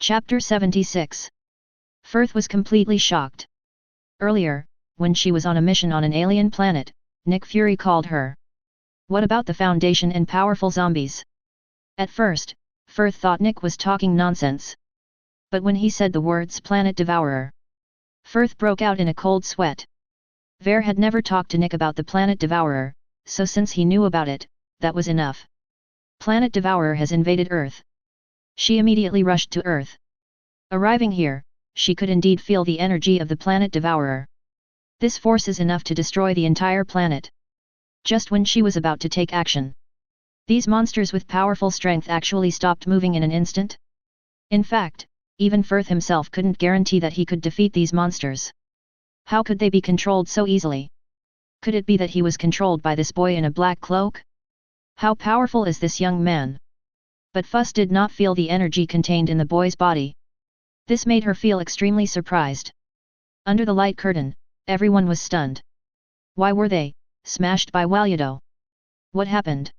Chapter 76. Firth was completely shocked. Earlier, when she was on a mission on an alien planet, Nick Fury called her. What about the Foundation and powerful zombies? At first, Firth thought Nick was talking nonsense. But when he said the words Planet Devourer, Firth broke out in a cold sweat. Vare had never talked to Nick about the Planet Devourer, so since he knew about it, that was enough. Planet Devourer has invaded Earth. She immediately rushed to Earth. Arriving here, she could indeed feel the energy of the Planet Devourer. This force is enough to destroy the entire planet. Just when she was about to take action, these monsters with powerful strength actually stopped moving in an instant. In fact, even Firth himself couldn't guarantee that he could defeat these monsters. How could they be controlled so easily? Could it be that he was controlled by this boy in a black cloak? How powerful is this young man? But Fuss did not feel the energy contained in the boy's body. This made her feel extremely surprised. Under the light curtain, everyone was stunned. Why were they smashed by Waludo? What happened?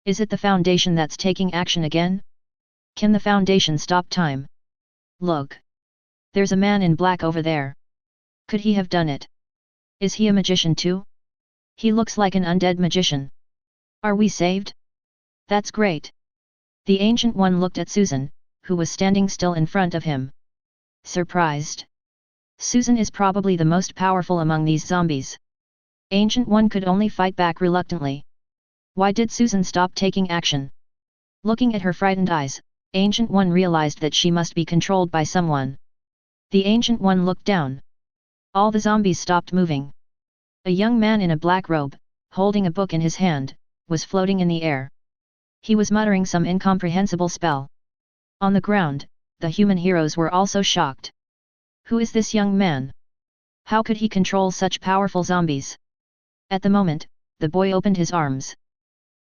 Is it the Foundation that's taking action again? Can the Foundation stop time? Look! There's a man in black over there. Could he have done it? Is he a magician too? He looks like an undead magician. Are we saved? That's great. The Ancient One looked at Susan, who was standing still in front of him. Surprised. Susan is probably the most powerful among these zombies. Ancient One could only fight back reluctantly. Why did Susan stop taking action? Looking at her frightened eyes, Ancient One realized that she must be controlled by someone. The Ancient One looked down. All the zombies stopped moving. A young man in a black robe, holding a book in his hand, was floating in the air. He was muttering some incomprehensible spell. On the ground, the human heroes were also shocked. Who is this young man? How could he control such powerful zombies? At the moment, the boy opened his arms.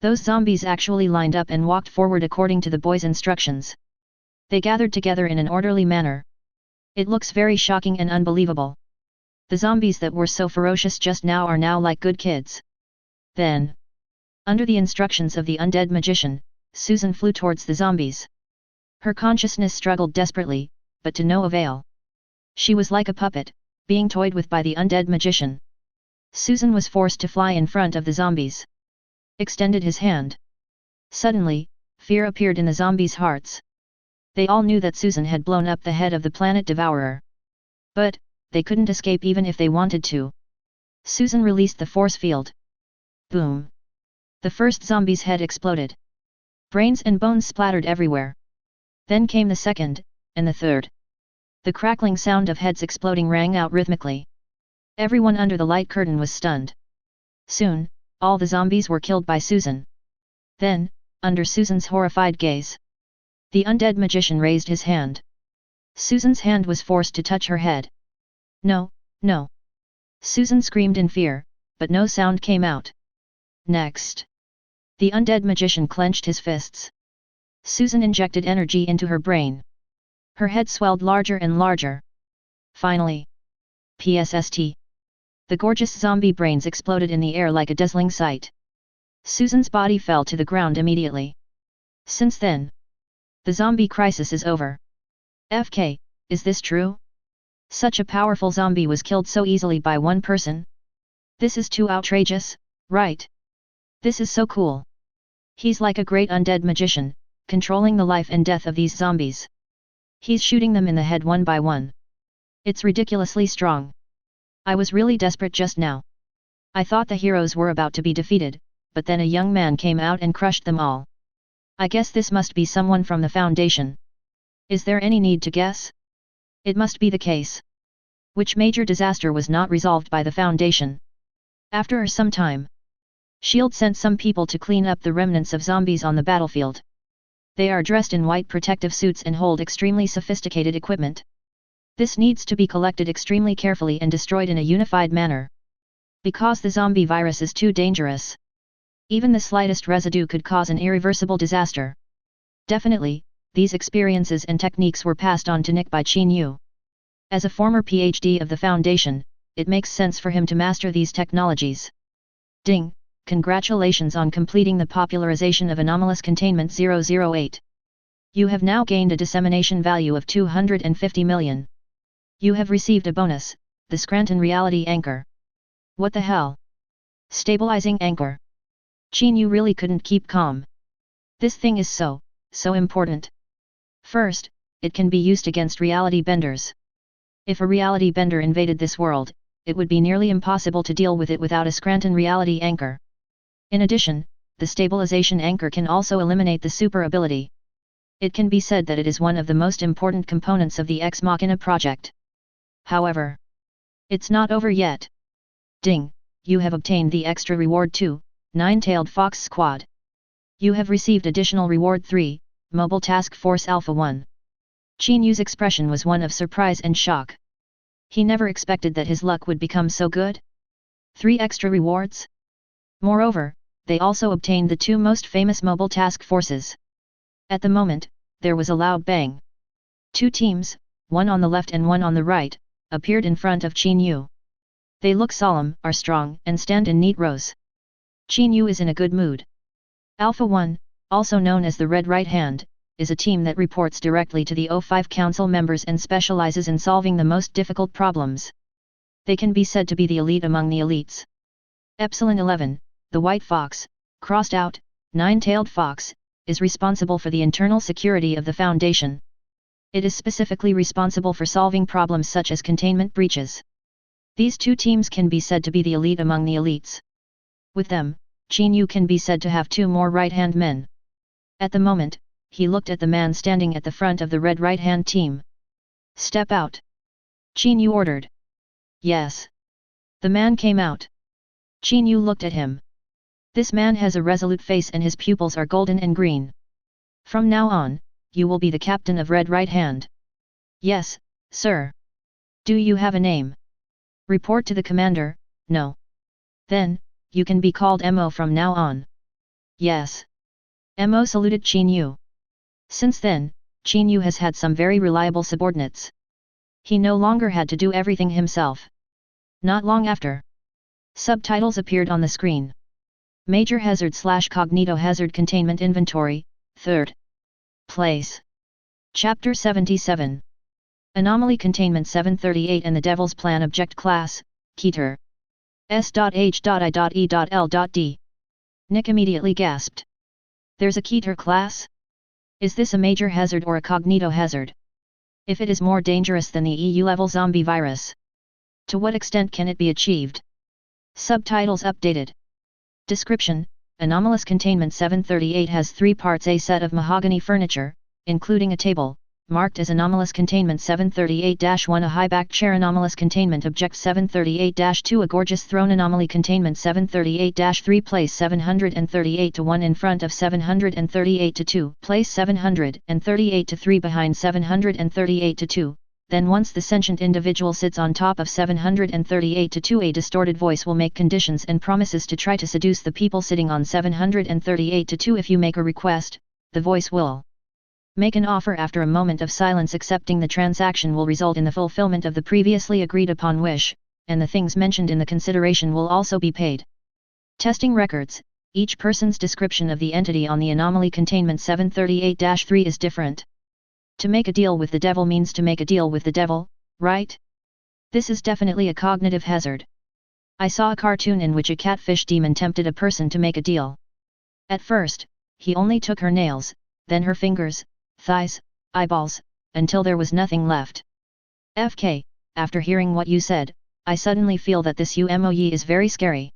Those zombies actually lined up and walked forward according to the boy's instructions. They gathered together in an orderly manner. It looks very shocking and unbelievable. The zombies that were so ferocious just now are now like good kids. Then, under the instructions of the undead magician, Susan flew towards the zombies. Her consciousness struggled desperately, but to no avail. She was like a puppet, being toyed with by the undead magician. Susan was forced to fly in front of the zombies. Extended his hand. Suddenly, fear appeared in the zombies' hearts. They all knew that Susan had blown up the head of the Planet Devourer. But, they couldn't escape even if they wanted to. Susan released the force field. Boom! The first zombie's head exploded. Brains and bones splattered everywhere. Then came the second, and the third. The crackling sound of heads exploding rang out rhythmically. Everyone under the light curtain was stunned. Soon, all the zombies were killed by Susan. Then, under Susan's horrified gaze, the undead magician raised his hand. Susan's hand was forced to touch her head. No, no! Susan screamed in fear, but no sound came out. Next, the undead magician clenched his fists. Susan injected energy into her brain. Her head swelled larger and larger. Finally, PSST. The gorgeous zombie brains exploded in the air like a dazzling sight. Susan's body fell to the ground immediately. Since then, the zombie crisis is over. FK, is this true? Such a powerful zombie was killed so easily by one person? This is too outrageous, right? This is so cool. He's like a great undead magician, controlling the life and death of these zombies. He's shooting them in the head one by one. It's ridiculously strong. I was really desperate just now. I thought the heroes were about to be defeated, but then a young man came out and crushed them all. I guess this must be someone from the Foundation. Is there any need to guess? It must be the case. Which major disaster was not resolved by the Foundation? After some time, S.H.I.E.L.D. sent some people to clean up the remnants of zombies on the battlefield. They are dressed in white protective suits and hold extremely sophisticated equipment. This needs to be collected extremely carefully and destroyed in a unified manner. Because the zombie virus is too dangerous. Even the slightest residue could cause an irreversible disaster. Definitely, these experiences and techniques were passed on to Nick by Qin Yu. As a former PhD of the Foundation, it makes sense for him to master these technologies. Ding! Congratulations on completing the popularization of Anomalous Containment 008. You have now gained a dissemination value of 250 million. You have received a bonus, the Scranton Reality Anchor. What the hell? Stabilizing anchor. Qin Yu really couldn't keep calm. This thing is so important. First, it can be used against reality benders. If a reality bender invaded this world, it would be nearly impossible to deal with it without a Scranton Reality Anchor. In addition, the stabilization anchor can also eliminate the super ability. It can be said that it is one of the most important components of the Ex Machina project. However, it's not over yet. Ding, you have obtained the extra reward 2, Nine-Tailed Fox Squad. You have received additional reward 3, Mobile Task Force Alpha 1. Qin Yu's expression was one of surprise and shock. He never expected that his luck would become so good. 3 extra rewards? Moreover, they also obtained the 2 most famous mobile task forces. At the moment, there was a loud bang. 2 teams, one on the left and one on the right, appeared in front of Qin Yu. They look solemn, are strong, and stand in neat rows. Qin Yu is in a good mood. Alpha 1, also known as the Red Right Hand, is a team that reports directly to the O5 Council members and specializes in solving the most difficult problems. They can be said to be the elite among the elites. Epsilon 11, the White Fox, crossed out, Nine-Tailed Fox, is responsible for the internal security of the Foundation. It is specifically responsible for solving problems such as containment breaches. These 2 teams can be said to be the elite among the elites. With them, Qin Yu can be said to have 2 more right-hand men. At the moment, he looked at the man standing at the front of the red right-hand team. Step out. Qin Yu ordered. Yes. The man came out. Qin Yu looked at him. This man has a resolute face and his pupils are golden and green. From now on, you will be the captain of Red Right Hand. Yes, sir. Do you have a name? Report to the commander, no. Then, you can be called Mo from now on. Yes. Mo saluted Qin Yu. Since then, Qin Yu has had some very reliable subordinates. He no longer had to do everything himself. Not long after, subtitles appeared on the screen. Major Hazard / Cognitohazard Containment Inventory, 3rd place. Chapter 77. Anomaly Containment 738 and the Devil's Plan Object Class, Keter. S.H.I.E.L.D. Nick immediately gasped. There's a Keter class? Is this a major hazard or a cognitohazard? If it is more dangerous than the EU-level zombie virus, to what extent can it be achieved? Subtitles updated. Description: Anomalous Containment 738 has 3 parts: a set of mahogany furniture, including a table, marked as Anomalous Containment 738-1, a high-backed chair, Anomalous Containment Object 738-2, a gorgeous throne, Anomaly Containment 738-3, place 738-1 in front of 738-2, place 738-3 behind 738-2, then once the sentient individual sits on top of 738-2, a distorted voice will make conditions and promises to try to seduce the people sitting on 738-2. If you make a request, the voice will make an offer. After a moment of silence, accepting the transaction will result in the fulfillment of the previously agreed upon wish, and the things mentioned in the consideration will also be paid. Testing records: each person's description of the entity on the Anomaly Containment 738-3 is different. To make a deal with the devil means to make a deal with the devil, right? This is definitely a cognitive hazard. I saw a cartoon in which a catfish demon tempted a person to make a deal. At first, he only took her nails, then her fingers, thighs, eyeballs, until there was nothing left. FK, after hearing what you said, I suddenly feel that this UMOE is very scary.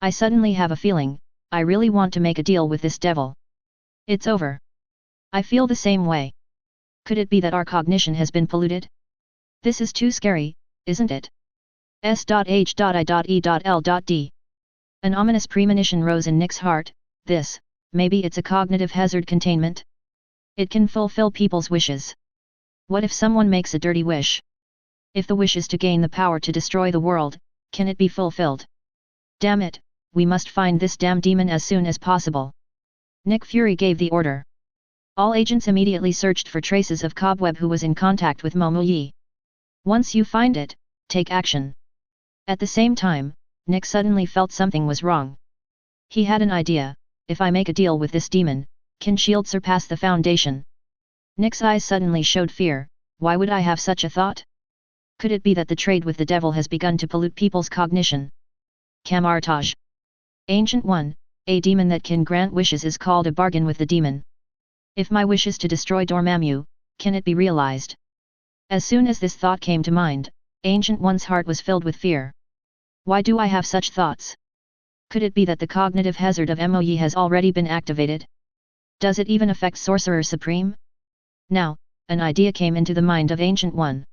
I suddenly have a feeling, I really want to make a deal with this devil. It's over. I feel the same way. Could it be that our cognition has been polluted? This is too scary, isn't it? S.H.I.E.L.D. An ominous premonition rose in Nick's heart. Maybe it's a cognitive hazard containment? It can fulfill people's wishes. What if someone makes a dirty wish? If the wish is to gain the power to destroy the world, can it be fulfilled? Damn it, we must find this damn demon as soon as possible. Nick Fury gave the order. All agents immediately searched for traces of Cobweb, who was in contact with Momo Yi. Once you find it, take action. At the same time, Nick suddenly felt something was wrong. He had an idea: if I make a deal with this demon, can S.H.I.E.L.D. surpass the Foundation? Nick's eyes suddenly showed fear. Why would I have such a thought? Could it be that the trade with the devil has begun to pollute people's cognition? Camartage. Ancient One, a demon that can grant wishes is called a bargain with the demon. If my wish is to destroy Dormammu, can it be realized? As soon as this thought came to mind, Ancient One's heart was filled with fear. Why do I have such thoughts? Could it be that the cognitive hazard of MOE has already been activated? Does it even affect Sorcerer Supreme? Now, an idea came into the mind of Ancient One.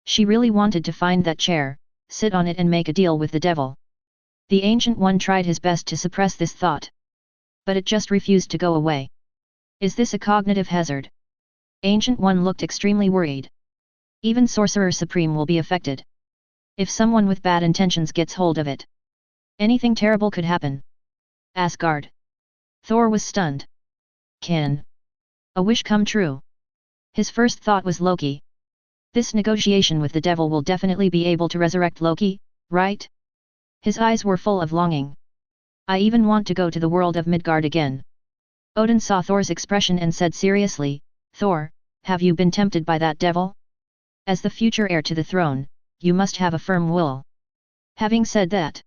She really wanted to find that chair, sit on it and make a deal with the devil. The Ancient One tried his best to suppress this thought. But it just refused to go away. Is this a cognitive hazard? Ancient One looked extremely worried. Even Sorcerer Supreme will be affected. If someone with bad intentions gets hold of it, anything terrible could happen. Asgard. Thor was stunned. Can a wish come true? His first thought was Loki. This negotiation with the devil will definitely be able to resurrect Loki, right? His eyes were full of longing. I even want to go to the world of Midgard again. Odin saw Thor's expression and said seriously, Thor, have you been tempted by that devil? As the future heir to the throne, you must have a firm will. Having said that.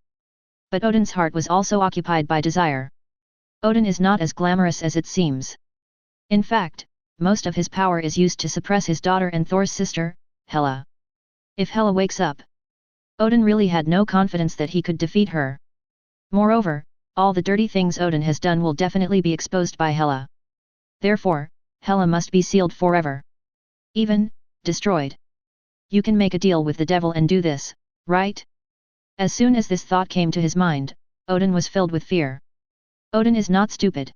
But Odin's heart was also occupied by desire. Odin is not as glamorous as it seems. In fact, most of his power is used to suppress his daughter and Thor's sister, Hela. If Hela wakes up, Odin really had no confidence that he could defeat her. Moreover, all the dirty things Odin has done will definitely be exposed by Hela. Therefore, Hela must be sealed forever. Even, destroyed. You can make a deal with the devil and do this, right? As soon as this thought came to his mind, Odin was filled with fear. Odin is not stupid.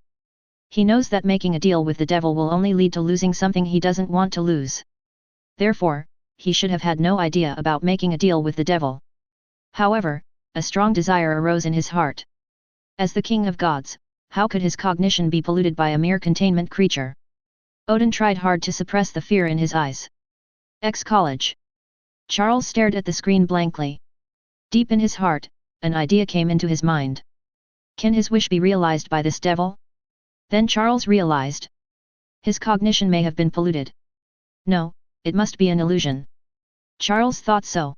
He knows that making a deal with the devil will only lead to losing something he doesn't want to lose. Therefore, he should have had no idea about making a deal with the devil. However, a strong desire arose in his heart. As the king of gods, how could his cognition be polluted by a mere containment creature? Odin tried hard to suppress the fear in his eyes. College. Charles stared at the screen blankly. Deep in his heart, an idea came into his mind. Can his wish be realized by this devil? Then Charles realized. His cognition may have been polluted. No, it must be an illusion. Charles thought so.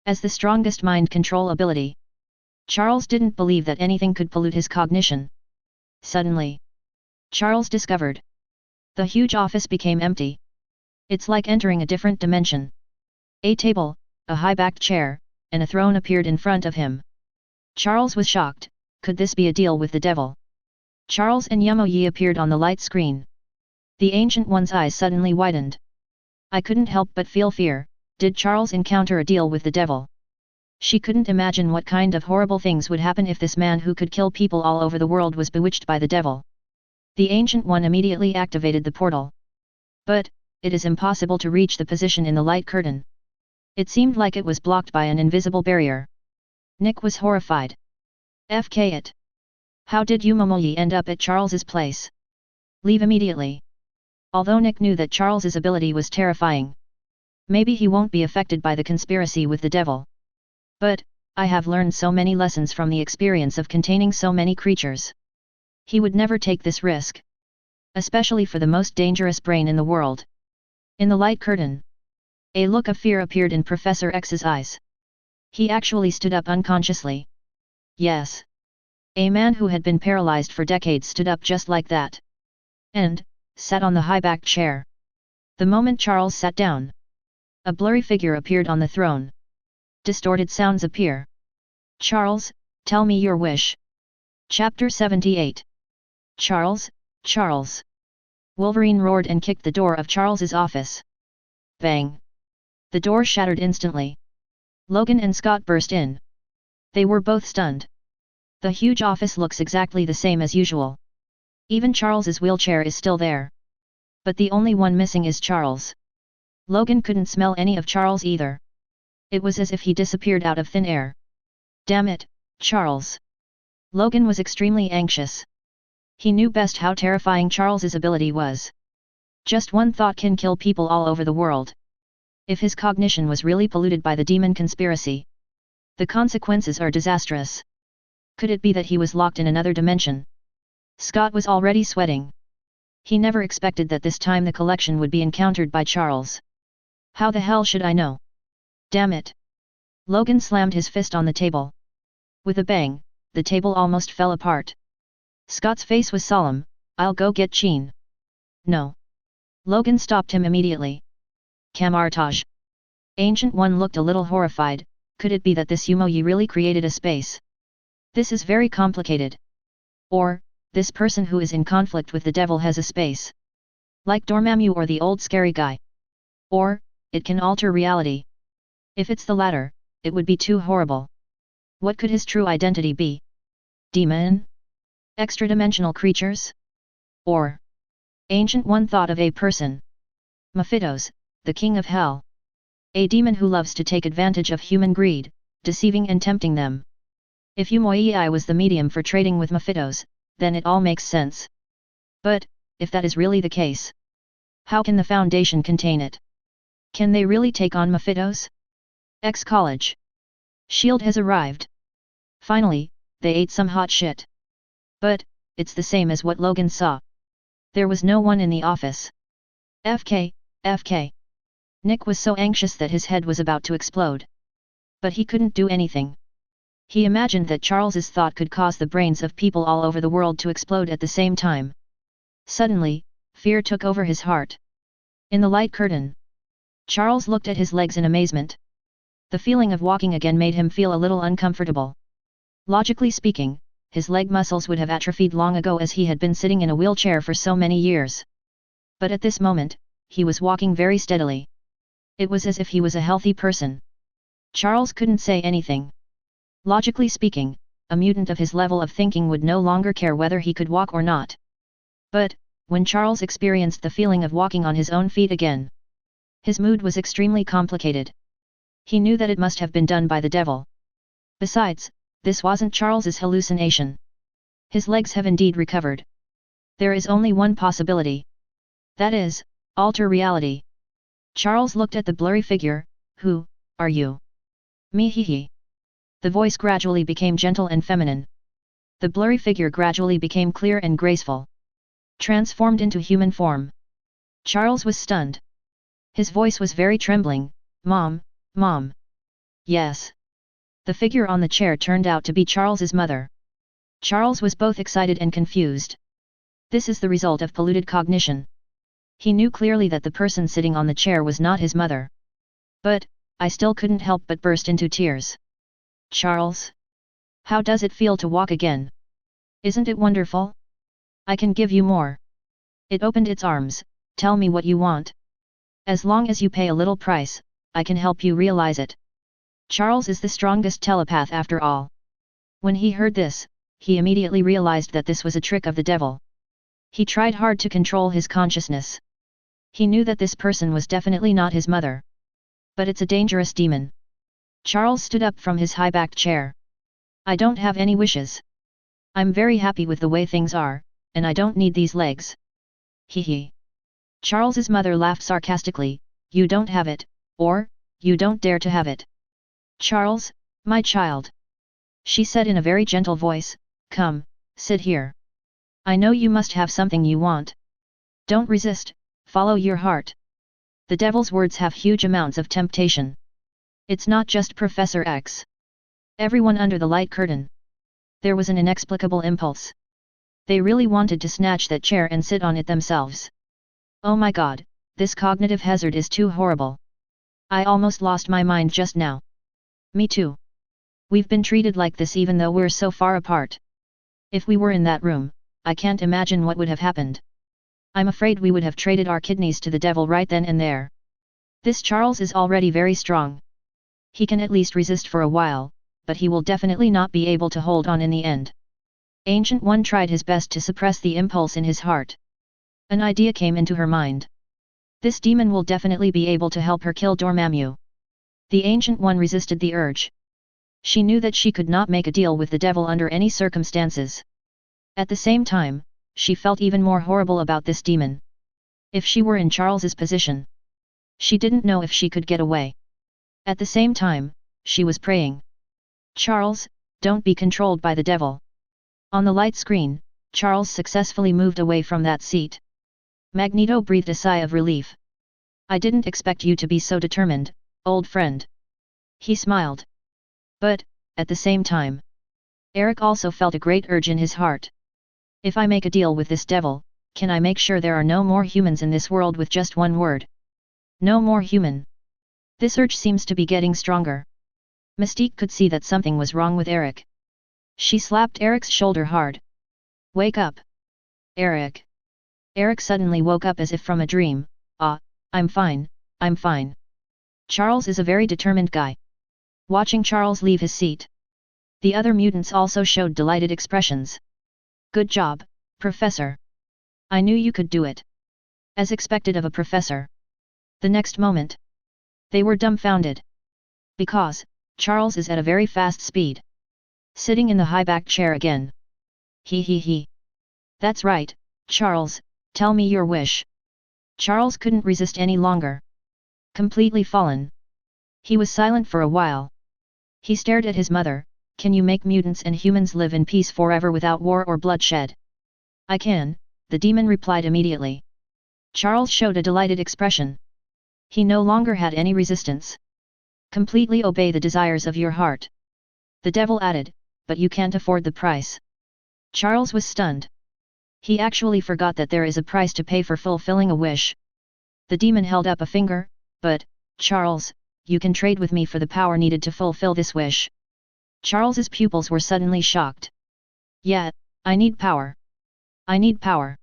As the strongest mind control ability, Charles didn't believe that anything could pollute his cognition. Suddenly, Charles discovered. The huge office became empty. It's like entering a different dimension. A table, a high-backed chair, and a throne appeared in front of him. Charles was shocked. Could this be a deal with the devil? Charles and Yi appeared on the light screen. The Ancient One's eyes suddenly widened. I couldn't help but feel fear. Did Charles encounter a deal with the devil? She couldn't imagine what kind of horrible things would happen if this man who could kill people all over the world was bewitched by the devil. The Ancient One immediately activated the portal. But, it is impossible to reach the position in the light curtain. It seemed like it was blocked by an invisible barrier. Nick was horrified. FK it. How did Yi end up at Charles's place? Leave immediately. Although Nick knew that Charles's ability was terrifying. Maybe he won't be affected by the conspiracy with the devil. But, I have learned so many lessons from the experience of containing so many creatures. He would never take this risk. Especially for the most dangerous brain in the world. In the light curtain. A look of fear appeared in Professor X's eyes. He actually stood up unconsciously. Yes. A man who had been paralyzed for decades stood up just like that. And, sat on the high-backed chair. The moment Charles sat down, a blurry figure appeared on the throne. Distorted sounds appear. Charles, tell me your wish. Chapter 78. Charles, Charles. Wolverine roared and kicked the door of Charles's office. Bang. The door shattered instantly. Logan and Scott burst in. They were both stunned. The huge office looks exactly the same as usual. Even Charles's wheelchair is still there. But the only one missing is Charles. Logan couldn't smell any of Charles either. It was as if he disappeared out of thin air. Damn it, Charles. Logan was extremely anxious. He knew best how terrifying Charles's ability was. Just one thought can kill people all over the world. If his cognition was really polluted by the demon conspiracy, the consequences are disastrous. Could it be that he was locked in another dimension? Scott was already sweating. He never expected that this time the collection would be encountered by Charles. How the hell should I know? Damn it! Logan slammed his fist on the table. With a bang, the table almost fell apart. Scott's face was solemn. I'll go get Qin. No. Logan stopped him immediately. Camartage. Ancient One looked a little horrified. Could it be that this Yumoyi really created a space? This is very complicated. Or, this person who is in conflict with the devil has a space. Like Dormammu or the old scary guy. Or, it can alter reality. If it's the latter, it would be too horrible. What could his true identity be? Demon? Extra-dimensional creatures? Or? Ancient One thought of a person. Mephitos, the king of hell. A demon who loves to take advantage of human greed, deceiving and tempting them. If Yumoyi was the medium for trading with Mephitos, then it all makes sense. But, if that is really the case, how can the Foundation contain it? Can they really take on Mephitos? College. SHIELD has arrived. Finally, they ate some hot shit. But, it's the same as what Logan saw. There was no one in the office. FK. Nick was so anxious that his head was about to explode. But he couldn't do anything. He imagined that Charles's thought could cause the brains of people all over the world to explode at the same time. Suddenly, fear took over his heart. In the light curtain, Charles looked at his legs in amazement. The feeling of walking again made him feel a little uncomfortable. Logically speaking, his leg muscles would have atrophied long ago as he had been sitting in a wheelchair for so many years. But at this moment, he was walking very steadily. It was as if he was a healthy person. Charles couldn't say anything. Logically speaking, a mutant of his level of thinking would no longer care whether he could walk or not. But, when Charles experienced the feeling of walking on his own feet again, his mood was extremely complicated. He knew that it must have been done by the devil. Besides, this wasn't Charles's hallucination. His legs have indeed recovered. There is only one possibility. That is, alter reality. Charles looked at the blurry figure. Who are you? Me he. The voice gradually became gentle and feminine. The blurry figure gradually became clear and graceful. Transformed into human form. Charles was stunned. His voice was very trembling. Mom. Yes. The figure on the chair turned out to be Charles's mother. Charles was both excited and confused. This is the result of polluted cognition. He knew clearly that the person sitting on the chair was not his mother. But, I still couldn't help but burst into tears. Charles? How does it feel to walk again? Isn't it wonderful? I can give you more. It opened its arms. Tell me what you want. As long as you pay a little price, I can help you realize it. Charles is the strongest telepath after all. When he heard this, he immediately realized that this was a trick of the devil. He tried hard to control his consciousness. He knew that this person was definitely not his mother. But it's a dangerous demon. Charles stood up from his high-backed chair. I don't have any wishes. I'm very happy with the way things are, and I don't need these legs. Hee. Charles's mother laughed sarcastically. You don't have it, or, you don't dare to have it. Charles, my child. She said in a very gentle voice, come, sit here. I know you must have something you want. Don't resist, follow your heart. The devil's words have huge amounts of temptation. It's not just Professor X. Everyone under the light curtain. There was an inexplicable impulse. They really wanted to snatch that chair and sit on it themselves. Oh my god, this cognitive hazard is too horrible. I almost lost my mind just now. Me too. We've been treated like this even though we're so far apart. If we were in that room, I can't imagine what would have happened. I'm afraid we would have traded our kidneys to the devil right then and there. This Charles is already very strong. He can at least resist for a while, but he will definitely not be able to hold on in the end. Ancient One tried his best to suppress the impulse in his heart. An idea came into her mind. This demon will definitely be able to help her kill Dormammu. The Ancient One resisted the urge. She knew that she could not make a deal with the devil under any circumstances. At the same time, she felt even more horrible about this demon. If she were in Charles's position, she didn't know if she could get away. At the same time, she was praying. Charles, don't be controlled by the devil. On the light screen, Charles successfully moved away from that seat. Magneto breathed a sigh of relief. I didn't expect you to be so determined, old friend. He smiled. But, at the same time, Eric also felt a great urge in his heart. If I make a deal with this devil, can I make sure there are no more humans in this world with just one word? No more human. This urge seems to be getting stronger. Mystique could see that something was wrong with Eric. She slapped Eric's shoulder hard. Wake up. Eric. Eric suddenly woke up as if from a dream. Ah, I'm fine, I'm fine. Charles is a very determined guy. Watching Charles leave his seat, the other mutants also showed delighted expressions. Good job, Professor. I knew you could do it. As expected of a professor. The next moment, they were dumbfounded. Because, Charles is at a very fast speed. Sitting in the high-backed chair again. He. That's right, Charles, tell me your wish. Charles couldn't resist any longer. Completely fallen. He was silent for a while. He stared at his mother. Can you make mutants and humans live in peace forever without war or bloodshed? I can, the demon replied immediately. Charles showed a delighted expression. He no longer had any resistance. Completely obey the desires of your heart. The devil added, but you can't afford the price. Charles was stunned. He actually forgot that there is a price to pay for fulfilling a wish. The demon held up a finger, but, Charles, you can trade with me for the power needed to fulfill this wish. Charles's pupils were suddenly shocked. Yeah, I need power. I need power.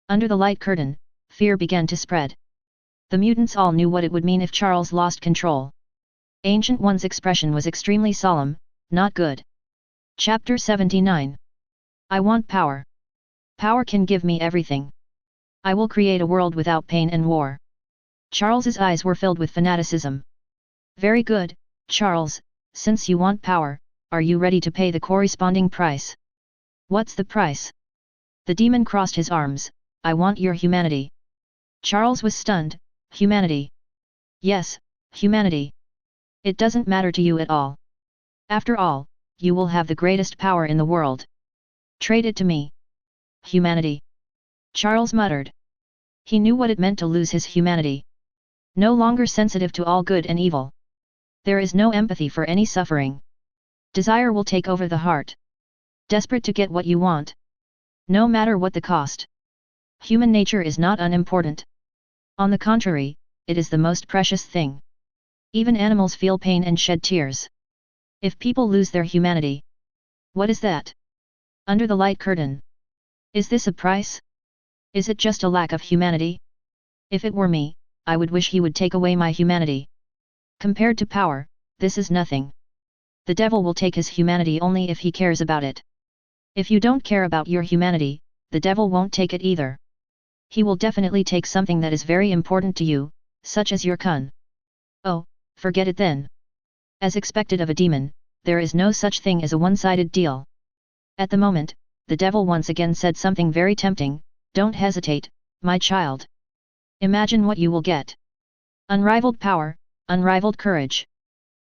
Under the light curtain, fear began to spread. The mutants all knew what it would mean if Charles lost control. Ancient One's expression was extremely solemn, not good. Chapter 79. I want power. Power can give me everything. I will create a world without pain and war. Charles's eyes were filled with fanaticism. Very good, Charles, since you want power, are you ready to pay the corresponding price? What's the price? The demon crossed his arms. I want your humanity. Charles was stunned. Humanity. Yes, humanity. It doesn't matter to you at all. After all, you will have the greatest power in the world. Trade it to me. Humanity. Charles muttered. He knew what it meant to lose his humanity. No longer sensitive to all good and evil. There is no empathy for any suffering. Desire will take over the heart. Desperate to get what you want. No matter what the cost. Human nature is not unimportant. On the contrary, it is the most precious thing. Even animals feel pain and shed tears. If people lose their humanity. What is that? Under the light curtain. Is this a price? Is it just a lack of humanity? If it were me, I would wish he would take away my humanity. Compared to power, this is nothing. The devil will take his humanity only if he cares about it. If you don't care about your humanity, the devil won't take it either. He will definitely take something that is very important to you, such as your Qin. Oh, forget it then. As expected of a demon, there is no such thing as a one-sided deal. At the moment, the devil once again said something very tempting. Don't hesitate, my child. Imagine what you will get. Unrivaled power, unrivaled courage.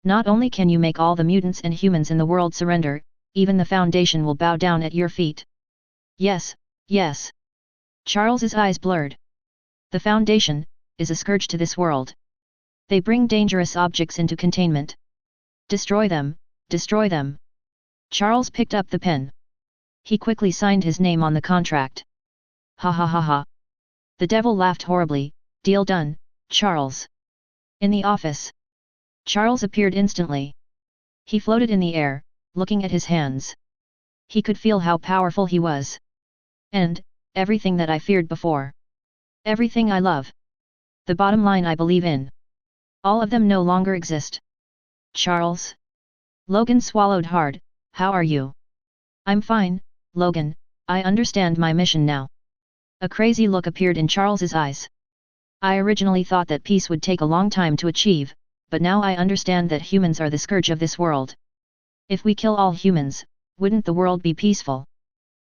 Not only can you make all the mutants and humans in the world surrender, even the Foundation will bow down at your feet. Yes, yes. Charles's eyes blurred. The Foundation is a scourge to this world. They bring dangerous objects into containment. Destroy them, destroy them. Charles picked up the pen. He quickly signed his name on the contract. Ha ha ha ha. The devil laughed horribly. Deal done, Charles. In the office. Charles appeared instantly. He floated in the air, looking at his hands. He could feel how powerful he was. And, everything that I feared before. Everything I love. The bottom line I believe in. All of them no longer exist. Charles? Logan swallowed hard. How are you? I'm fine, Logan, I understand my mission now. A crazy look appeared in Charles's eyes. I originally thought that peace would take a long time to achieve, but now I understand that humans are the scourge of this world. If we kill all humans, wouldn't the world be peaceful?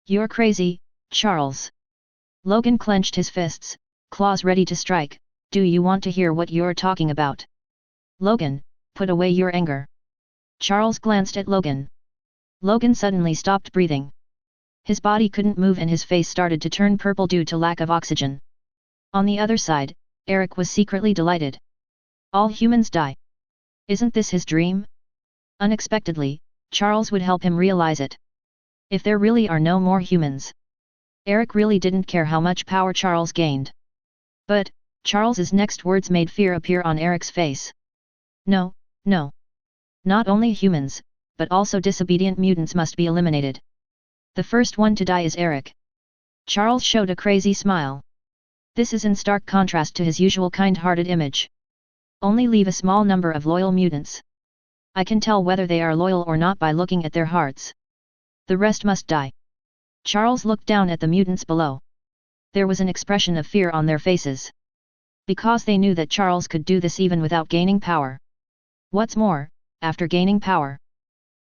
You're crazy, Charles. Logan clenched his fists, claws ready to strike. Do you want to hear what you're talking about? Logan, put away your anger. Charles glanced at Logan. Logan suddenly stopped breathing. His body couldn't move and his face started to turn purple due to lack of oxygen. On the other side, Eric was secretly delighted. All humans die. Isn't this his dream? Unexpectedly, Charles would help him realize it. If there really are no more humans. Eric really didn't care how much power Charles gained. But, Charles's next words made fear appear on Eric's face. No, no. Not only humans, but also disobedient mutants must be eliminated. The first one to die is Eric. Charles showed a crazy smile. This is in stark contrast to his usual kind-hearted image. Only leave a small number of loyal mutants. I can tell whether they are loyal or not by looking at their hearts. The rest must die. Charles looked down at the mutants below. There was an expression of fear on their faces. Because they knew that Charles could do this even without gaining power. What's more, after gaining power.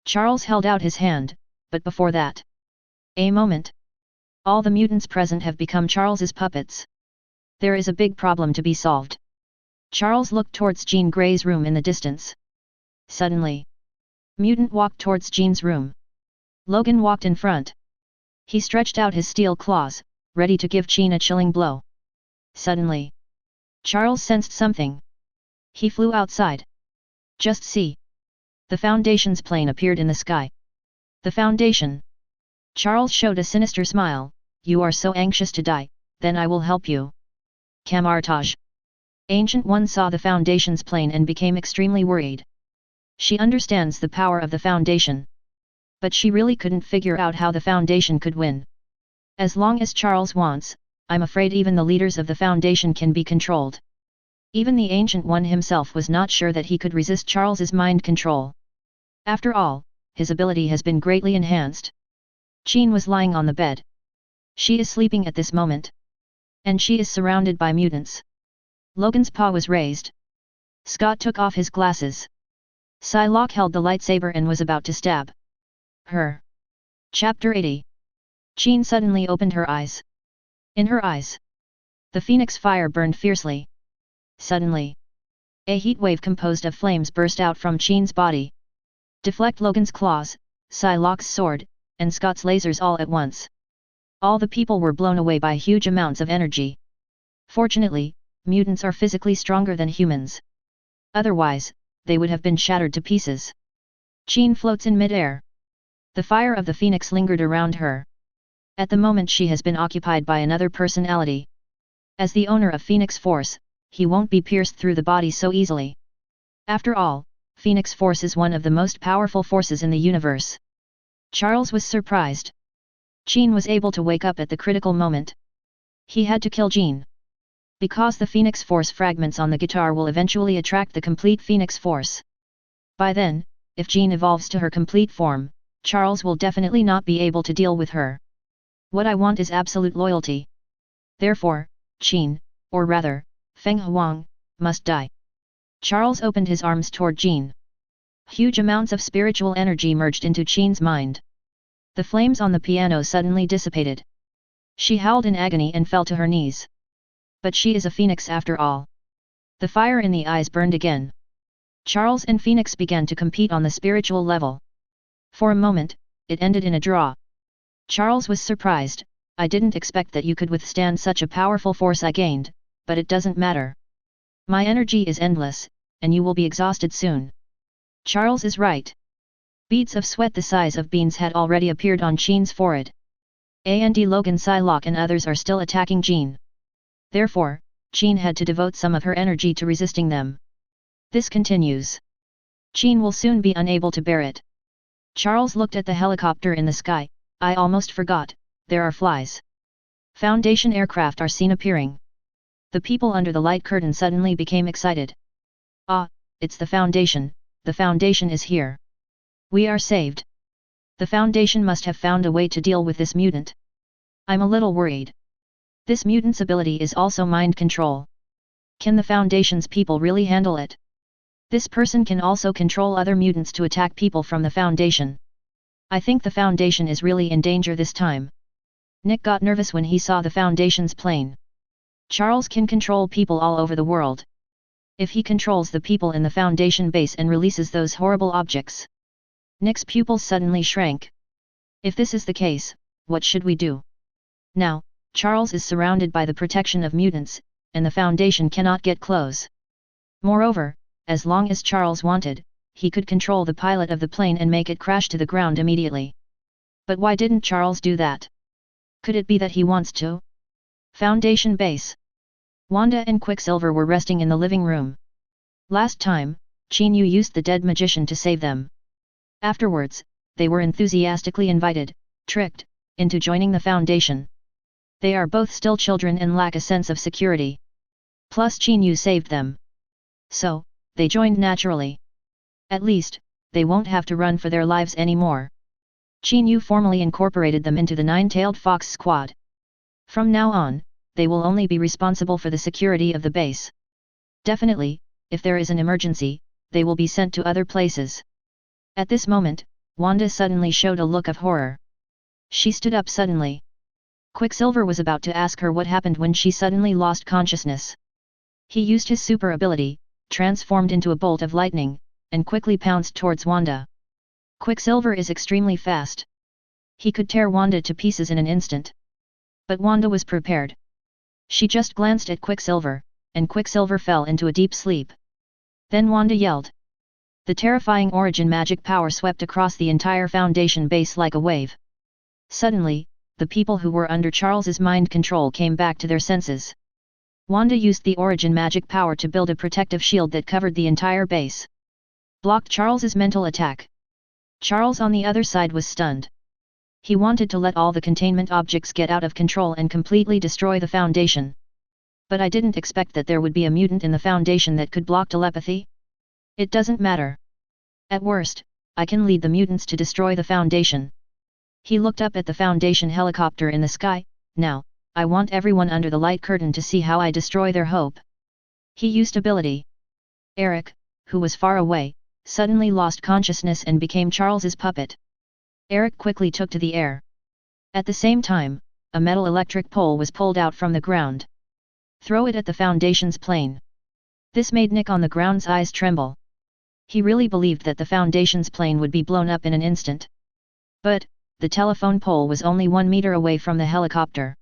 Charles held out his hand, but before that. A moment. All the mutants present have become Charles's puppets. There is a big problem to be solved. Charles looked towards Jean Grey's room in the distance. Suddenly, mutant walked towards Jean's room. Logan walked in front. He stretched out his steel claws, ready to give Jean a chilling blow. Suddenly, Charles sensed something. He flew outside. Just see. The Foundation's plane appeared in the sky. The Foundation. Charles showed a sinister smile. You are so anxious to die, then I will help you. Camartage. Ancient One saw the Foundation's plane and became extremely worried. She understands the power of the Foundation. But she really couldn't figure out how the Foundation could win. As long as Charles wants, I'm afraid even the leaders of the Foundation can be controlled. Even the Ancient One himself was not sure that he could resist Charles's mind control. After all, his ability has been greatly enhanced. Jean was lying on the bed. She is sleeping at this moment. And she is surrounded by mutants. Logan's paw was raised. Scott took off his glasses. Psylocke held the lightsaber and was about to stab her. Chapter 80. Jean suddenly opened her eyes. In her eyes, the phoenix fire burned fiercely. Suddenly, a heat wave composed of flames burst out from Jean's body. Deflect Logan's claws, Psylocke's sword, and Scott's lasers all at once. All the people were blown away by huge amounts of energy. Fortunately, mutants are physically stronger than humans. Otherwise, they would have been shattered to pieces. Jean floats in mid-air. The fire of the phoenix lingered around her. At the moment she has been occupied by another personality. As the owner of Phoenix Force, he won't be pierced through the body so easily. After all, Phoenix Force is one of the most powerful forces in the universe. Charles was surprised. Jean was able to wake up at the critical moment. He had to kill Jean. Because the Phoenix Force fragments on the guitar will eventually attract the complete Phoenix Force. By then, if Jean evolves to her complete form, Charles will definitely not be able to deal with her. What I want is absolute loyalty. Therefore, Jean, or rather, Feng Huang, must die. Charles opened his arms toward Jean. Huge amounts of spiritual energy merged into Jean's mind. The flames on the piano suddenly dissipated. She howled in agony and fell to her knees. But she is a phoenix after all. The fire in the eyes burned again. Charles and Phoenix began to compete on the spiritual level. For a moment, it ended in a draw. Charles was surprised. I didn't expect that you could withstand such a powerful force I gained, but it doesn't matter. My energy is endless, and you will be exhausted soon. Charles is right. Beads of sweat the size of beans had already appeared on Jean's forehead. Logan, Psylocke and others are still attacking Jean. Therefore, Jean had to devote some of her energy to resisting them. This continues. Jean will soon be unable to bear it. Charles looked at the helicopter in the sky. I almost forgot, there are flies. Foundation aircraft are seen appearing. The people under the light curtain suddenly became excited. Ah, it's the Foundation is here. We are saved. The Foundation must have found a way to deal with this mutant. I'm a little worried. This mutant's ability is also mind control. Can the Foundation's people really handle it? This person can also control other mutants to attack people from the Foundation. I think the Foundation is really in danger this time. Nick got nervous when he saw the Foundation's plane. Charles can control people all over the world. If he controls the people in the Foundation base and releases those horrible objects. Nick's pupils suddenly shrank. If this is the case, what should we do? Now, Charles is surrounded by the protection of mutants, and the Foundation cannot get close. Moreover, as long as Charles wanted, he could control the pilot of the plane and make it crash to the ground immediately. But why didn't Charles do that? Could it be that he wants to? Foundation base. Wanda and Quicksilver were resting in the living room. Last time, Qin Yu used the dead magician to save them. Afterwards, they were enthusiastically invited, tricked, into joining the Foundation. They are both still children and lack a sense of security. Plus Qin Yu saved them. So, they joined naturally. At least, they won't have to run for their lives anymore. Qin Yu formally incorporated them into the Nine-Tailed Fox Squad. From now on, they will only be responsible for the security of the base. Definitely, if there is an emergency, they will be sent to other places. At this moment, Wanda suddenly showed a look of horror. She stood up suddenly. Quicksilver was about to ask her what happened when she suddenly lost consciousness. He used his super ability, transformed into a bolt of lightning, and quickly pounced towards Wanda. Quicksilver is extremely fast. He could tear Wanda to pieces in an instant. But Wanda was prepared. She just glanced at Quicksilver, and Quicksilver fell into a deep sleep. Then Wanda yelled. The terrifying origin magic power swept across the entire Foundation base like a wave. Suddenly, the people who were under Charles's mind control came back to their senses. Wanda used the origin magic power to build a protective shield that covered the entire base. Blocked Charles's mental attack. Charles on the other side was stunned. He wanted to let all the containment objects get out of control and completely destroy the Foundation. But I didn't expect that there would be a mutant in the Foundation that could block telepathy. It doesn't matter. At worst, I can lead the mutants to destroy the Foundation. He looked up at the Foundation helicopter in the sky. Now, I want everyone under the light curtain to see how I destroy their hope. He used ability. Eric, who was far away, suddenly lost consciousness and became Charles's puppet. Eric quickly took to the air. At the same time, a metal electric pole was pulled out from the ground. Throw it at the Foundation's plane. This made Nick on the ground's eyes tremble. He really believed that the Foundation's plane would be blown up in an instant. But, the telephone pole was only 1 meter away from the helicopter.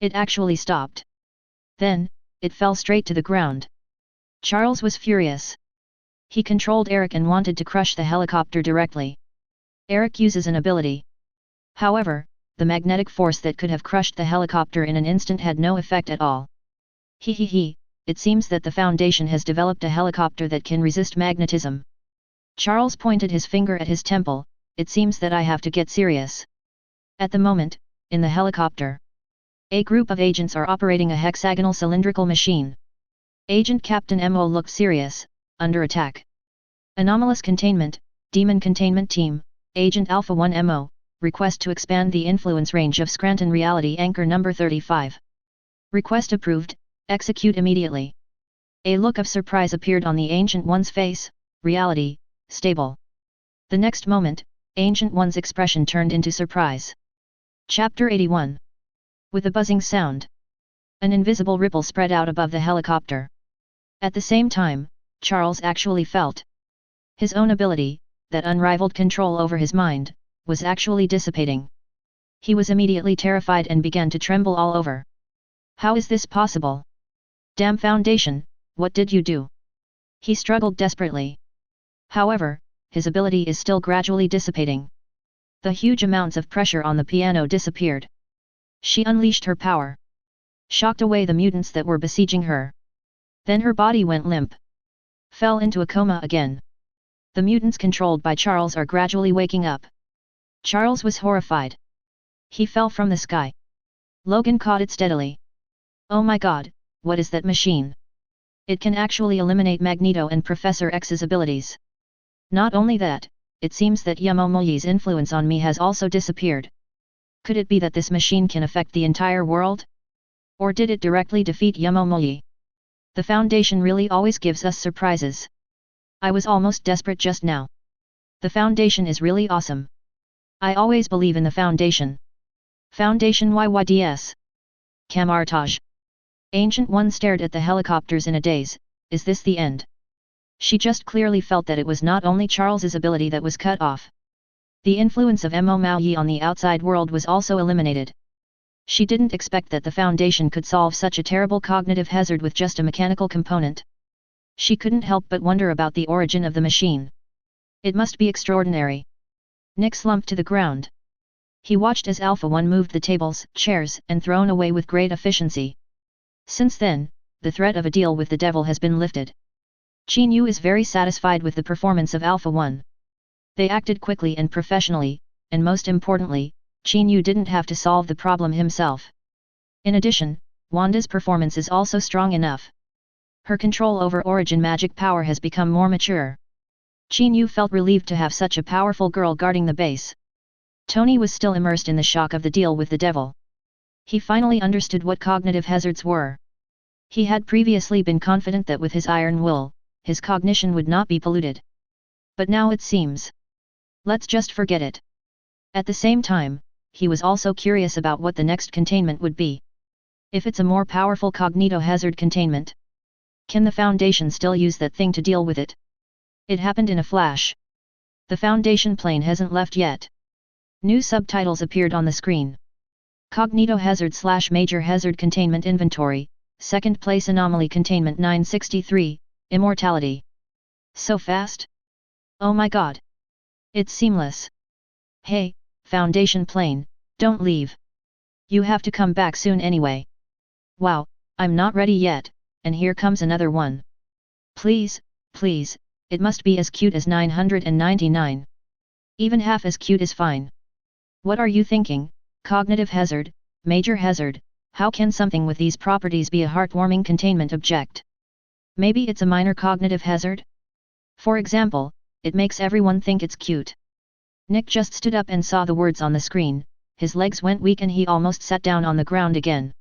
It actually stopped. Then, it fell straight to the ground. Charles was furious. He controlled Eric and wanted to crush the helicopter directly. Eric uses an ability. However, the magnetic force that could have crushed the helicopter in an instant had no effect at all. It seems that the Foundation has developed a helicopter that can resist magnetism. Charles pointed his finger at his temple. It seems that I have to get serious. At the moment, in the helicopter, a group of agents are operating a hexagonal cylindrical machine. Agent Captain Mo looked serious, under attack. Anomalous Containment, Demon Containment Team, Agent Alpha 1 Mo, request to expand the influence range of Scranton Reality Anchor number 35. Request approved, execute immediately. A look of surprise appeared on the Ancient One's face. Reality, stable. The next moment, Ancient One's expression turned into surprise. Chapter 81. With a buzzing sound, an invisible ripple spread out above the helicopter. At the same time, Charles actually felt his own ability, that unrivaled control over his mind, was actually dissipating. He was immediately terrified and began to tremble all over. How is this possible? Damn Foundation, what did you do? He struggled desperately. However, his ability is still gradually dissipating. The huge amounts of pressure on the piano disappeared. She unleashed her power. Shocked away the mutants that were besieging her. Then her body went limp. Fell into a coma again. The mutants controlled by Charles are gradually waking up. Charles was horrified. He fell from the sky. Logan caught it steadily. Oh my god, what is that machine? It can actually eliminate Magneto and Professor X's abilities. Not only that, it seems that Yamomoyi's influence on me has also disappeared. Could it be that this machine can affect the entire world? Or did it directly defeat Yamomoyi? The Foundation really always gives us surprises. I was almost desperate just now. The Foundation is really awesome. I always believe in the Foundation. Foundation YYDS. Camartage. Ancient One stared at the helicopters in a daze. Is this the end? She just clearly felt that it was not only Charles's ability that was cut off. The influence of Mo Mao Yi on the outside world was also eliminated. She didn't expect that the Foundation could solve such a terrible cognitive hazard with just a mechanical component. She couldn't help but wonder about the origin of the machine. It must be extraordinary. Nick slumped to the ground. He watched as Alpha 1 moved the tables, chairs, and throne away with great efficiency. Since then, the threat of a deal with the devil has been lifted. Qin Yu is very satisfied with the performance of Alpha 1. They acted quickly and professionally, and most importantly, Qin Yu didn't have to solve the problem himself. In addition, Wanda's performance is also strong enough. Her control over origin magic power has become more mature. Qin Yu felt relieved to have such a powerful girl guarding the base. Tony was still immersed in the shock of the deal with the devil. He finally understood what cognitive hazards were. He had previously been confident that with his iron will, his cognition would not be polluted. But now it seems. Let's just forget it. At the same time, he was also curious about what the next containment would be. If it's a more powerful cognitohazard containment, can the Foundation still use that thing to deal with it? It happened in a flash. The Foundation plane hasn't left yet. New subtitles appeared on the screen. Cognitohazard/Major Hazard Containment Inventory, 2nd place Anomaly Containment 963, Immortality. So fast? Oh my god! It's seamless. Hey, Foundation plane, don't leave. You have to come back soon anyway. Wow, I'm not ready yet, and here comes another one. Please, please, it must be as cute as 999. Even half as cute is fine. What are you thinking, cognitive hazard, major hazard, how can something with these properties be a heartwarming containment object? Maybe it's a minor cognitive hazard? For example, it makes everyone think it's cute. Nick just stood up and saw the words on the screen, his legs went weak and he almost sat down on the ground again.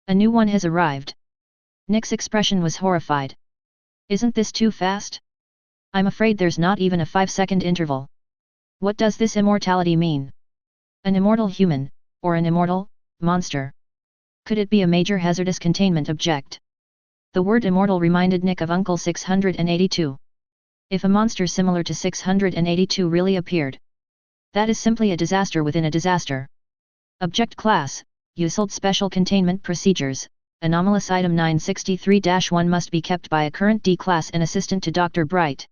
A new one has arrived. Nick's expression was horrified. Isn't this too fast? I'm afraid there's not even a 5-second interval. What does this immortality mean? An immortal human, or an immortal monster? Could it be a major hazardous containment object? The word immortal reminded Nick of Uncle 682. If a monster similar to 682 really appeared, that is simply a disaster within a disaster. Object Class, Unsealed Special Containment Procedures, Anomalous Item 963-1 must be kept by a current D-Class and assistant to Dr. Bright.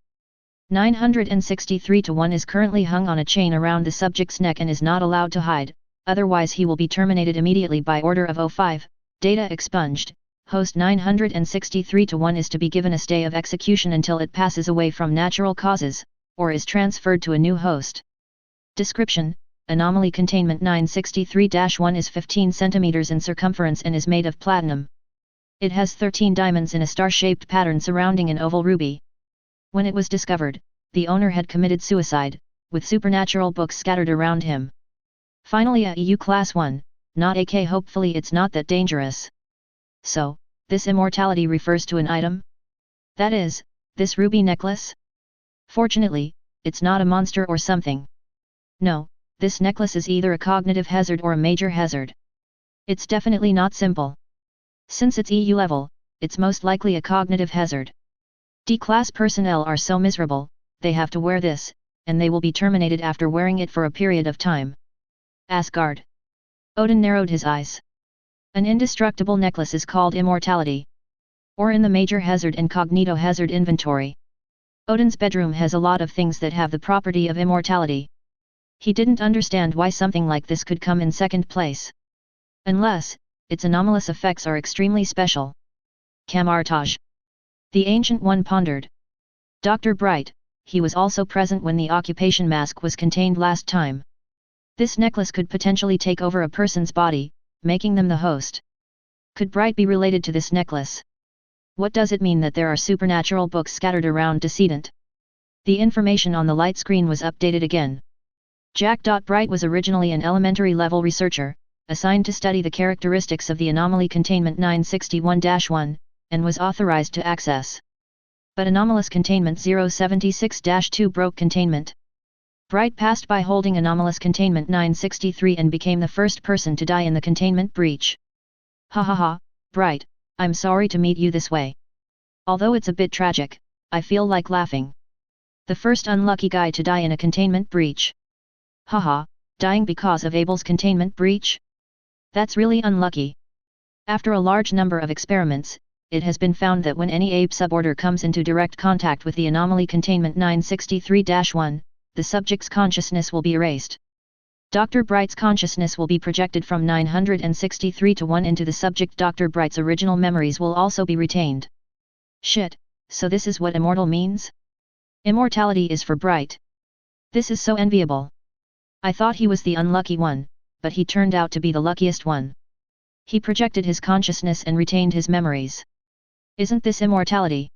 963-1 is currently hung on a chain around the subject's neck and is not allowed to hide, otherwise he will be terminated immediately by order of O5, data expunged. Host 963-1 is to be given a stay of execution until it passes away from natural causes, or is transferred to a new host. Description: Anomaly Containment 963-1 is 15 cm in circumference and is made of platinum. It has 13 diamonds in a star-shaped pattern surrounding an oval ruby. When it was discovered, the owner had committed suicide, with supernatural books scattered around him. Finally, a EU Class 1, not AK. Hopefully it's not that dangerous. So, this immortality refers to an item? That is, this ruby necklace? Fortunately, it's not a monster or something. No, this necklace is either a cognitive hazard or a major hazard. It's definitely not simple. Since it's EU level, it's most likely a cognitive hazard. D-class personnel are so miserable, they have to wear this, and they will be terminated after wearing it for a period of time. Asgard. Odin narrowed his eyes. An indestructible necklace is called immortality. Or in the major hazard and cognitohazard inventory. Odin's bedroom has a lot of things that have the property of immortality. He didn't understand why something like this could come in second place. Unless, its anomalous effects are extremely special. Camartage. The Ancient One pondered. Dr. Bright, he was also present when the occupation mask was contained last time. This necklace could potentially take over a person's body, making them the host. Could Bright be related to this necklace? What does it mean that there are supernatural books scattered around decedent? The information on the light screen was updated again. Jack. Bright was originally an elementary-level researcher, assigned to study the characteristics of the Anomaly Containment 961-1, and was authorized to access. But Anomalous Containment 076-2 broke containment. Bright passed by holding Anomalous Containment 963 and became the first person to die in the containment breach. Ha ha ha, Bright, I'm sorry to meet you this way. Although it's a bit tragic, I feel like laughing. The first unlucky guy to die in a containment breach. Haha, dying because of Abel's containment breach? That's really unlucky. After a large number of experiments, it has been found that when any ape suborder comes into direct contact with the anomaly containment 963-1, the subject's consciousness will be erased. Dr. Bright's consciousness will be projected from 963 to 1 into the subject. Dr. Bright's original memories will also be retained. Shit, so this is what immortal means? Immortality is for Bright. This is so enviable. I thought he was the unlucky one, but he turned out to be the luckiest one. He projected his consciousness and retained his memories. Isn't this immortality?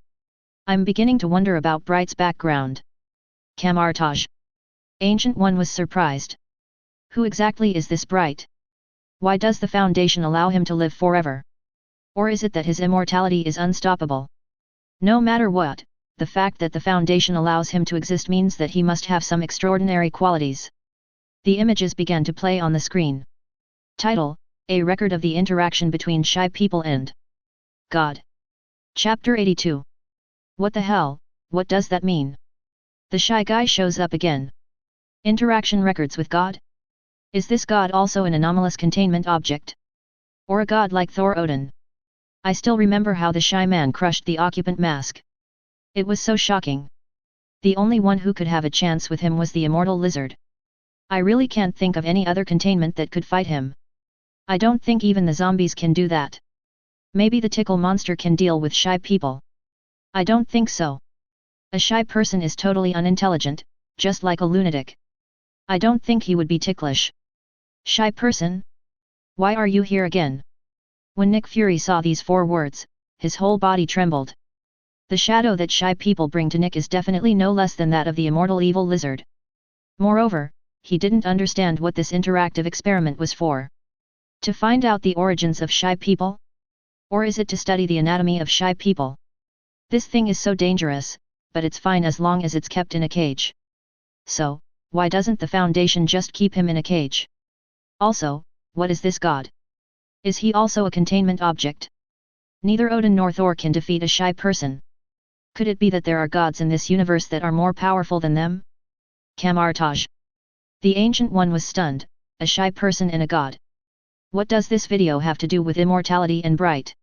I'm beginning to wonder about Bright's background. Camartage. Ancient One was surprised. Who exactly is this Bright? Why does the Foundation allow him to live forever? Or is it that his immortality is unstoppable? No matter what, the fact that the Foundation allows him to exist means that he must have some extraordinary qualities. The images began to play on the screen. Title: A record of the interaction between shy people and God. Chapter 82. What the hell, what does that mean? The shy guy shows up again. Interaction records with God? Is this God also an anomalous containment object? Or a god like Thor Odin? I still remember how the shy man crushed the occupant mask. It was so shocking. The only one who could have a chance with him was the immortal lizard. I really can't think of any other containment that could fight him. I don't think even the zombies can do that. Maybe the tickle monster can deal with shy people. I don't think so. A shy person is totally unintelligent, just like a lunatic. I don't think he would be ticklish. Shy person? Why are you here again? When Nick Fury saw these 4 words, his whole body trembled. The shadow that shy people bring to Nick is definitely no less than that of the immortal evil lizard. Moreover, he didn't understand what this interactive experiment was for. To find out the origins of shy people? Or is it to study the anatomy of shy people? This thing is so dangerous, but it's fine as long as it's kept in a cage. So, why doesn't the Foundation just keep him in a cage? Also, what is this god? Is he also a containment object? Neither Odin nor Thor can defeat a shy person. Could it be that there are gods in this universe that are more powerful than them? Camartage. The Ancient One was stunned, a shy person and a god. What does this video have to do with immortality and Bright?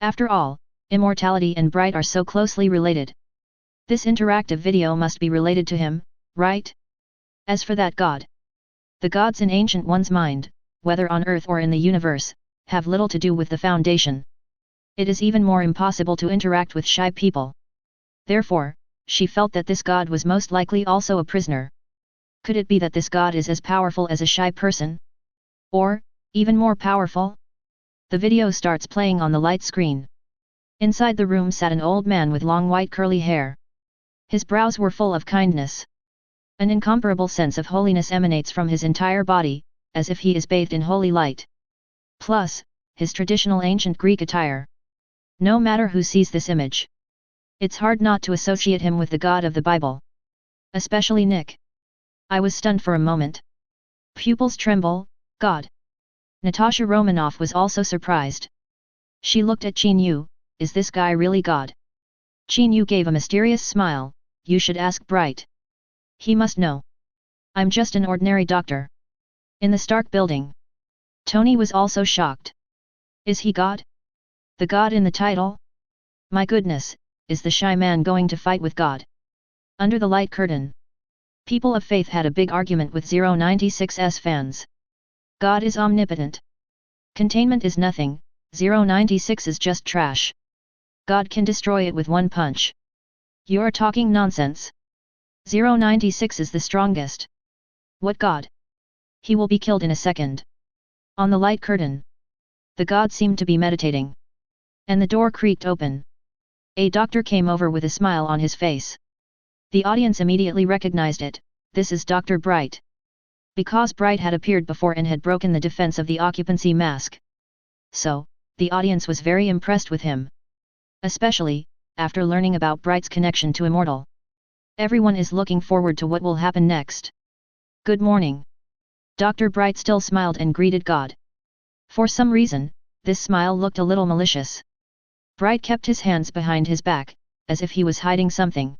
After all, immortality and Bright are so closely related. This interactive video must be related to him, right? As for that god, the gods in Ancient One's mind, whether on Earth or in the universe, have little to do with the Foundation. It is even more impossible to interact with shy people. Therefore, she felt that this god was most likely also a prisoner. Could it be that this god is as powerful as a shy person? Or, even more powerful? The video starts playing on the light screen. Inside the room sat an old man with long white curly hair. His brows were full of kindness. An incomparable sense of holiness emanates from his entire body, as if he is bathed in holy light. Plus, his traditional ancient Greek attire. No matter who sees this image, it's hard not to associate him with the God of the Bible. Especially Nick. I was stunned for a moment. Pupils tremble, God. Natasha Romanoff was also surprised. She looked at Qin Yu, is this guy really God? Qin Yu gave a mysterious smile, you should ask Bright. He must know. I'm just an ordinary doctor. In the Stark building. Tony was also shocked. Is he God? The God in the title? My goodness, is the shy man going to fight with God? Under the light curtain. People of faith had a big argument with 096's fans. God is omnipotent. Containment is nothing, 096 is just trash. God can destroy it with one punch. You're talking nonsense. 096 is the strongest. What God? He will be killed in a second. On the light curtain. The god seemed to be meditating. And the door creaked open. A doctor came over with a smile on his face. The audience immediately recognized it, this is Dr. Bright. Because Bright had appeared before and had broken the defense of the occupancy mask. So, the audience was very impressed with him. Especially, after learning about Bright's connection to Immortal. Everyone is looking forward to what will happen next. Good morning. Dr. Bright still smiled and greeted God. For some reason, this smile looked a little malicious. Bright kept his hands behind his back, as if he was hiding something.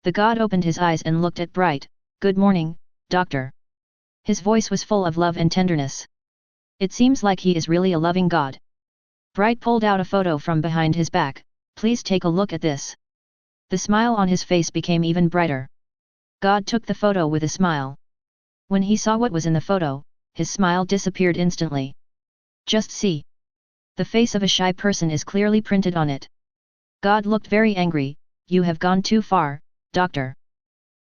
The god opened his eyes and looked at Bright, good morning, doctor. His voice was full of love and tenderness. It seems like he is really a loving God. Bright pulled out a photo from behind his back. Please take a look at this. The smile on his face became even brighter. God took the photo with a smile. When he saw what was in the photo, his smile disappeared instantly. Just see. The face of a shy person is clearly printed on it. God looked very angry. You have gone too far, Doctor.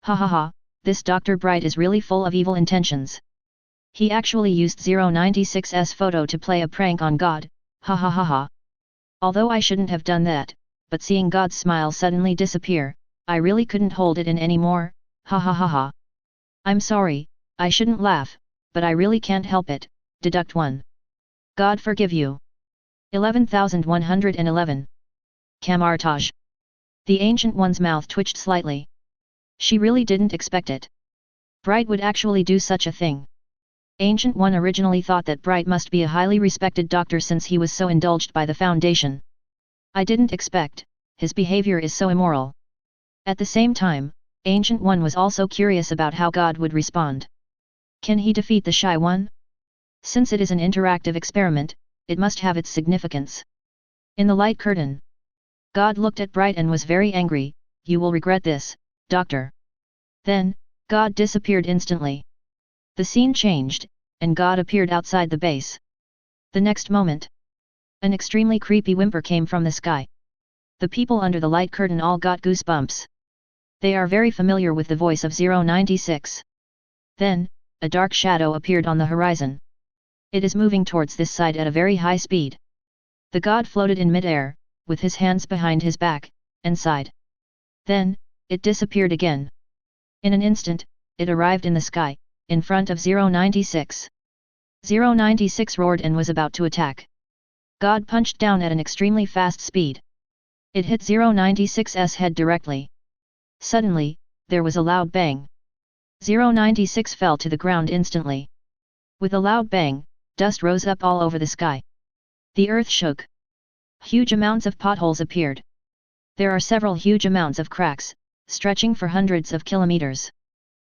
Ha ha ha, this Dr. Bright is really full of evil intentions. He actually used 096's photo to play a prank on God, ha ha ha ha. Although I shouldn't have done that, but seeing God's smile suddenly disappear, I really couldn't hold it in anymore, ha ha ha ha. I'm sorry, I shouldn't laugh, but I really can't help it, deduct 1. God forgive you. 11,111. Camartage. The Ancient One's mouth twitched slightly. She really didn't expect it. Bright would actually do such a thing. Ancient One originally thought that Bright must be a highly respected doctor since he was so indulged by the Foundation. I didn't expect, his behavior is so immoral. At the same time, Ancient One was also curious about how God would respond. Can he defeat the Shy One? Since it is an interactive experiment, it must have its significance. In the light curtain, God looked at Bright and was very angry. You will regret this, Doctor. Then, God disappeared instantly. The scene changed, and God appeared outside the base. The next moment, an extremely creepy whimper came from the sky. The people under the light curtain all got goosebumps. They are very familiar with the voice of 096. Then, a dark shadow appeared on the horizon. It is moving towards this side at a very high speed. The God floated in mid-air, with his hands behind his back, and sighed. Then, it disappeared again. In an instant, it arrived in the sky, in front of 096. 096 roared and was about to attack. God punched down at an extremely fast speed. It hit 096's head directly. Suddenly, there was a loud bang. 096 fell to the ground instantly. With a loud bang, dust rose up all over the sky. The earth shook. Huge amounts of potholes appeared. There are several huge amounts of cracks, stretching for hundreds of kilometers.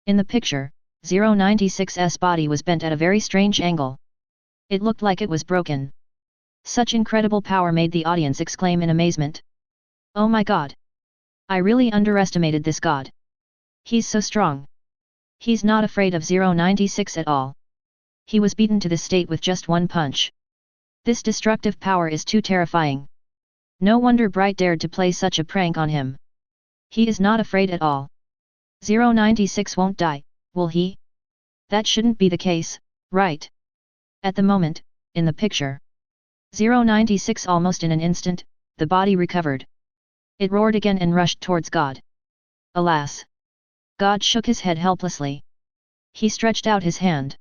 In the picture, 096's body was bent at a very strange angle. It looked like it was broken. Such incredible power made the audience exclaim in amazement. Oh my God! I really underestimated this God. He's so strong. He's not afraid of 096 at all. He was beaten to this state with just one punch. This destructive power is too terrifying. No wonder Bright dared to play such a prank on him. He is not afraid at all. 096 won't die, will he? That shouldn't be the case, right? At the moment, in the picture, 096 almost in an instant, the body recovered. It roared again and rushed towards God. Alas! God shook his head helplessly. He stretched out his hand.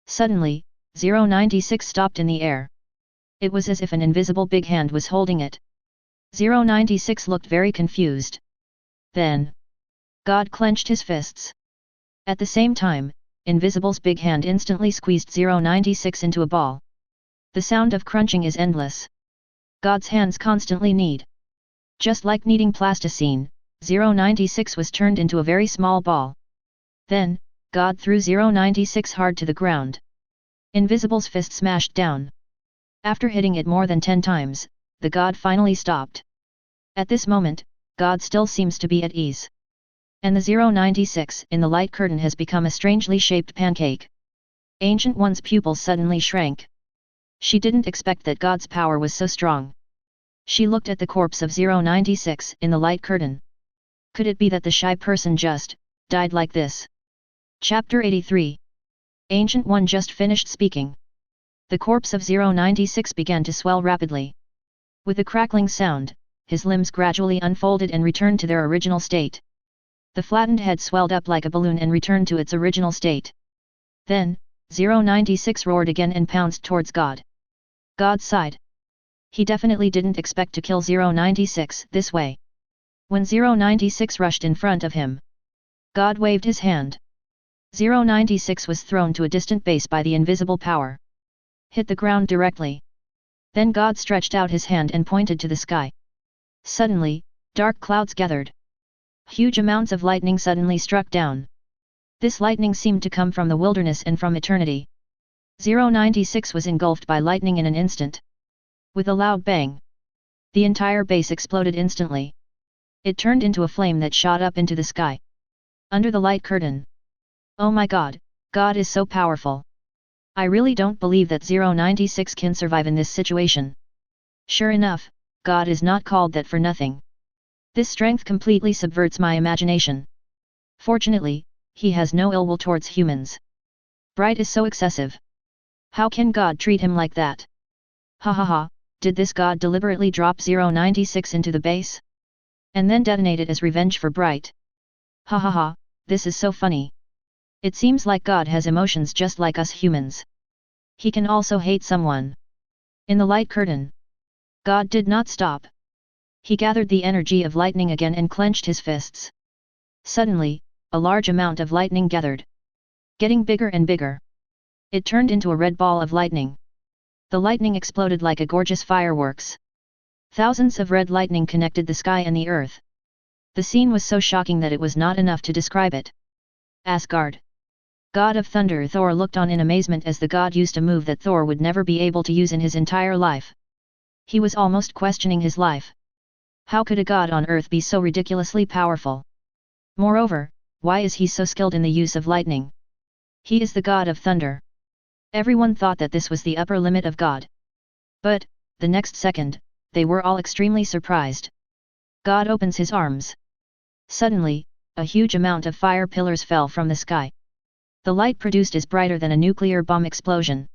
Suddenly, 096 stopped in the air. It was as if an invisible big hand was holding it. 096 looked very confused. Then, God clenched his fists. At the same time, Invisible's big hand instantly squeezed 096 into a ball. The sound of crunching is endless. God's hands constantly knead. Just like kneading plasticine, 096 was turned into a very small ball. Then, God threw 096 hard to the ground. Invisible's fist smashed down. After hitting it more than 10 times, the God finally stopped. At this moment, God still seems to be at ease. And the 096 in the light curtain has become a strangely shaped pancake. Ancient One's pupils suddenly shrank. She didn't expect that God's power was so strong. She looked at the corpse of 096 in the light curtain. Could it be that the shy person just died like this? Chapter 83. Ancient One just finished speaking. The corpse of 096 began to swell rapidly. With a crackling sound, his limbs gradually unfolded and returned to their original state. The flattened head swelled up like a balloon and returned to its original state. Then, 096 roared again and pounced towards God. God sighed. He definitely didn't expect to kill 096 this way. When 096 rushed in front of him, God waved his hand. 096 was thrown to a distant base by the invisible power. Hit the ground directly. Then God stretched out his hand and pointed to the sky. Suddenly, dark clouds gathered. Huge amounts of lightning suddenly struck down. This lightning seemed to come from the wilderness and from eternity. 096 was engulfed by lightning in an instant. With a loud bang, the entire base exploded instantly. It turned into a flame that shot up into the sky. Under the light curtain. Oh my god, God is so powerful. I really don't believe that 096 can survive in this situation. Sure enough, God is not called that for nothing. This strength completely subverts my imagination. Fortunately, he has no ill will towards humans. Bright is so excessive. How can God treat him like that? Ha ha ha, did this God deliberately drop 096 into the base? And then detonate it as revenge for Bright? Ha ha ha, this is so funny. It seems like God has emotions just like us humans. He can also hate someone. In the light curtain, God did not stop. He gathered the energy of lightning again and clenched his fists. Suddenly, a large amount of lightning gathered. Getting bigger and bigger. It turned into a red ball of lightning. The lightning exploded like a gorgeous fireworks. Thousands of red lightning connected the sky and the earth. The scene was so shocking that it was not enough to describe it. Asgard. God of Thunder Thor looked on in amazement as the god used a move that Thor would never be able to use in his entire life. He was almost questioning his life. How could a god on earth be so ridiculously powerful? Moreover, why is he so skilled in the use of lightning? He is the god of thunder. Everyone thought that this was the upper limit of God. But, the next second, they were all extremely surprised. God opens his arms. Suddenly, a huge amount of fire pillars fell from the sky. The light produced is brighter than a nuclear bomb explosion.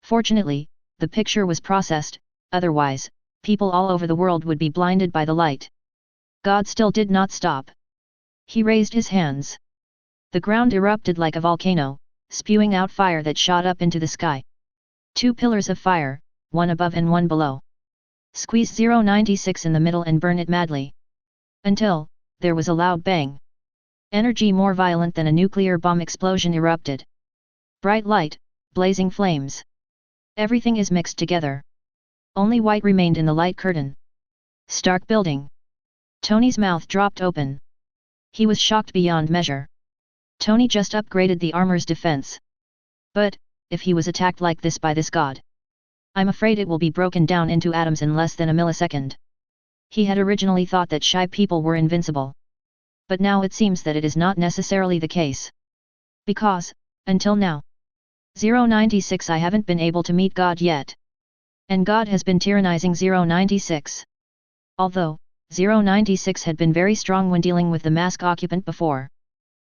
Fortunately, the picture was processed, otherwise, people all over the world would be blinded by the light. God still did not stop. He raised his hands. The ground erupted like a volcano, spewing out fire that shot up into the sky. 2 pillars of fire, one above and one below. Squeeze 096 in the middle and burn it madly. Until, there was a loud bang. Energy more violent than a nuclear bomb explosion erupted. Bright light, blazing flames. Everything is mixed together. Only white remained in the light curtain. Stark building. Tony's mouth dropped open. He was shocked beyond measure. Tony just upgraded the armor's defense. But, if he was attacked like this by this god, I'm afraid it will be broken down into atoms in less than a millisecond. He had originally thought that shy people were invincible. But now it seems that it is not necessarily the case. Because, until now, 096 I haven't been able to meet God yet. And God has been tyrannizing 096. Although, 096 had been very strong when dealing with the mask occupant before.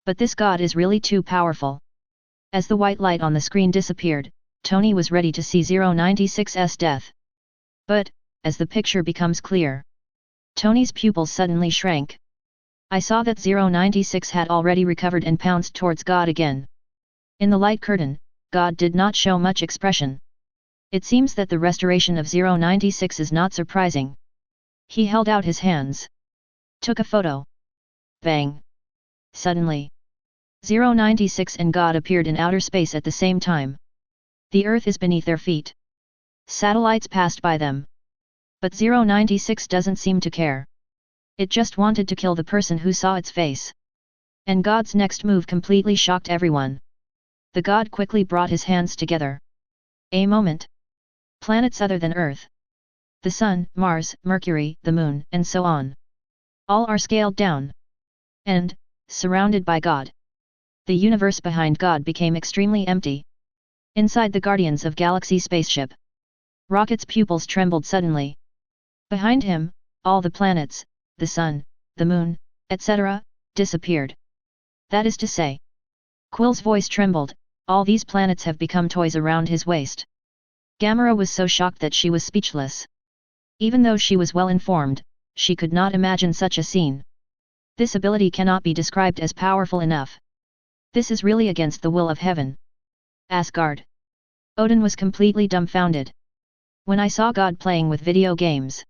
But this god is really too powerful. As the white light on the screen disappeared, Tony was ready to see 096's death. But, as the picture becomes clear, Tony's pupils suddenly shrank. I saw that 096 had already recovered and pounced towards God again. In the light curtain, God did not show much expression. It seems that the restoration of 096 is not surprising. He held out his hands. Took a photo. Bang. Suddenly, 096 and God appeared in outer space at the same time. The Earth is beneath their feet. Satellites passed by them. But 096 doesn't seem to care. It just wanted to kill the person who saw its face. And God's next move completely shocked everyone. The god quickly brought his hands together. A moment. Planets other than Earth. The Sun, Mars, Mercury, the Moon, and so on. All are scaled down. And, surrounded by God, the universe behind God became extremely empty. Inside the Guardians of Galaxy spaceship, Rocket's pupils trembled suddenly. Behind him, all the planets, the Sun, the Moon, etc., disappeared. That is to say, Quill's voice trembled, all these planets have become toys around his waist. Gamera was so shocked that she was speechless. Even though she was well informed, she could not imagine such a scene. This ability cannot be described as powerful enough. This is really against the will of heaven. Asgard. Odin was completely dumbfounded. When I saw God playing with video games,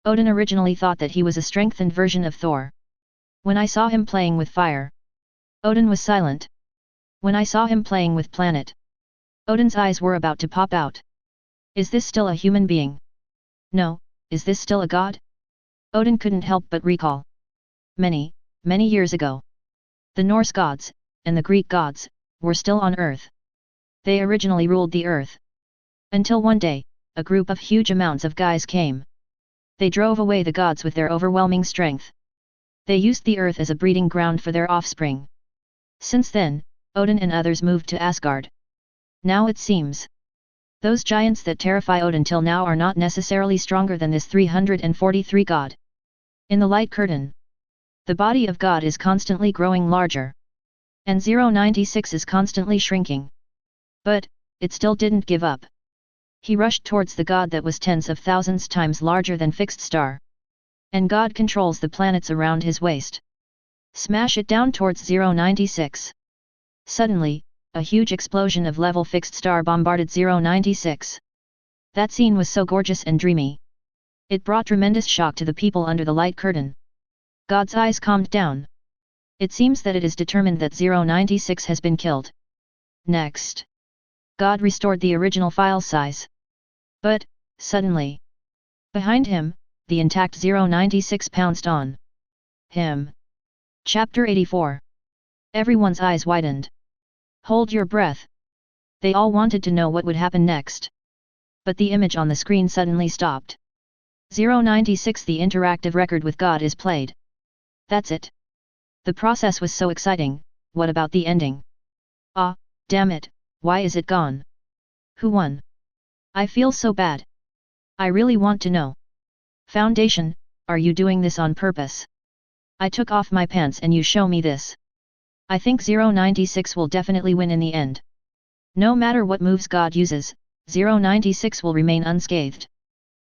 Odin originally thought that he was a strengthened version of Thor. When I saw him playing with fire, Odin was silent. When I saw him playing with planet, Odin's eyes were about to pop out. Is this still a human being? No, is this still a god? Odin couldn't help but recall. Many, many years ago, the Norse gods, and the Greek gods, were still on Earth. They originally ruled the earth. Until one day, a group of huge amounts of guys came. They drove away the gods with their overwhelming strength. They used the earth as a breeding ground for their offspring. Since then, Odin and others moved to Asgard. Now it seems, those giants that terrify Odin till now are not necessarily stronger than this 343 god. In the light curtain, the body of God is constantly growing larger. And 096 is constantly shrinking. But, it still didn't give up. He rushed towards the god that was tens of thousands times larger than fixed star. And God controls the planets around his waist. Smash it down towards 096. Suddenly, a huge explosion of level fixed star bombarded 096. That scene was so gorgeous and dreamy. It brought tremendous shock to the people under the light curtain. God's eyes calmed down. It seems that it is determined that 096 has been killed. Next, God restored the original file size. But, suddenly, behind him, the intact 096 pounced on him. Chapter 84. Everyone's eyes widened. Hold your breath. They all wanted to know what would happen next. But the image on the screen suddenly stopped. 096. The interactive record with God is played. That's it. The process was so exciting. What about the ending? Ah, damn it, why is it gone? Who won? I feel so bad. I really want to know. Foundation, are you doing this on purpose? I took off my pants and you show me this. I think 096 will definitely win in the end. No matter what moves God uses, 096 will remain unscathed.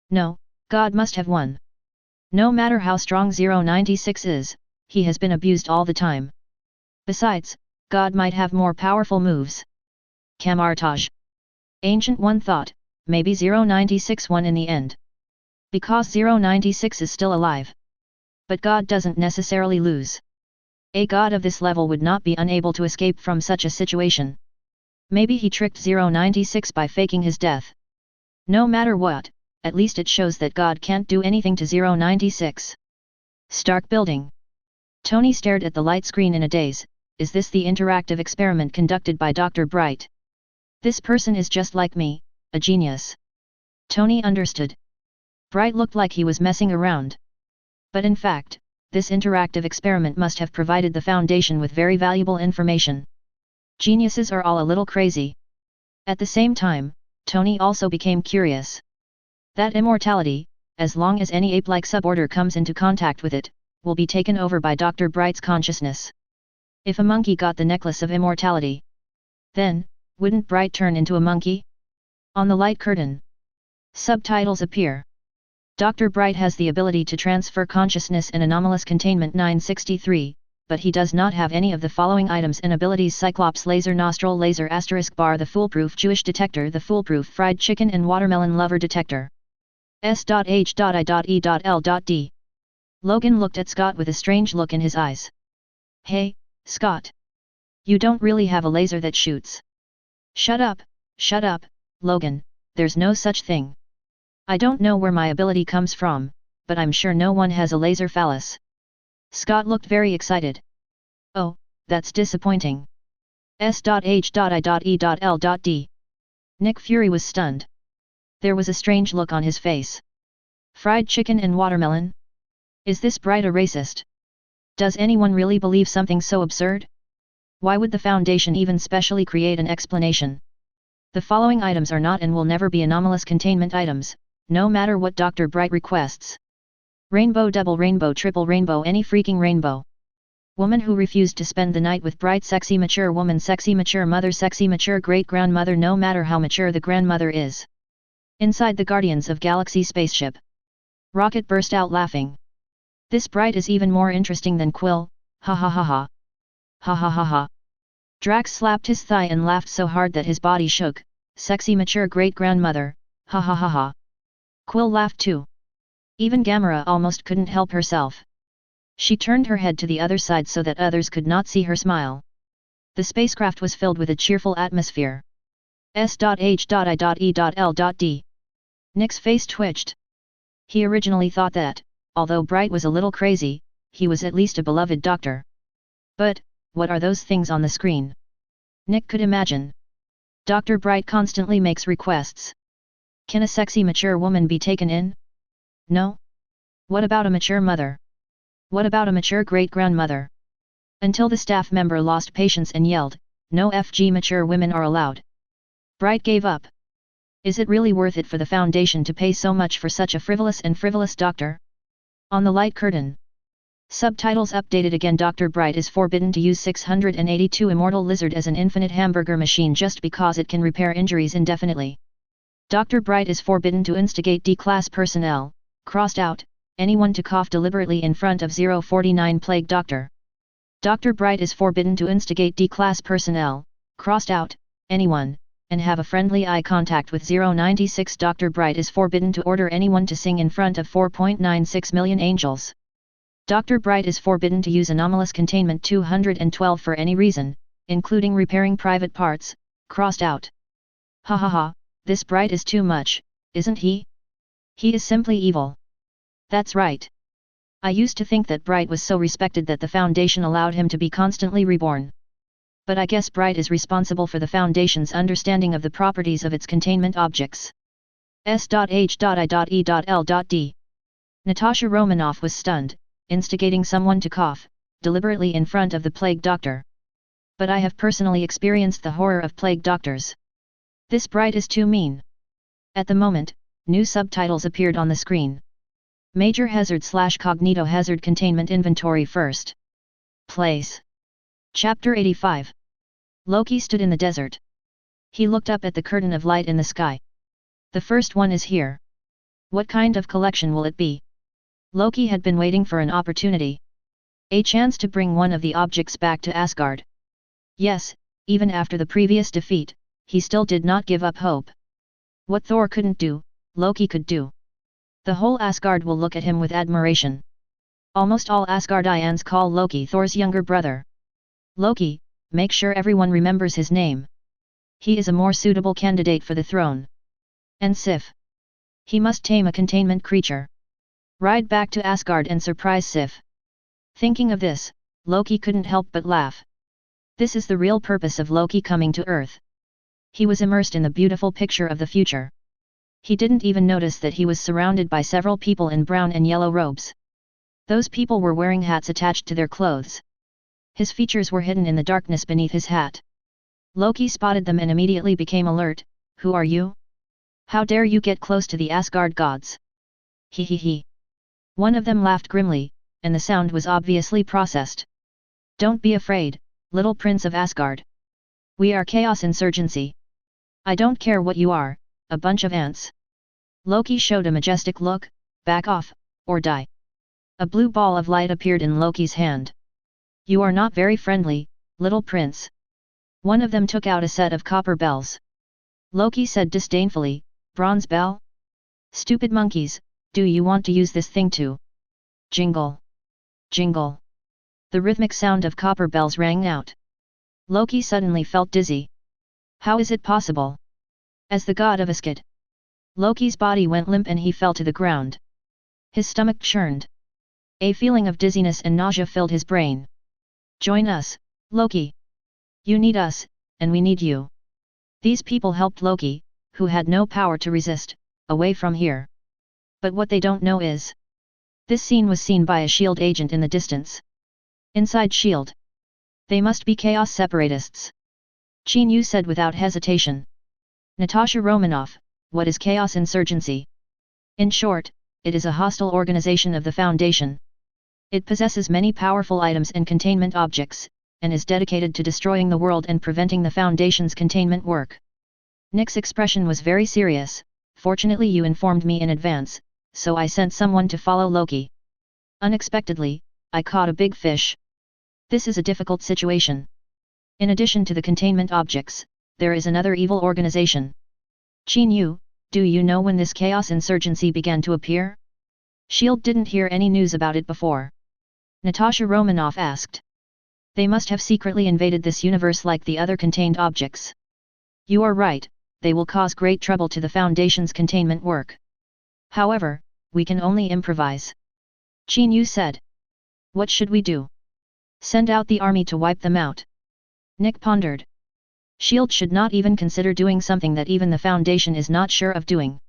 No, God must have won. No matter how strong 096 is, he has been abused all the time. Besides, God might have more powerful moves. Camartage. Ancient One thought, maybe 096 won in the end. Because 096 is still alive. But God doesn't necessarily lose. A god of this level would not be unable to escape from such a situation. Maybe he tricked 096 by faking his death. No matter what, at least it shows that God can't do anything to 096. Stark building. Tony stared at the light screen in a daze. Is this the interactive experiment conducted by Dr. Bright? This person is just like me, a genius. Tony understood. Bright looked like he was messing around. But in fact, this interactive experiment must have provided the Foundation with very valuable information. Geniuses are all a little crazy. At the same time, Tony also became curious. That immortality, as long as any ape-like suborder comes into contact with it, will be taken over by Dr. Bright's consciousness. If a monkey got the necklace of immortality, then, wouldn't Bright turn into a monkey? On the light curtain, subtitles appear. Dr. Bright has the ability to transfer consciousness and anomalous containment 963, but he does not have any of the following items and abilities: Cyclops laser, nostril laser, *bar, the foolproof Jewish detector, the foolproof fried chicken and watermelon lover detector. S.H.I.E.L.D. Logan looked at Scott with a strange look in his eyes. Hey, Scott. You don't really have a laser that shoots. Shut up, Logan, there's no such thing. I don't know where my ability comes from, but I'm sure no one has a laser phallus. Scott looked very excited. Oh, that's disappointing. S.H.I.E.L.D. Nick Fury was stunned. There was a strange look on his face. Fried chicken and watermelon? Is this Bright a racist? Does anyone really believe something so absurd? Why would the Foundation even specially create an explanation? The following items are not and will never be anomalous containment items, no matter what Dr. Bright requests. Rainbow, double rainbow, triple rainbow, any freaking rainbow. Woman who refused to spend the night with Bright. Sexy mature woman, sexy mature mother, sexy mature great-grandmother, no matter how mature the grandmother is. Inside the Guardians of Galaxy spaceship, Rocket burst out laughing. This Bright is even more interesting than Quill, ha ha ha ha. Ha ha ha ha. Drax slapped his thigh and laughed so hard that his body shook. Sexy mature great-grandmother, ha ha ha ha. Quill laughed too. Even Gamera almost couldn't help herself. She turned her head to the other side so that others could not see her smile. The spacecraft was filled with a cheerful atmosphere. S.H.I.E.L.D. Nick's face twitched. He originally thought that, although Bright was a little crazy, he was at least a beloved doctor. But, what are those things on the screen? Nick could imagine. Dr. Bright constantly makes requests. Can a sexy mature woman be taken in? No? What about a mature mother? What about a mature great-grandmother? Until the staff member lost patience and yelled, "No FG, mature women are allowed." Bright gave up. Is it really worth it for the Foundation to pay so much for such a frivolous doctor? On the light curtain. Subtitles updated again. Dr. Bright is forbidden to use 682 immortal lizard as an infinite hamburger machine just because it can repair injuries indefinitely. Dr. Bright is forbidden to instigate D-class personnel, crossed out, anyone to cough deliberately in front of 049 Plague Doctor. Dr. Bright is forbidden to instigate D-class personnel, crossed out, anyone, and have a friendly eye contact with 096. Dr. Bright is forbidden to order anyone to sing in front of 4.96 million angels. Dr. Bright is forbidden to use anomalous containment 212 for any reason, including repairing private parts, crossed out. Ha ha ha, this Bright is too much, isn't he? He is simply evil. That's right. I used to think that Bright was so respected that the Foundation allowed him to be constantly reborn. But I guess Bright is responsible for the Foundation's understanding of the properties of its containment objects. S.H.I.E.L.D. Natasha Romanoff was stunned, instigating someone to cough, deliberately in front of the Plague Doctor. But I have personally experienced the horror of Plague Doctors. This Bright is too mean. At the moment, new subtitles appeared on the screen. Major hazard / cognitohazard containment inventory first. Place. Chapter 85. Loki stood in the desert. He looked up at the curtain of light in the sky. The first one is here. What kind of collection will it be? Loki had been waiting for an opportunity. A chance to bring one of the objects back to Asgard. Yes, even after the previous defeat, he still did not give up hope. What Thor couldn't do, Loki could do. The whole Asgard will look at him with admiration. Almost all Asgardians call Loki Thor's younger brother. Loki, make sure everyone remembers his name. He is a more suitable candidate for the throne. And Sif. He must tame a containment creature. Ride back to Asgard and surprise Sif. Thinking of this, Loki couldn't help but laugh. This is the real purpose of Loki coming to Earth. He was immersed in the beautiful picture of the future. He didn't even notice that he was surrounded by several people in brown and yellow robes. Those people were wearing hats attached to their clothes. His features were hidden in the darkness beneath his hat. Loki spotted them and immediately became alert. Who are you? How dare you get close to the Asgard gods? He he he. One of them laughed grimly, and the sound was obviously processed. Don't be afraid, little prince of Asgard. We are Chaos Insurgency. I don't care what you are, a bunch of ants. Loki showed a majestic look, back off, or die. A blue ball of light appeared in Loki's hand. You are not very friendly, little prince. One of them took out a set of copper bells. Loki said disdainfully, bronze bell? Stupid monkeys, do you want to use this thing too? Jingle. Jingle. The rhythmic sound of copper bells rang out. Loki suddenly felt dizzy. How is it possible? As the god of Asgard, Loki's body went limp and he fell to the ground. His stomach churned. A feeling of dizziness and nausea filled his brain. Join us, Loki. You need us, and we need you. These people helped Loki, who had no power to resist, away from here. But what they don't know is, this scene was seen by a S.H.I.E.L.D. agent in the distance. Inside S.H.I.E.L.D. They must be Chaos Separatists. Qin Yu said without hesitation. Natasha Romanoff, what is Chaos Insurgency? In short, it is a hostile organization of the Foundation. It possesses many powerful items and containment objects, and is dedicated to destroying the world and preventing the Foundation's containment work. Nick's expression was very serious. Fortunately you informed me in advance, so I sent someone to follow Loki. Unexpectedly, I caught a big fish. This is a difficult situation. In addition to the containment objects, there is another evil organization. Qin Yu, do you know when this Chaos Insurgency began to appear? S.H.I.E.L.D. didn't hear any news about it before. Natasha Romanoff asked. They must have secretly invaded this universe like the other contained objects. You are right, they will cause great trouble to the Foundation's containment work. However, we can only improvise. Qin Yu said. What should we do? Send out the army to wipe them out. Nick pondered. SHIELD should not even consider doing something that even the Foundation is not sure of doing.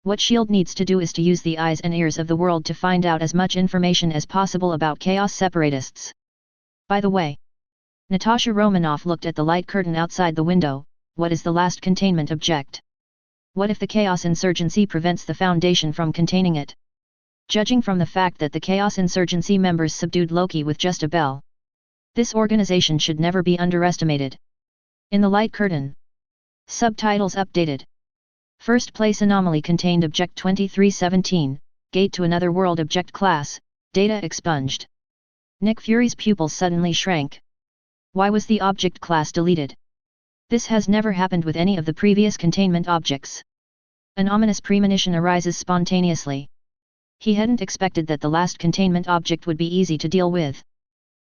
What SHIELD needs to do is to use the eyes and ears of the world to find out as much information as possible about Chaos Separatists. By the way, Natasha Romanoff looked at the light curtain outside the window. What is the last containment object? What if the Chaos Insurgency prevents the Foundation from containing it? Judging from the fact that the Chaos Insurgency members subdued Loki with just a bell, this organization should never be underestimated. In the light curtain. Subtitles updated. First place anomaly contained Object 2317, Gate to Another World Object Class, Data expunged. Nick Fury's pupils suddenly shrank. Why was the object class deleted? This has never happened with any of the previous containment objects. An ominous premonition arises spontaneously. He hadn't expected that the last containment object would be easy to deal with.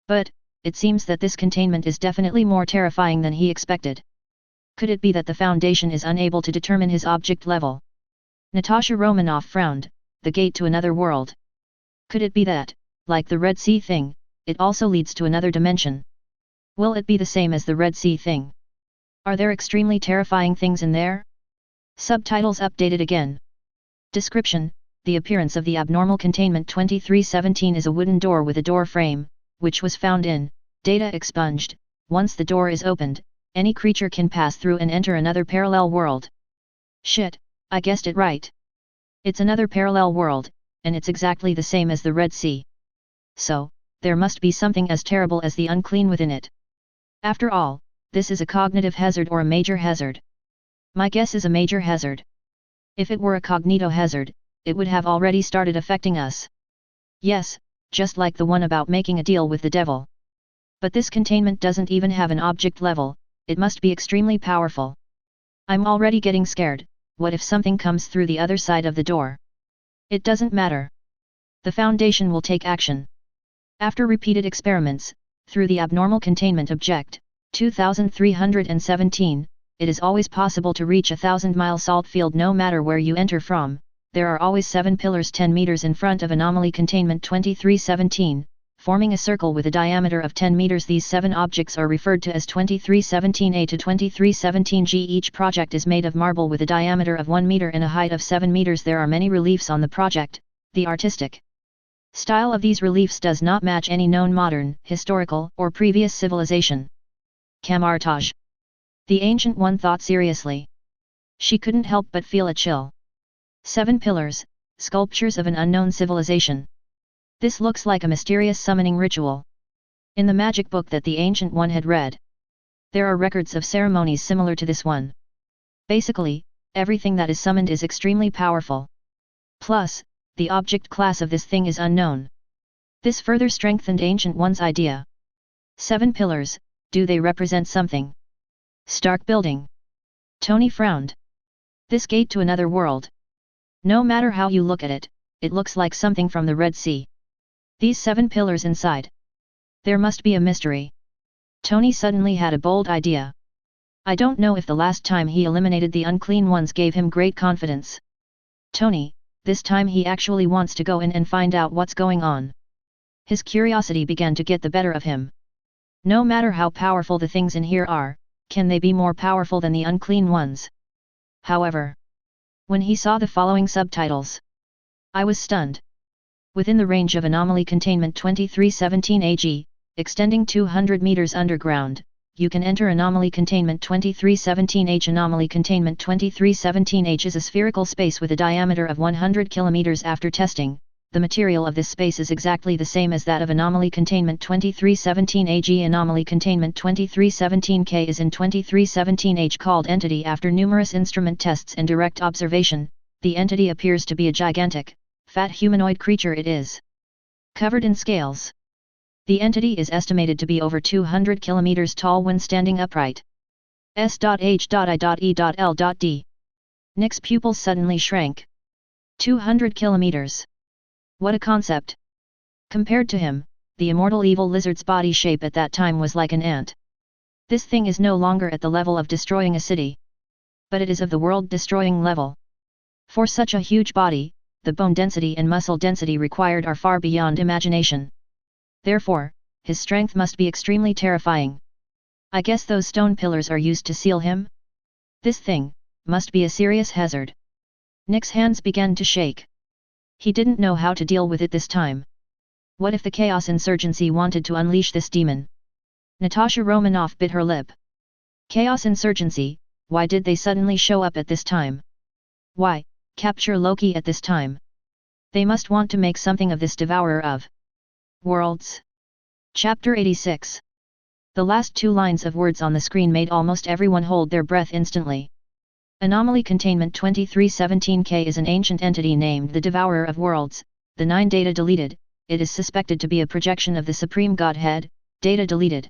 But, it seems that this containment is definitely more terrifying than he expected. Could it be that the Foundation is unable to determine his object level? Natasha Romanoff frowned. The gate to another world. Could it be that, like the Red Sea thing, it also leads to another dimension? Will it be the same as the Red Sea thing? Are there extremely terrifying things in there? Subtitles updated again. Description: the appearance of the abnormal containment 2317 is a wooden door with a door frame, which was found in Data expunged. Once the door is opened, any creature can pass through and enter another parallel world. Shit, I guessed it right. It's another parallel world, and it's exactly the same as the Red Sea. So, there must be something as terrible as the unclean within it. After all, this is a cognitive hazard or a major hazard. My guess is a major hazard. If it were a cognitohazard, it would have already started affecting us. Yes, just like the one about making a deal with the devil. But this containment doesn't even have an object level. It must be extremely powerful. I'm already getting scared. What if something comes through the other side of the door? It doesn't matter. The Foundation will take action. After repeated experiments, through the abnormal containment object, 2317, it is always possible to reach a 1,000-mile salt field no matter where you enter from. There are always 7 pillars 10 meters in front of anomaly containment 2317, forming a circle with a diameter of 10 meters. These 7 objects are referred to as 2317A to 2317G. Each project is made of marble with a diameter of 1 meter and a height of 7 meters. There are many reliefs on the project. The artistic style of these reliefs does not match any known modern, historical, or previous civilization. Camartage. The Ancient One thought seriously. She couldn't help but feel a chill. 7 pillars, sculptures of an unknown civilization. This looks like a mysterious summoning ritual. In the magic book that the Ancient One had read, there are records of ceremonies similar to this one. Basically, everything that is summoned is extremely powerful. Plus, the object class of this thing is unknown. This further strengthened Ancient One's idea. 7 pillars, do they represent something? Stark building. Tony frowned. This gate to another world. No matter how you look at it, it looks like something from the Red Sea. These 7 pillars inside. There must be a mystery. Tony suddenly had a bold idea. I don't know if the last time he eliminated the unclean ones gave him great confidence. Tony, this time he actually wants to go in and find out what's going on. His curiosity began to get the better of him. No matter how powerful the things in here are, can they be more powerful than the unclean ones? However, when he saw the following subtitles, I was stunned. Within the range of anomaly containment 2317 AG, extending 200 meters underground, you can enter anomaly containment 2317H. Anomaly containment 2317H is a spherical space with a diameter of 100 kilometers. After testing, the material of this space is exactly the same as that of anomaly containment 2317 AG. Anomaly containment 2317K is in 2317H. Called entity after numerous instrument tests and direct observation, the entity appears to be a gigantic, fat humanoid creature. It is covered in scales. The entity is estimated to be over 200 kilometers tall when standing upright. S.H.I.E.L.D. Nick's pupils suddenly shrank. 200 kilometers. What a concept! Compared to him, the immortal evil lizard's body shape at that time was like an ant. This thing is no longer at the level of destroying a city. But it is of the world-destroying level. For such a huge body, the bone density and muscle density required are far beyond imagination. Therefore, his strength must be extremely terrifying. I guess those stone pillars are used to seal him? This thing must be a serious hazard. Nick's hands began to shake. He didn't know how to deal with it this time. What if the Chaos Insurgency wanted to unleash this demon? Natasha Romanoff bit her lip. Chaos Insurgency, why did they suddenly show up at this time? Why, capture Loki at this time? They must want to make something of this devourer of worlds. Chapter 86. The last two lines of words on the screen made almost everyone hold their breath instantly. Anomaly Containment 2317K is an ancient entity named the Devourer of Worlds. The 9 data deleted. It is suspected to be a projection of the Supreme Godhead. Data deleted.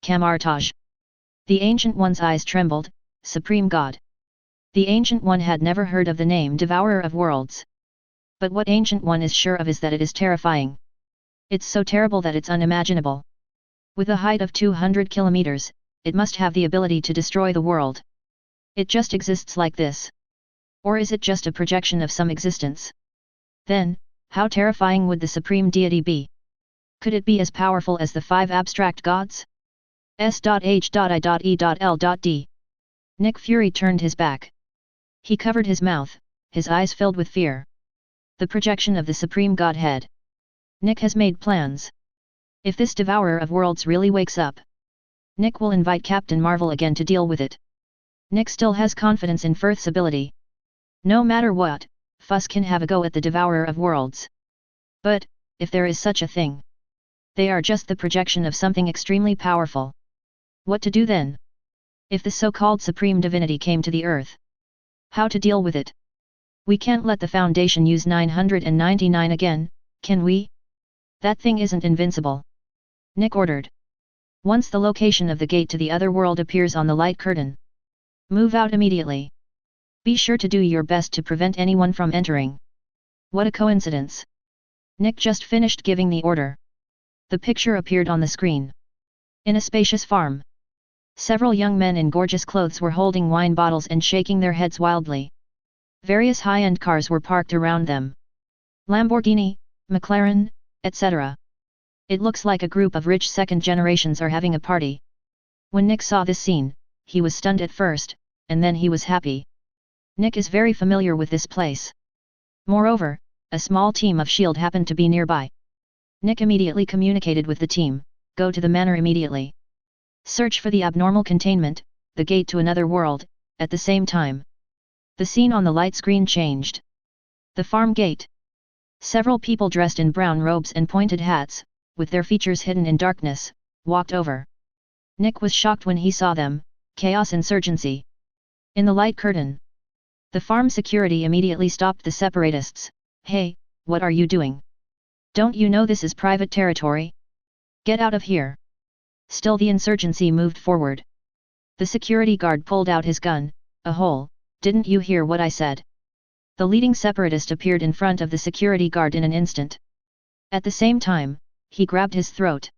Camartage. The Ancient One's eyes trembled. Supreme God. The Ancient One had never heard of the name Devourer of Worlds. But what Ancient One is sure of is that it is terrifying. It's so terrible that it's unimaginable. With a height of 200 kilometers, it must have the ability to destroy the world. It just exists like this. Or is it just a projection of some existence? Then, how terrifying would the supreme deity be? Could it be as powerful as the 5 abstract gods? S.H.I.E.L.D. Nick Fury turned his back. He covered his mouth, his eyes filled with fear. The projection of the Supreme Godhead. Nick has made plans. If this Devourer of Worlds really wakes up, Nick will invite Captain Marvel again to deal with it. Nick still has confidence in Firth's ability. No matter what, Fuss can have a go at the Devourer of Worlds. But, if there is such a thing, they are just the projection of something extremely powerful. What to do then? If the so-called Supreme Divinity came to the Earth? How to deal with it? We can't let the Foundation use 999 again, can we? That thing isn't invincible. Nick ordered. Once the location of the gate to the other world appears on the light curtain, move out immediately. Be sure to do your best to prevent anyone from entering. What a coincidence. Nick just finished giving the order. The picture appeared on the screen. In a spacious farm, several young men in gorgeous clothes were holding wine bottles and shaking their heads wildly. Various high-end cars were parked around them. Lamborghini, McLaren, etc. It looks like a group of rich second generations are having a party. When Nick saw this scene, he was stunned at first, and then he was happy. Nick is very familiar with this place. Moreover, a small team of S.H.I.E.L.D. happened to be nearby. Nick immediately communicated with the team, go to the manor immediately. Search for the abnormal containment, the gate to another world, at the same time. The scene on the light screen changed. The farm gate. Several people dressed in brown robes and pointed hats, with their features hidden in darkness, walked over. Nick was shocked when he saw them, Chaos Insurgency. In the light curtain. The farm security immediately stopped the separatists. Hey, what are you doing? Don't you know this is private territory? Get out of here. Still the insurgency moved forward. The security guard pulled out his gun. A hole, didn't you hear what I said? The leading separatist appeared in front of the security guard in an instant. At the same time, he grabbed his throat.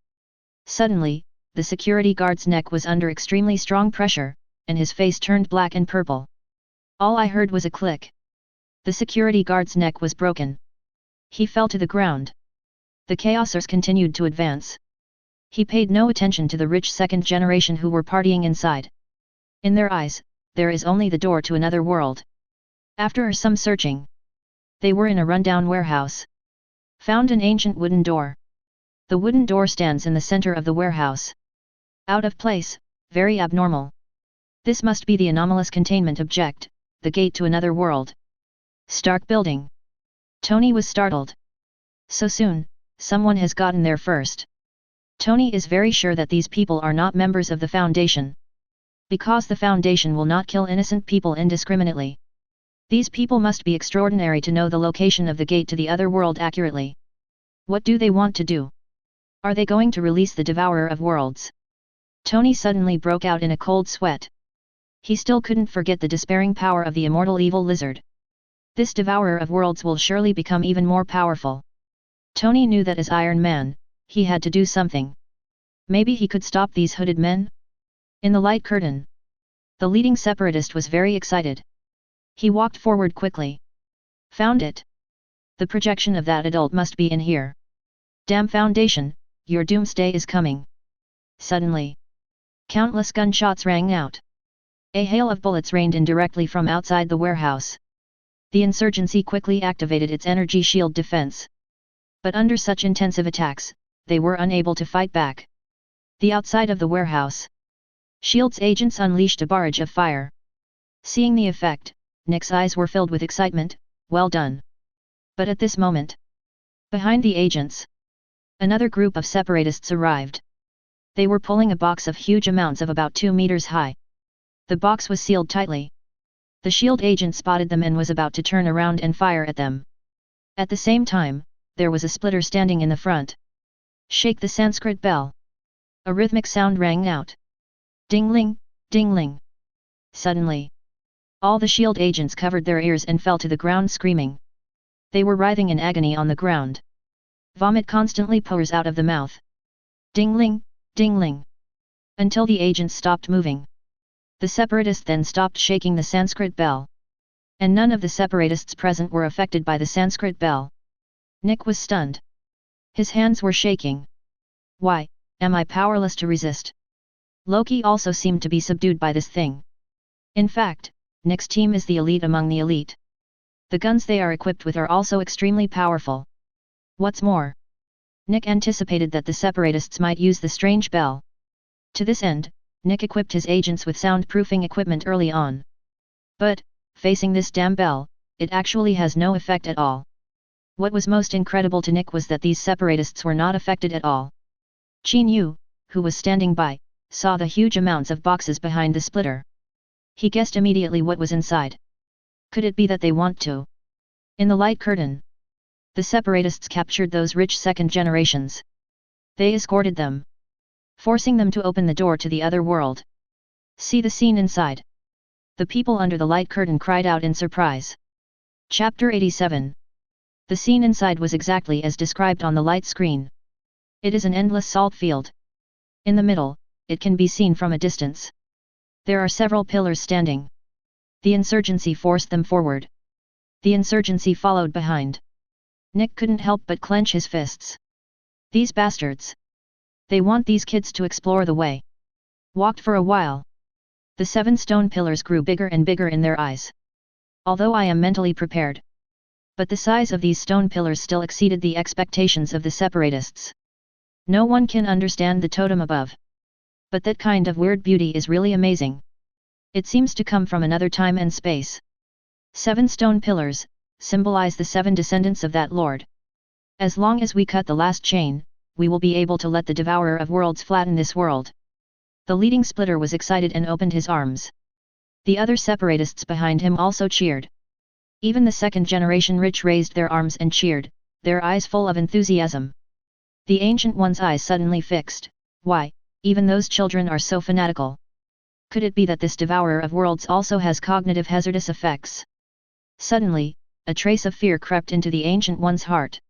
Suddenly, the security guard's neck was under extremely strong pressure, and his face turned black and purple. All I heard was a click. The security guard's neck was broken. He fell to the ground. The Chaosers continued to advance. He paid no attention to the rich second generation who were partying inside. In their eyes, there is only the door to another world. After some searching, they were in a rundown warehouse. Found an ancient wooden door. The wooden door stands in the center of the warehouse. Out of place, very abnormal. This must be the anomalous containment object, the gate to another world. Stark building. Tony was startled. So soon, someone has gotten there first. Tony is very sure that these people are not members of the Foundation. Because the Foundation will not kill innocent people indiscriminately. These people must be extraordinary to know the location of the gate to the other world accurately. What do they want to do? Are they going to release the Devourer of Worlds? Tony suddenly broke out in a cold sweat. He still couldn't forget the despairing power of the immortal evil lizard. This Devourer of Worlds will surely become even more powerful. Tony knew that as Iron Man, he had to do something. Maybe he could stop these hooded men? In the light curtain. The leading separatist was very excited. He walked forward quickly. Found it. The projection of that adult must be in here. Damn Foundation, your doomsday is coming. Suddenly, Countless gunshots rang out. A hail of bullets rained in directly from outside the warehouse. The insurgency quickly activated its energy shield defense. But under such intensive attacks, they were unable to fight back. The outside of the warehouse. Shield's agents unleashed a barrage of fire. Seeing the effect, Nick's eyes were filled with excitement. Well done. But at this moment, behind the agents, another group of separatists arrived. They were pulling a box of huge amounts of about 2 meters high. The box was sealed tightly. The shield agent spotted them and was about to turn around and fire at them. At the same time, there was a splitter standing in the front. Shake the Sanskrit bell. A rhythmic sound rang out. Ding-ling, ding-ling. Suddenly, all the shield agents covered their ears and fell to the ground screaming. They were writhing in agony on the ground. Vomit constantly pours out of the mouth. Ding-ling, ding-ling. Until the agents stopped moving. The separatists then stopped shaking the Sanskrit bell. And none of the separatists present were affected by the Sanskrit bell. Nick was stunned. His hands were shaking. Why, am I powerless to resist? Loki also seemed to be subdued by this thing. In fact, Nick's team is the elite among the elite. The guns they are equipped with are also extremely powerful. What's more, Nick anticipated that the separatists might use the strange bell. To this end, Nick equipped his agents with soundproofing equipment early on. But, facing this damn bell, it actually has no effect at all. What was most incredible to Nick was that these separatists were not affected at all. Qin Yu, who was standing by, saw the huge amounts of boxes behind the splitter. He guessed immediately what was inside. Could it be that they want to? In the light curtain, the separatists captured those rich second generations. They escorted them, forcing them to open the door to the other world. See the scene inside. The people under the light curtain cried out in surprise. Chapter 87. The scene inside was exactly as described on the light screen. It is an endless salt field. In the middle, it can be seen from a distance. There are several pillars standing. The insurgency forced them forward. The insurgency followed behind. Nick couldn't help but clench his fists. These bastards. They want these kids to explore the way. Walked for a while. The 7 stone pillars grew bigger and bigger in their eyes. Although I am mentally prepared. But the size of these stone pillars still exceeded the expectations of the separatists. No one can understand the totem above. But that kind of weird beauty is really amazing. It seems to come from another time and space. 7 stone pillars symbolize the 7 descendants of that lord. As long as we cut the last chain, we will be able to let the devourer of worlds flatten this world. The leading splitter was excited and opened his arms. The other separatists behind him also cheered. Even the second generation rich raised their arms and cheered, their eyes full of enthusiasm. The ancient one's eyes suddenly fixed. Why, even those children are so fanatical. Could it be that this devourer of worlds also has cognitive hazardous effects? Suddenly, a trace of fear crept into the ancient one's heart.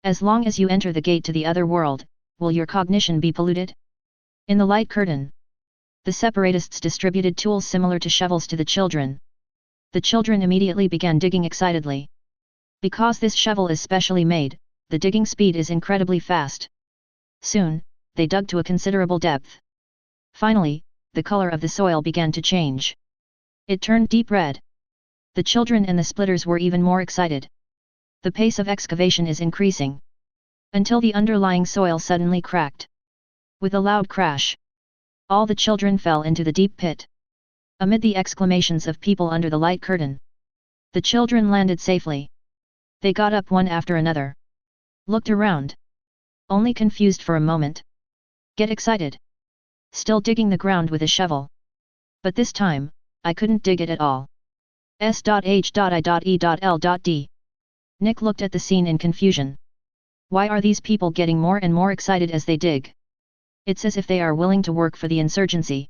As long as you enter the gate to the other world, will your cognition be polluted? In the light curtain, the separatists distributed tools similar to shovels to the children. The children immediately began digging excitedly. Because this shovel is specially made, the digging speed is incredibly fast. Soon, they dug to a considerable depth. Finally, the color of the soil began to change. It turned deep red. The children and the splitters were even more excited. The pace of excavation is increasing. Until the underlying soil suddenly cracked. With a loud crash, all the children fell into the deep pit. Amid the exclamations of people under the light curtain, the children landed safely. They got up one after another. Looked around. Only confused for a moment. Get excited. Still digging the ground with a shovel. But this time, I couldn't dig it at all. S.H.I.E.L.D. Nick looked at the scene in confusion. Why are these people getting more and more excited as they dig? It's as if they are willing to work for the insurgency.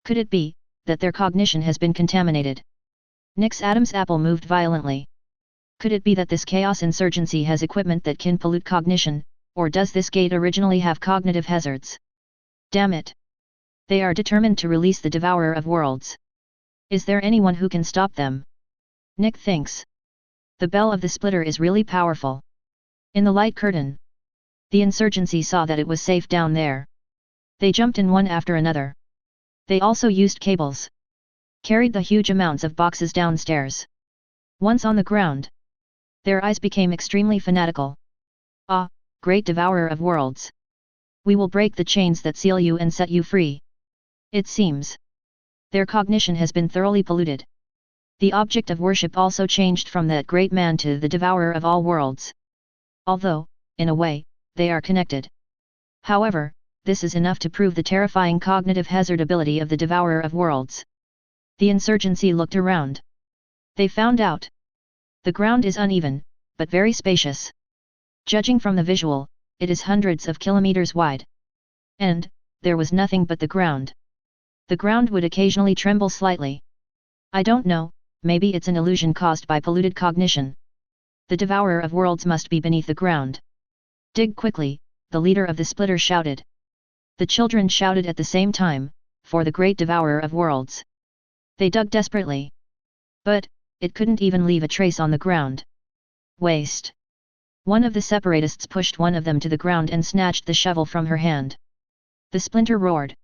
Could it be that their cognition has been contaminated? Nick's Adam's apple moved violently. Could it be that this chaos insurgency has equipment that can pollute cognition, or does this gate originally have cognitive hazards? Damn it! They are determined to release the devourer of worlds. Is there anyone who can stop them? Nick thinks. The bell of the splitter is really powerful. In the light curtain, the insurgency saw that it was safe down there. They jumped in one after another. They also used cables. Carried the huge amounts of boxes downstairs. Once on the ground, their eyes became extremely fanatical. Ah, great devourer of worlds! We will break the chains that seal you and set you free. It seems their cognition has been thoroughly polluted. The object of worship also changed from that great man to the devourer of all worlds. Although, in a way, they are connected. However, this is enough to prove the terrifying cognitive hazard ability of the devourer of worlds. The insurgency looked around. They found out. The ground is uneven, but very spacious. Judging from the visual, it is hundreds of kilometers wide. And, there was nothing but the ground. The ground would occasionally tremble slightly. I don't know, maybe it's an illusion caused by polluted cognition. The devourer of worlds must be beneath the ground. Dig quickly, the leader of the splitter shouted. The children shouted at the same time, for the great devourer of worlds. They dug desperately. But, it couldn't even leave a trace on the ground. Waste. One of the separatists pushed one of them to the ground and snatched the shovel from her hand. The splinter roared.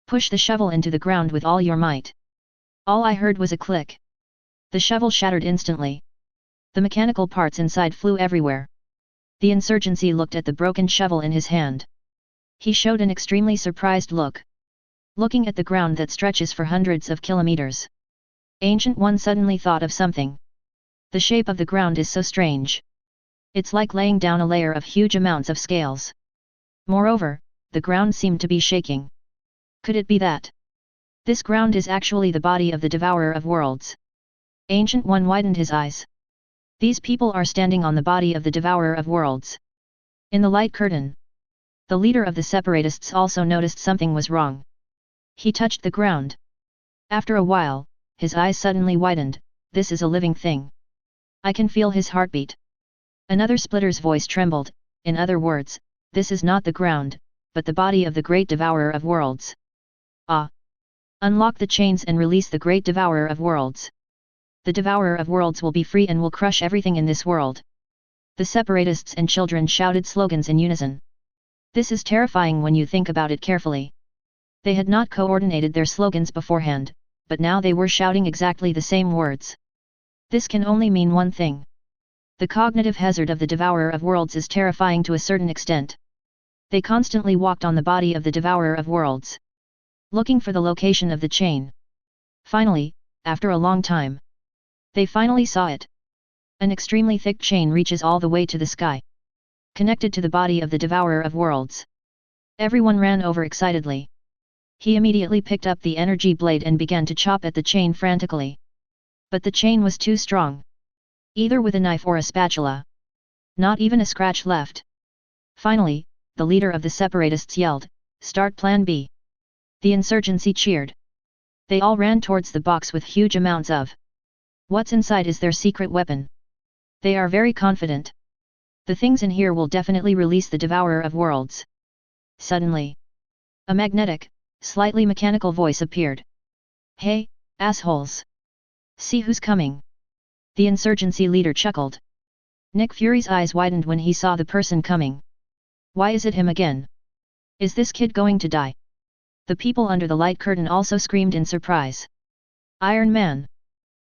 Push the shovel into the ground with all your might. All I heard was a click. The shovel shattered instantly. The mechanical parts inside flew everywhere. The insurgency looked at the broken shovel in his hand. He showed an extremely surprised look. Looking at the ground that stretches for hundreds of kilometers. Ancient One suddenly thought of something. The shape of the ground is so strange. It's like laying down a layer of huge amounts of scales. Moreover, the ground seemed to be shaking. Could it be that this ground is actually the body of the devourer of worlds? Ancient One widened his eyes. These people are standing on the body of the devourer of worlds. In the light curtain. The leader of the separatists also noticed something was wrong. He touched the ground. After a while, his eyes suddenly widened. This is a living thing. I can feel his heartbeat. Another splitter's voice trembled. In other words, this is not the ground, but the body of the great devourer of worlds. Ah! Unlock the chains and release the great devourer of worlds. The devourer of worlds will be free and will crush everything in this world. The separatists and children shouted slogans in unison. This is terrifying when you think about it carefully. They had not coordinated their slogans beforehand, but now they were shouting exactly the same words. This can only mean one thing. The cognitive hazard of the devourer of worlds is terrifying to a certain extent. They constantly walked on the body of the devourer of worlds, looking for the location of the chain. Finally, after a long time, they finally saw it. An extremely thick chain reaches all the way to the sky, connected to the body of the devourer of worlds. Everyone ran over excitedly. He immediately picked up the energy blade and began to chop at the chain frantically. But the chain was too strong. Either with a knife or a spatula. Not even a scratch left. Finally, the leader of the separatists yelled, "Start Plan B." The insurgency cheered. They all ran towards the box with huge amounts of what's inside is their secret weapon. They are very confident. The things in here will definitely release the devourer of worlds. Suddenly, a magnetic, slightly mechanical voice appeared. "Hey, assholes! See who's coming!" The insurgency leader chuckled. Nick Fury's eyes widened when he saw the person coming. Why is it him again? Is this kid going to die? The people under the light curtain also screamed in surprise. Iron Man!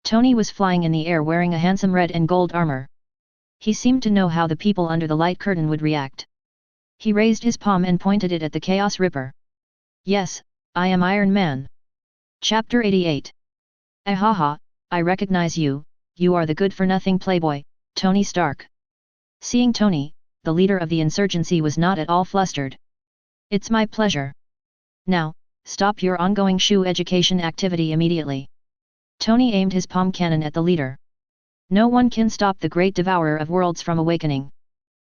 Tony was flying in the air wearing a handsome red and gold armor. He seemed to know how the people under the light curtain would react. He raised his palm and pointed it at the Chaos Ripper. "Yes, I am Iron Man." Chapter 88. Ahaha, I recognize you, you are the good-for-nothing playboy, Tony Stark. Seeing Tony, the leader of the insurgency was not at all flustered. "It's my pleasure. Now, stop your ongoing shoe education activity immediately." Tony aimed his palm cannon at the leader. No one can stop the great devourer of worlds from awakening.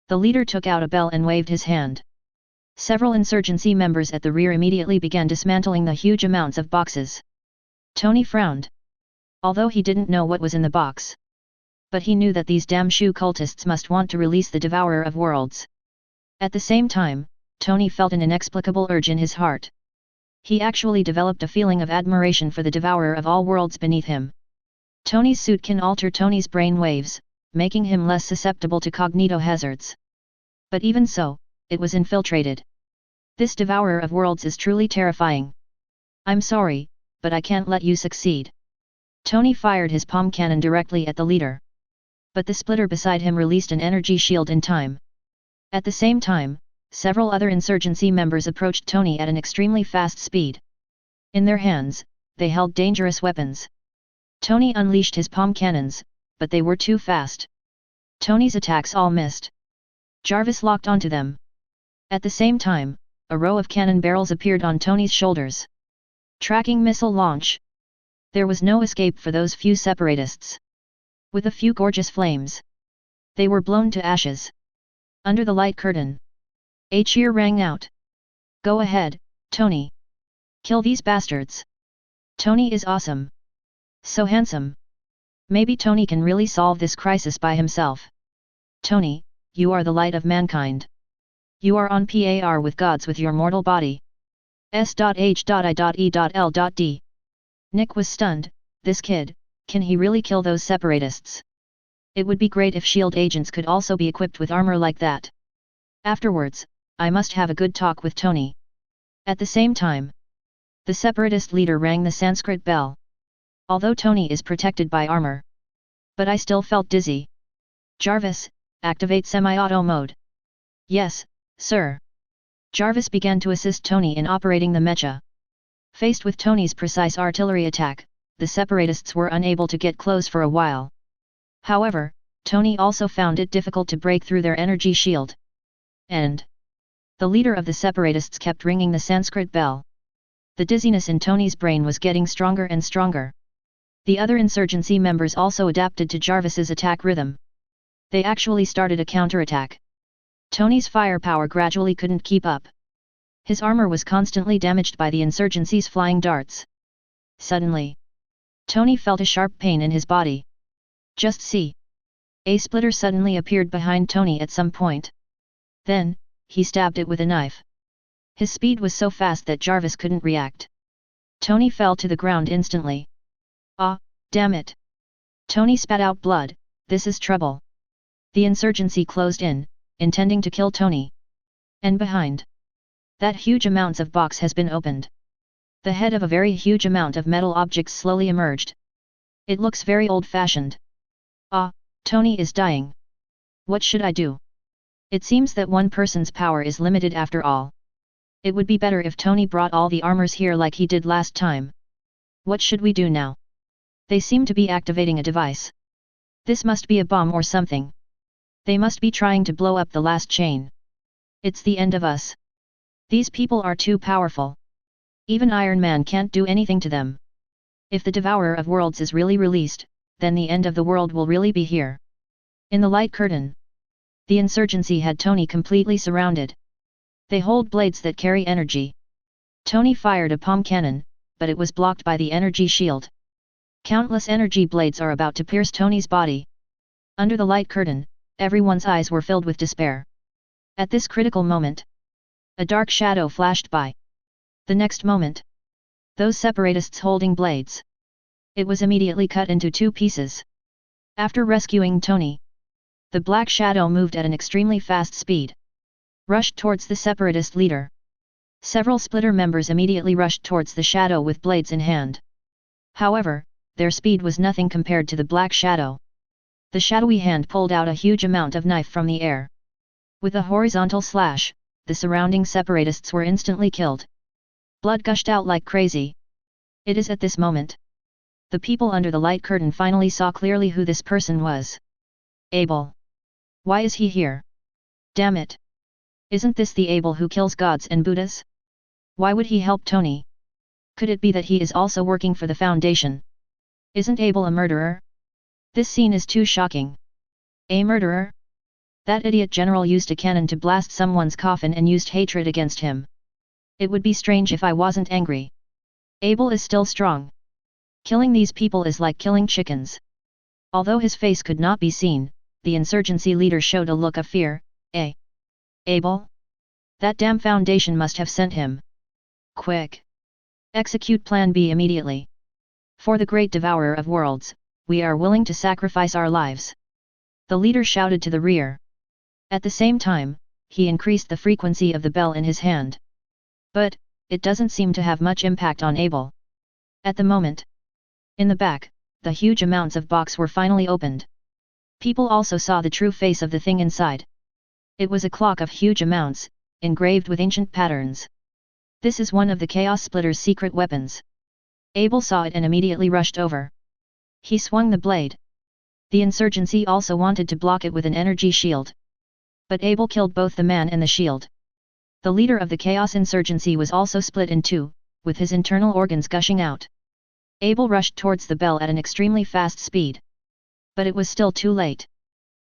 The leader took out a bell and waved his hand. Several insurgency members at the rear immediately began dismantling the huge amounts of boxes. Tony frowned. Although he didn't know what was in the box. But he knew that these damn shoe cultists must want to release the devourer of worlds. At the same time, Tony felt an inexplicable urge in his heart. He actually developed a feeling of admiration for the devourer of all worlds beneath him. Tony's suit can alter Tony's brain waves, making him less susceptible to cognitohazards. But even so, it was infiltrated. This devourer of worlds is truly terrifying. I'm sorry, but I can't let you succeed. Tony fired his palm cannon directly at the leader. But the splitter beside him released an energy shield in time. At the same time, several other insurgency members approached Tony at an extremely fast speed. In their hands, they held dangerous weapons. Tony unleashed his palm cannons, but they were too fast. Tony's attacks all missed. Jarvis locked onto them. At the same time, a row of cannon barrels appeared on Tony's shoulders. Tracking missile launch. There was no escape for those few separatists. With a few gorgeous flames, they were blown to ashes. Under the light curtain, a cheer rang out. Go ahead, Tony. Kill these bastards. Tony is awesome. So handsome. Maybe Tony can really solve this crisis by himself. Tony, you are the light of mankind. You are on par with gods with your mortal body. S.H.I.E.L.D. Nick was stunned. This kid, can he really kill those separatists? It would be great if SHIELD agents could also be equipped with armor like that. Afterwards, I must have a good talk with Tony. At the same time, the separatist leader rang the Sanskrit bell. Although Tony is protected by armor, but I still felt dizzy. Jarvis, activate semi-auto mode. Yes, sir. Jarvis began to assist Tony in operating the mecha. Faced with Tony's precise artillery attack, the separatists were unable to get close for a while. However, Tony also found it difficult to break through their energy shield. And the leader of the separatists kept ringing the Sanskrit bell. The dizziness in Tony's brain was getting stronger and stronger. The other insurgency members also adapted to Jarvis's attack rhythm. They actually started a counterattack. Tony's firepower gradually couldn't keep up. His armor was constantly damaged by the insurgency's flying darts. Suddenly, Tony felt a sharp pain in his body. Just see. A splitter suddenly appeared behind Tony at some point. Then, he stabbed it with a knife. His speed was so fast that Jarvis couldn't react. Tony fell to the ground instantly. Ah, damn it. Tony spat out blood. This is trouble. The insurgency closed in, intending to kill Tony. And behind that huge amounts of box has been opened. The head of a very huge amount of metal objects slowly emerged. It looks very old-fashioned. Ah, Tony is dying. What should I do? It seems that one person's power is limited after all. It would be better if Tony brought all the armors here like he did last time. What should we do now? They seem to be activating a device. This must be a bomb or something. They must be trying to blow up the last chain. It's the end of us. These people are too powerful. Even Iron Man can't do anything to them. If the Devourer of Worlds is really released, then the end of the world will really be here. In the light curtain, the insurgency had Tony completely surrounded. They hold blades that carry energy. Tony fired a palm cannon, but it was blocked by the energy shield. Countless energy blades are about to pierce Tony's body. Under the light curtain, everyone's eyes were filled with despair. At this critical moment, a dark shadow flashed by. The next moment, those separatists holding blades. It was immediately cut into two pieces. After rescuing Tony, the black shadow moved at an extremely fast speed. Rushed towards the separatist leader. Several splitter members immediately rushed towards the shadow with blades in hand. However, their speed was nothing compared to the black shadow. The shadowy hand pulled out a huge amount of knife from the air. With a horizontal slash, the surrounding separatists were instantly killed. Blood gushed out like crazy. It is at this moment. The people under the light curtain finally saw clearly who this person was. Abel. Why is he here? Damn it. Isn't this the Abel who kills gods and Buddhas? Why would he help Tony? Could it be that he is also working for the Foundation? Isn't Abel a murderer? This scene is too shocking. A murderer? That idiot general used a cannon to blast someone's coffin and used hatred against him. It would be strange if I wasn't angry. Abel is still strong. Killing these people is like killing chickens. Although his face could not be seen, the insurgency leader showed a look of fear. Abel? That damn Foundation must have sent him. Quick! Execute Plan B immediately. For the great Devourer of Worlds, we are willing to sacrifice our lives. The leader shouted to the rear. At the same time, he increased the frequency of the bell in his hand. But, it doesn't seem to have much impact on Abel. At the moment, in the back, the huge amounts of box were finally opened. People also saw the true face of the thing inside. It was a clock of huge amounts, engraved with ancient patterns. This is one of the Chaos Splitter's secret weapons. Abel saw it and immediately rushed over. He swung the blade. The insurgency also wanted to block it with an energy shield. But Abel killed both the man and the shield. The leader of the Chaos Insurgency was also split in two, with his internal organs gushing out. Abel rushed towards the bell at an extremely fast speed. But it was still too late.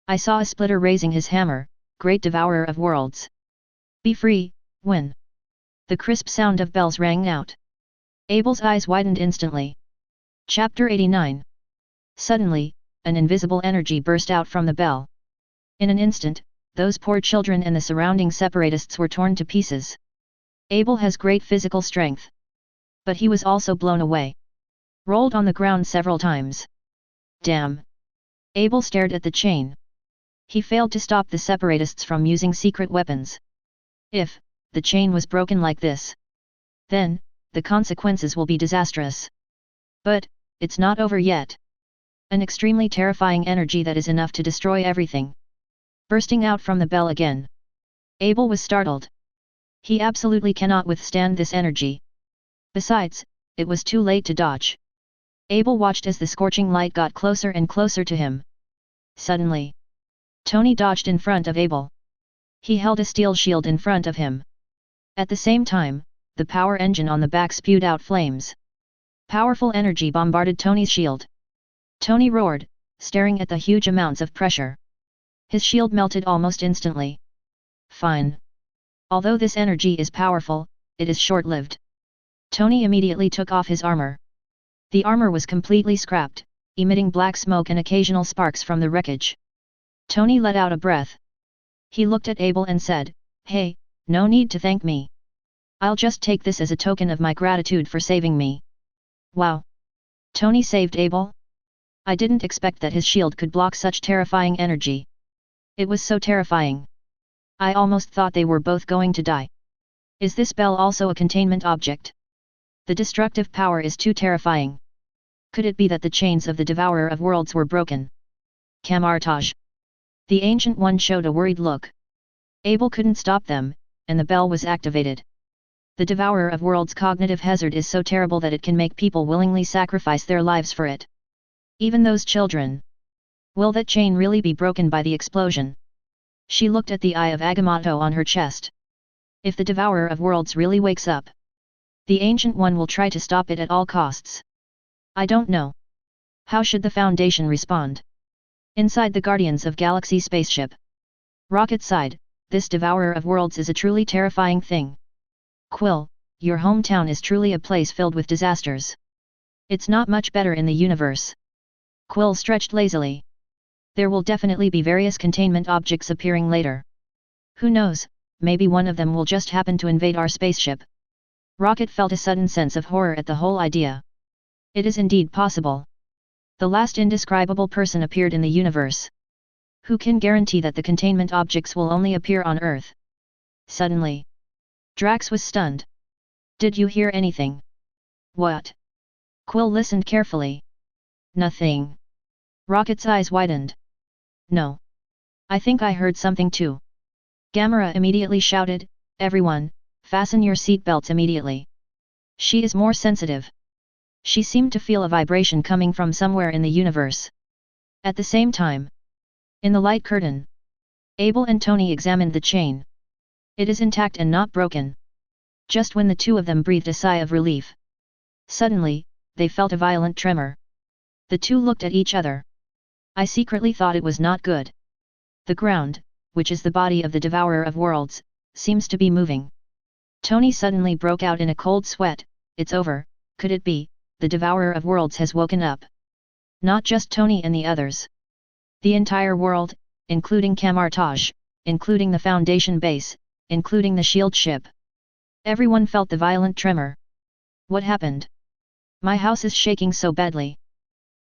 I saw a splitter raising his hammer, great devourer of worlds. Be free, win. The crisp sound of bells rang out. Abel's eyes widened instantly. Chapter 89. Suddenly, an invisible energy burst out from the bell. In an instant, those poor children and the surrounding separatists were torn to pieces. Abel has great physical strength. But he was also blown away. Rolled on the ground several times. Damn! Abel stared at the chain. He failed to stop the separatists from using secret weapons. If the chain was broken like this, then the consequences will be disastrous. But it's not over yet. An extremely terrifying energy that is enough to destroy everything. Bursting out from the bell again. Abel was startled. He absolutely cannot withstand this energy. Besides, it was too late to dodge. Abel watched as the scorching light got closer and closer to him. Suddenly, Tony dodged in front of Abel. He held a steel shield in front of him. At the same time, the power engine on the back spewed out flames. Powerful energy bombarded Tony's shield. Tony roared, staring at the huge amounts of pressure. His shield melted almost instantly. Fine. Although this energy is powerful, it is short-lived. Tony immediately took off his armor. The armor was completely scrapped, emitting black smoke and occasional sparks from the wreckage. Tony let out a breath. He looked at Abel and said, "Hey, no need to thank me. I'll just take this as a token of my gratitude for saving me." Wow! Tony saved Abel? I didn't expect that his shield could block such terrifying energy. It was so terrifying. I almost thought they were both going to die. Is this bell also a containment object? The destructive power is too terrifying. Could it be that the chains of the Devourer of Worlds were broken? Camartage. The Ancient One showed a worried look. Abel couldn't stop them, and the bell was activated. The Devourer of Worlds' cognitive hazard is so terrible that it can make people willingly sacrifice their lives for it. Even those children. Will that chain really be broken by the explosion? She looked at the eye of Agamotto on her chest. If the Devourer of Worlds really wakes up, the Ancient One will try to stop it at all costs. I don't know. How should the Foundation respond? Inside the Guardians of Galaxy spaceship. Rocket sighed, this Devourer of Worlds is a truly terrifying thing. Quill, your hometown is truly a place filled with disasters. It's not much better in the universe. Quill stretched lazily. There will definitely be various containment objects appearing later. Who knows, maybe one of them will just happen to invade our spaceship. Rocket felt a sudden sense of horror at the whole idea. It is indeed possible. The last indescribable person appeared in the universe. Who can guarantee that the containment objects will only appear on Earth? Suddenly, Drax was stunned. Did you hear anything? What? Quill listened carefully. Nothing. Rocket's eyes widened. No. I think I heard something too. Gamera immediately shouted, "Everyone, fasten your seatbelts immediately." She is more sensitive. She seemed to feel a vibration coming from somewhere in the universe. At the same time, in the light curtain, Abel and Tony examined the chain. It is intact and not broken. Just when the two of them breathed a sigh of relief, suddenly, they felt a violent tremor. The two looked at each other. I secretly thought it was not good. The ground, which is the body of the Devourer of Worlds, seems to be moving. Tony suddenly broke out in a cold sweat. It's over, could it be, the Devourer of Worlds has woken up? Not just Tony and the others. The entire world, including Camartage, including the Foundation base, including the shield ship. Everyone felt the violent tremor. What happened? My house is shaking so badly.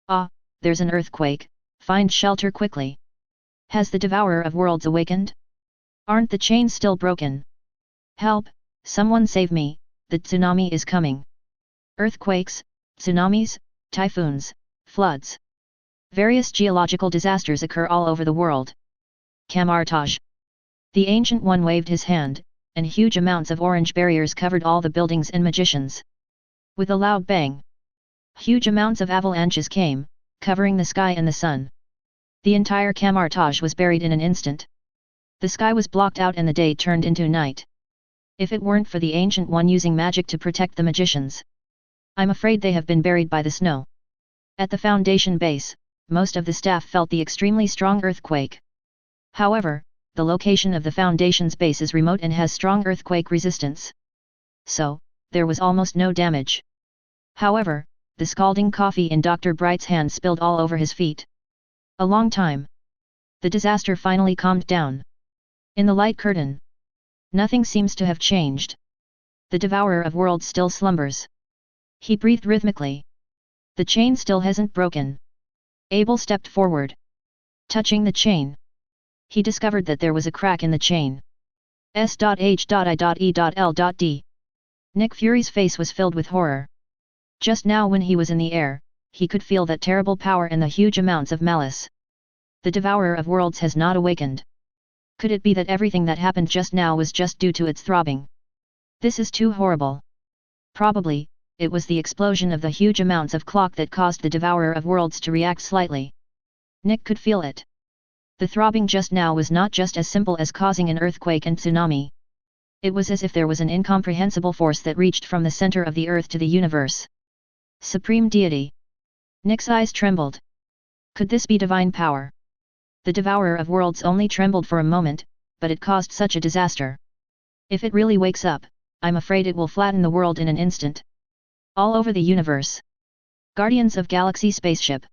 Ah, there's an earthquake, find shelter quickly. Has the Devourer of Worlds awakened? Aren't the chains still broken? Help, someone save me, the tsunami is coming. Earthquakes, tsunamis, typhoons, floods. Various geological disasters occur all over the world. Camartage. The Ancient One waved his hand, and huge amounts of orange barriers covered all the buildings and magicians. With a loud bang, huge amounts of avalanches came, covering the sky and the sun. The entire Camartage was buried in an instant. The sky was blocked out and the day turned into night. If it weren't for the Ancient One using magic to protect the magicians, I'm afraid they have been buried by the snow. At the Foundation base, most of the staff felt the extremely strong earthquake. However, the location of the Foundation's base is remote and has strong earthquake resistance. So, there was almost no damage. However, the scalding coffee in Dr. Bright's hand spilled all over his feet. A long time. The disaster finally calmed down. In the light curtain, nothing seems to have changed. The Devourer of Worlds still slumbers. He breathed rhythmically. The chain still hasn't broken. Abel stepped forward. Touching the chain, he discovered that there was a crack in the chain. S.H.I.E.L.D. Nick Fury's face was filled with horror. Just now when he was in the air, he could feel that terrible power and the huge amounts of malice. The Devourer of Worlds has not awakened. Could it be that everything that happened just now was just due to its throbbing? This is too horrible. Probably, it was the explosion of the huge amounts of clock that caused the Devourer of Worlds to react slightly. Nick could feel it. The throbbing just now was not just as simple as causing an earthquake and tsunami. It was as if there was an incomprehensible force that reached from the center of the earth to the universe. Supreme Deity. Nick's eyes trembled. Could this be divine power? The Devourer of Worlds only trembled for a moment, but it caused such a disaster. If it really wakes up, I'm afraid it will flatten the world in an instant. All over the universe. Guardians of Galaxy spaceship.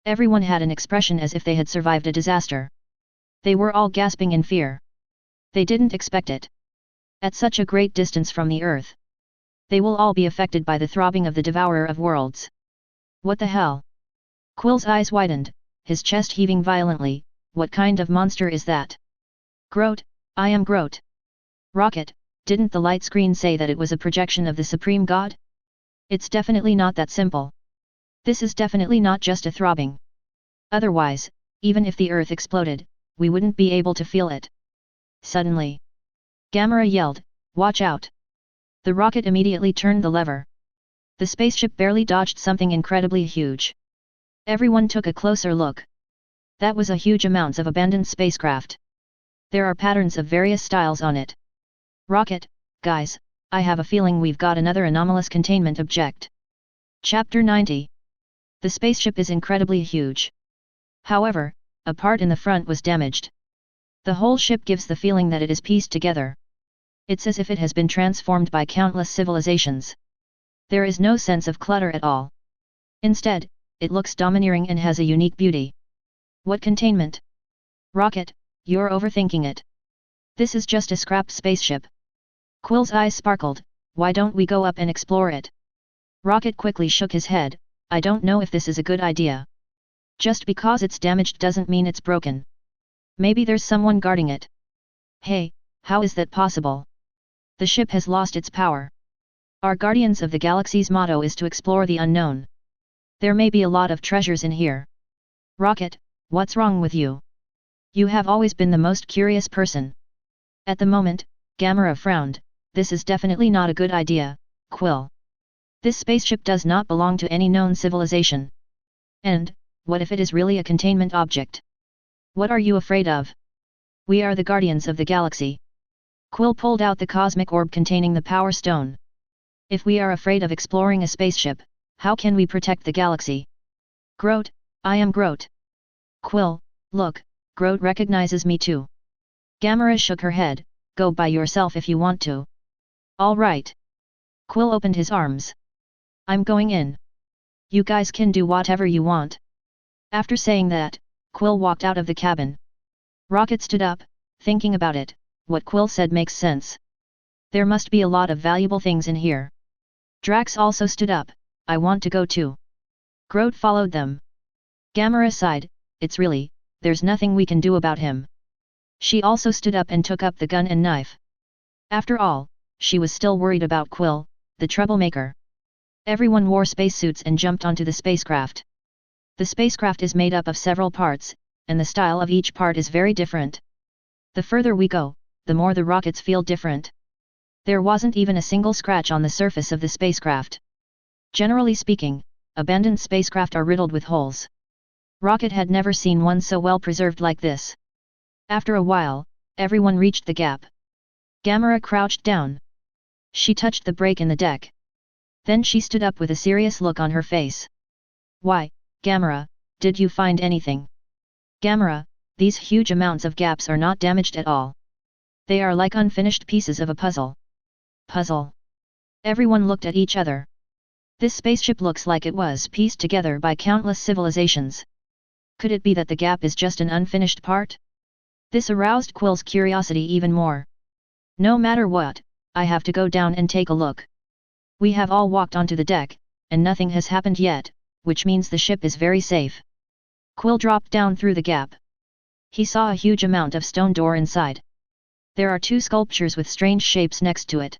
Everyone had an expression as if they had survived a disaster. They were all gasping in fear. They didn't expect it. At such a great distance from the Earth, they will all be affected by the throbbing of the Devourer of Worlds. What the hell? Quill's eyes widened, his chest heaving violently. What kind of monster is that? Groot, I am Groot. Rocket, didn't the light screen say that it was a projection of the Supreme God? It's definitely not that simple. This is definitely not just a throbbing. Otherwise, even if the Earth exploded, we wouldn't be able to feel it. Suddenly, Gamera yelled, "Watch out!" The rocket immediately turned the lever. The spaceship barely dodged something incredibly huge. Everyone took a closer look. That was a huge amounts of abandoned spacecraft. There are patterns of various styles on it. Rocket, guys, I have a feeling we've got another anomalous containment object. Chapter 90. The spaceship is incredibly huge. However, a part in the front was damaged. The whole ship gives the feeling that it is pieced together. It's as if it has been transformed by countless civilizations. There is no sense of clutter at all. Instead, it looks domineering and has a unique beauty. What containment? Rocket, you're overthinking it. This is just a scrapped spaceship. Quill's eyes sparkled. Why don't we go up and explore it? Rocket quickly shook his head. I don't know if this is a good idea. Just because it's damaged doesn't mean it's broken. Maybe there's someone guarding it. Hey, how is that possible? The ship has lost its power. Our Guardians of the Galaxy's motto is to explore the unknown. There may be a lot of treasures in here. Rocket, what's wrong with you? You have always been the most curious person. At the moment, Gamera frowned. This is definitely not a good idea, Quill. This spaceship does not belong to any known civilization. And, what if it is really a containment object? What are you afraid of? We are the Guardians of the Galaxy. Quill pulled out the cosmic orb containing the Power Stone. If we are afraid of exploring a spaceship, how can we protect the galaxy? Groot, I am Groot. Quill, look, Groot recognizes me too. Gamera shook her head, go by yourself if you want to. All right. Quill opened his arms. I'm going in. You guys can do whatever you want. After saying that, Quill walked out of the cabin. Rocket stood up, thinking about it. What Quill said makes sense. There must be a lot of valuable things in here. Drax also stood up. I want to go too. Groot followed them. Gamera sighed. It's really, there's nothing we can do about him. She also stood up and took up the gun and knife. After all, she was still worried about Quill, the troublemaker. Everyone wore spacesuits and jumped onto the spacecraft. The spacecraft is made up of several parts, and the style of each part is very different. The further we go, the more the rockets feel different. There wasn't even a single scratch on the surface of the spacecraft. Generally speaking, abandoned spacecraft are riddled with holes. Rocket had never seen one so well preserved like this. After a while, everyone reached the gap. Gamera crouched down. She touched the break in the deck. Then she stood up with a serious look on her face. Why, Gamera, did you find anything? Gamera, these huge amounts of gaps are not damaged at all. They are like unfinished pieces of a puzzle. Puzzle. Everyone looked at each other. This spaceship looks like it was pieced together by countless civilizations. Could it be that the gap is just an unfinished part? This aroused Quill's curiosity even more. No matter what, I have to go down and take a look. We have all walked onto the deck, and nothing has happened yet, which means the ship is very safe. Quill dropped down through the gap. He saw a huge amount of stone door inside. There are two sculptures with strange shapes next to it.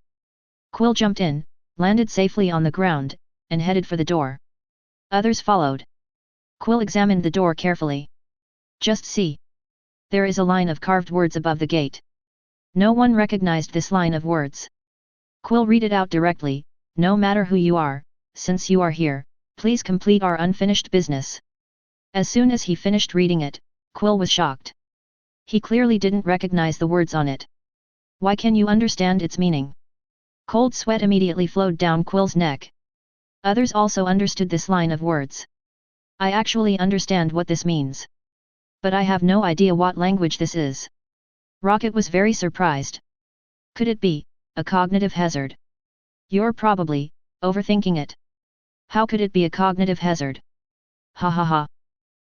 Quill jumped in, landed safely on the ground, and headed for the door. Others followed. Quill examined the door carefully. Just see. There is a line of carved words above the gate. No one recognized this line of words. Quill read it out directly, no matter who you are, since you are here, please complete our unfinished business. As soon as he finished reading it, Quill was shocked. He clearly didn't recognize the words on it. Why can you understand its meaning? Cold sweat immediately flowed down Quill's neck. Others also understood this line of words. I actually understand what this means. But I have no idea what language this is. Rocket was very surprised. Could it be a cognitive hazard? You're probably overthinking it. How could it be a cognitive hazard? Ha ha ha.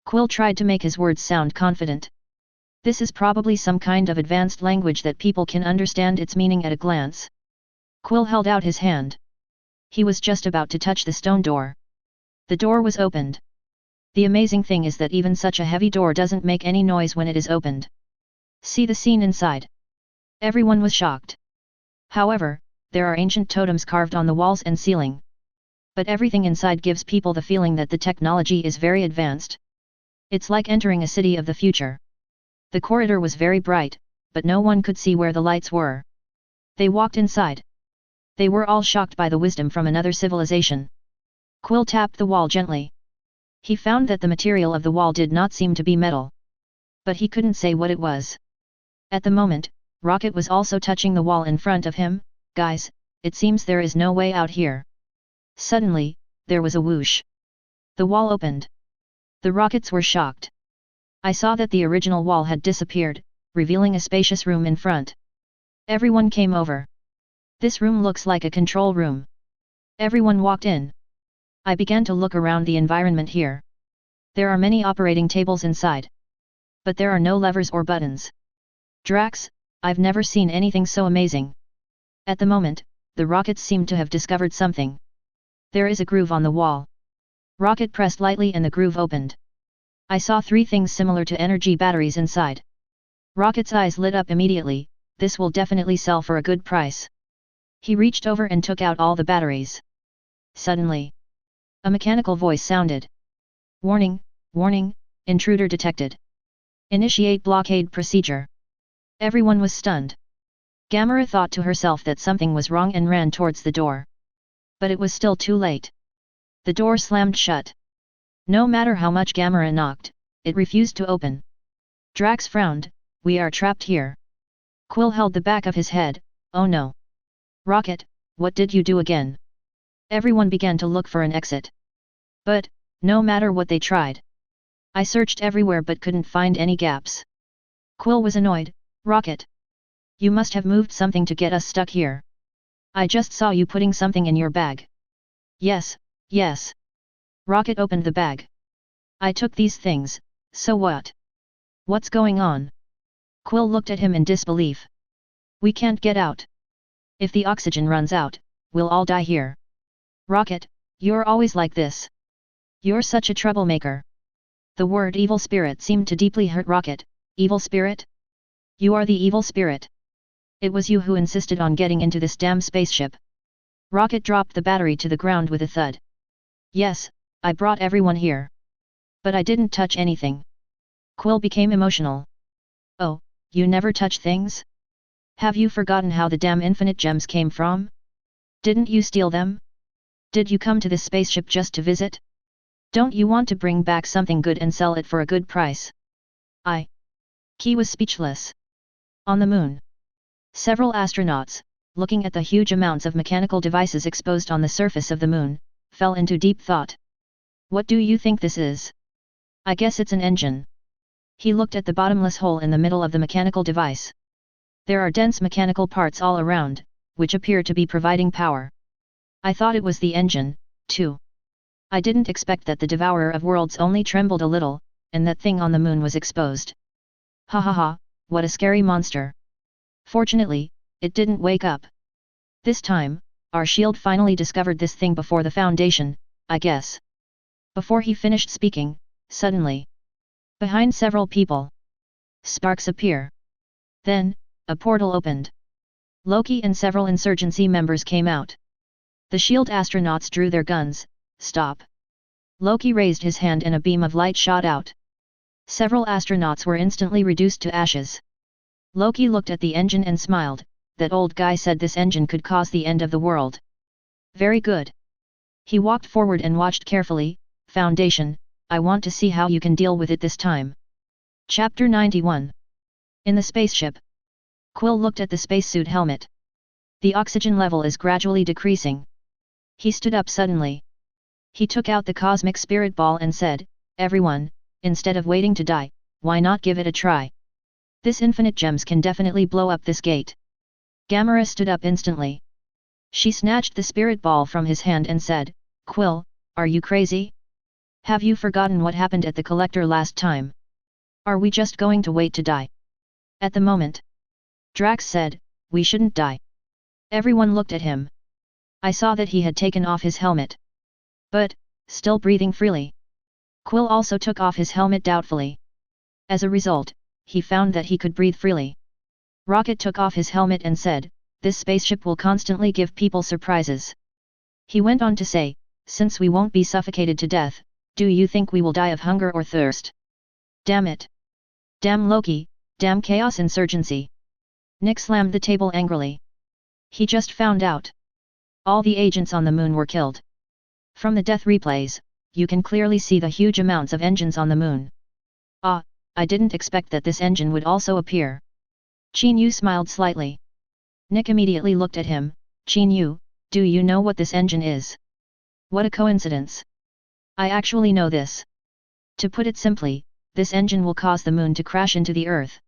Quill tried to make his words sound confident. This is probably some kind of advanced language that people can understand its meaning at a glance. Quill held out his hand. He was just about to touch the stone door. The door was opened. The amazing thing is that even such a heavy door doesn't make any noise when it is opened. See the scene inside. Everyone was shocked. However, there are ancient totems carved on the walls and ceiling. But everything inside gives people the feeling that the technology is very advanced. It's like entering a city of the future. The corridor was very bright, but no one could see where the lights were. They walked inside. They were all shocked by the wisdom from another civilization. Quill tapped the wall gently. He found that the material of the wall did not seem to be metal. But he couldn't say what it was. At the moment, Rocket was also touching the wall in front of him. Guys, it seems there is no way out here. Suddenly, there was a whoosh. The wall opened. The rockets were shocked. I saw that the original wall had disappeared, revealing a spacious room in front. Everyone came over. This room looks like a control room. Everyone walked in. I began to look around the environment here. There are many operating tables inside. But there are no levers or buttons. Drax, I've never seen anything so amazing. At the moment, the rockets seem to have discovered something. There is a groove on the wall. Rocket pressed lightly and the groove opened. I saw three things similar to energy batteries inside. Rocket's eyes lit up immediately. This will definitely sell for a good price. He reached over and took out all the batteries. Suddenly, a mechanical voice sounded. Warning, warning, intruder detected. Initiate blockade procedure. Everyone was stunned. Gamera thought to herself that something was wrong and ran towards the door. But it was still too late. The door slammed shut. No matter how much Gamera knocked, it refused to open. Drax frowned, we are trapped here. Quill held the back of his head, oh no. Rocket, what did you do again? Everyone began to look for an exit. But, no matter what they tried. I searched everywhere but couldn't find any gaps. Quill was annoyed, Rocket. You must have moved something to get us stuck here. I just saw you putting something in your bag. Yes, yes. Rocket opened the bag. I took these things, so what? What's going on? Quill looked at him in disbelief. We can't get out. If the oxygen runs out, we'll all die here. Rocket, you're always like this. You're such a troublemaker. The word evil spirit seemed to deeply hurt Rocket. Evil spirit? You are the evil spirit. It was you who insisted on getting into this damn spaceship. Rocket dropped the battery to the ground with a thud. Yes, I brought everyone here. But I didn't touch anything. Quill became emotional. Oh, you never touch things? Have you forgotten how the damn infinite gems came from? Didn't you steal them? Did you come to this spaceship just to visit? Don't you want to bring back something good and sell it for a good price? Qi was speechless. On the moon. Several astronauts, looking at the huge amounts of mechanical devices exposed on the surface of the moon, fell into deep thought. What do you think this is? I guess it's an engine. He looked at the bottomless hole in the middle of the mechanical device. There are dense mechanical parts all around, which appear to be providing power. I thought it was the engine, too. I didn't expect that the Devourer of Worlds only trembled a little, and that thing on the moon was exposed. Ha ha ha, what a scary monster. Fortunately, it didn't wake up. This time, our shield finally discovered this thing before the Foundation, I guess. Before he finished speaking, suddenly, behind several people, sparks appear. Then, a portal opened. Loki and several insurgency members came out. The shield astronauts drew their guns. Stop. Loki raised his hand and a beam of light shot out. Several astronauts were instantly reduced to ashes. Loki looked at the engine and smiled. That old guy said this engine could cause the end of the world. Very good. He walked forward and watched carefully. Foundation, I want to see how you can deal with it this time. Chapter 91. In the spaceship. Quill looked at the spacesuit helmet. The oxygen level is gradually decreasing. He stood up suddenly. He took out the cosmic spirit ball and said, everyone, instead of waiting to die, why not give it a try? This infinite gems can definitely blow up this gate. Gamera stood up instantly. She snatched the spirit ball from his hand and said, Quill, are you crazy? Have you forgotten what happened at the collector last time? Are we just going to wait to die? At the moment, Drax said, we shouldn't die. Everyone looked at him. I saw that he had taken off his helmet. But, still breathing freely. Quill also took off his helmet doubtfully. As a result, he found that he could breathe freely. Rocket took off his helmet and said, this spaceship will constantly give people surprises. He went on to say, since we won't be suffocated to death, do you think we will die of hunger or thirst? Damn it! Damn Loki, damn Chaos Insurgency! Nick slammed the table angrily. He just found out. All the agents on the moon were killed. From the death replays, you can clearly see the huge amounts of engines on the moon. Ah, I didn't expect that this engine would also appear. Qin Yu smiled slightly. Nick immediately looked at him. Qin Yu, do you know what this engine is? What a coincidence. I actually know this. To put it simply, this engine will cause the moon to crash into the Earth.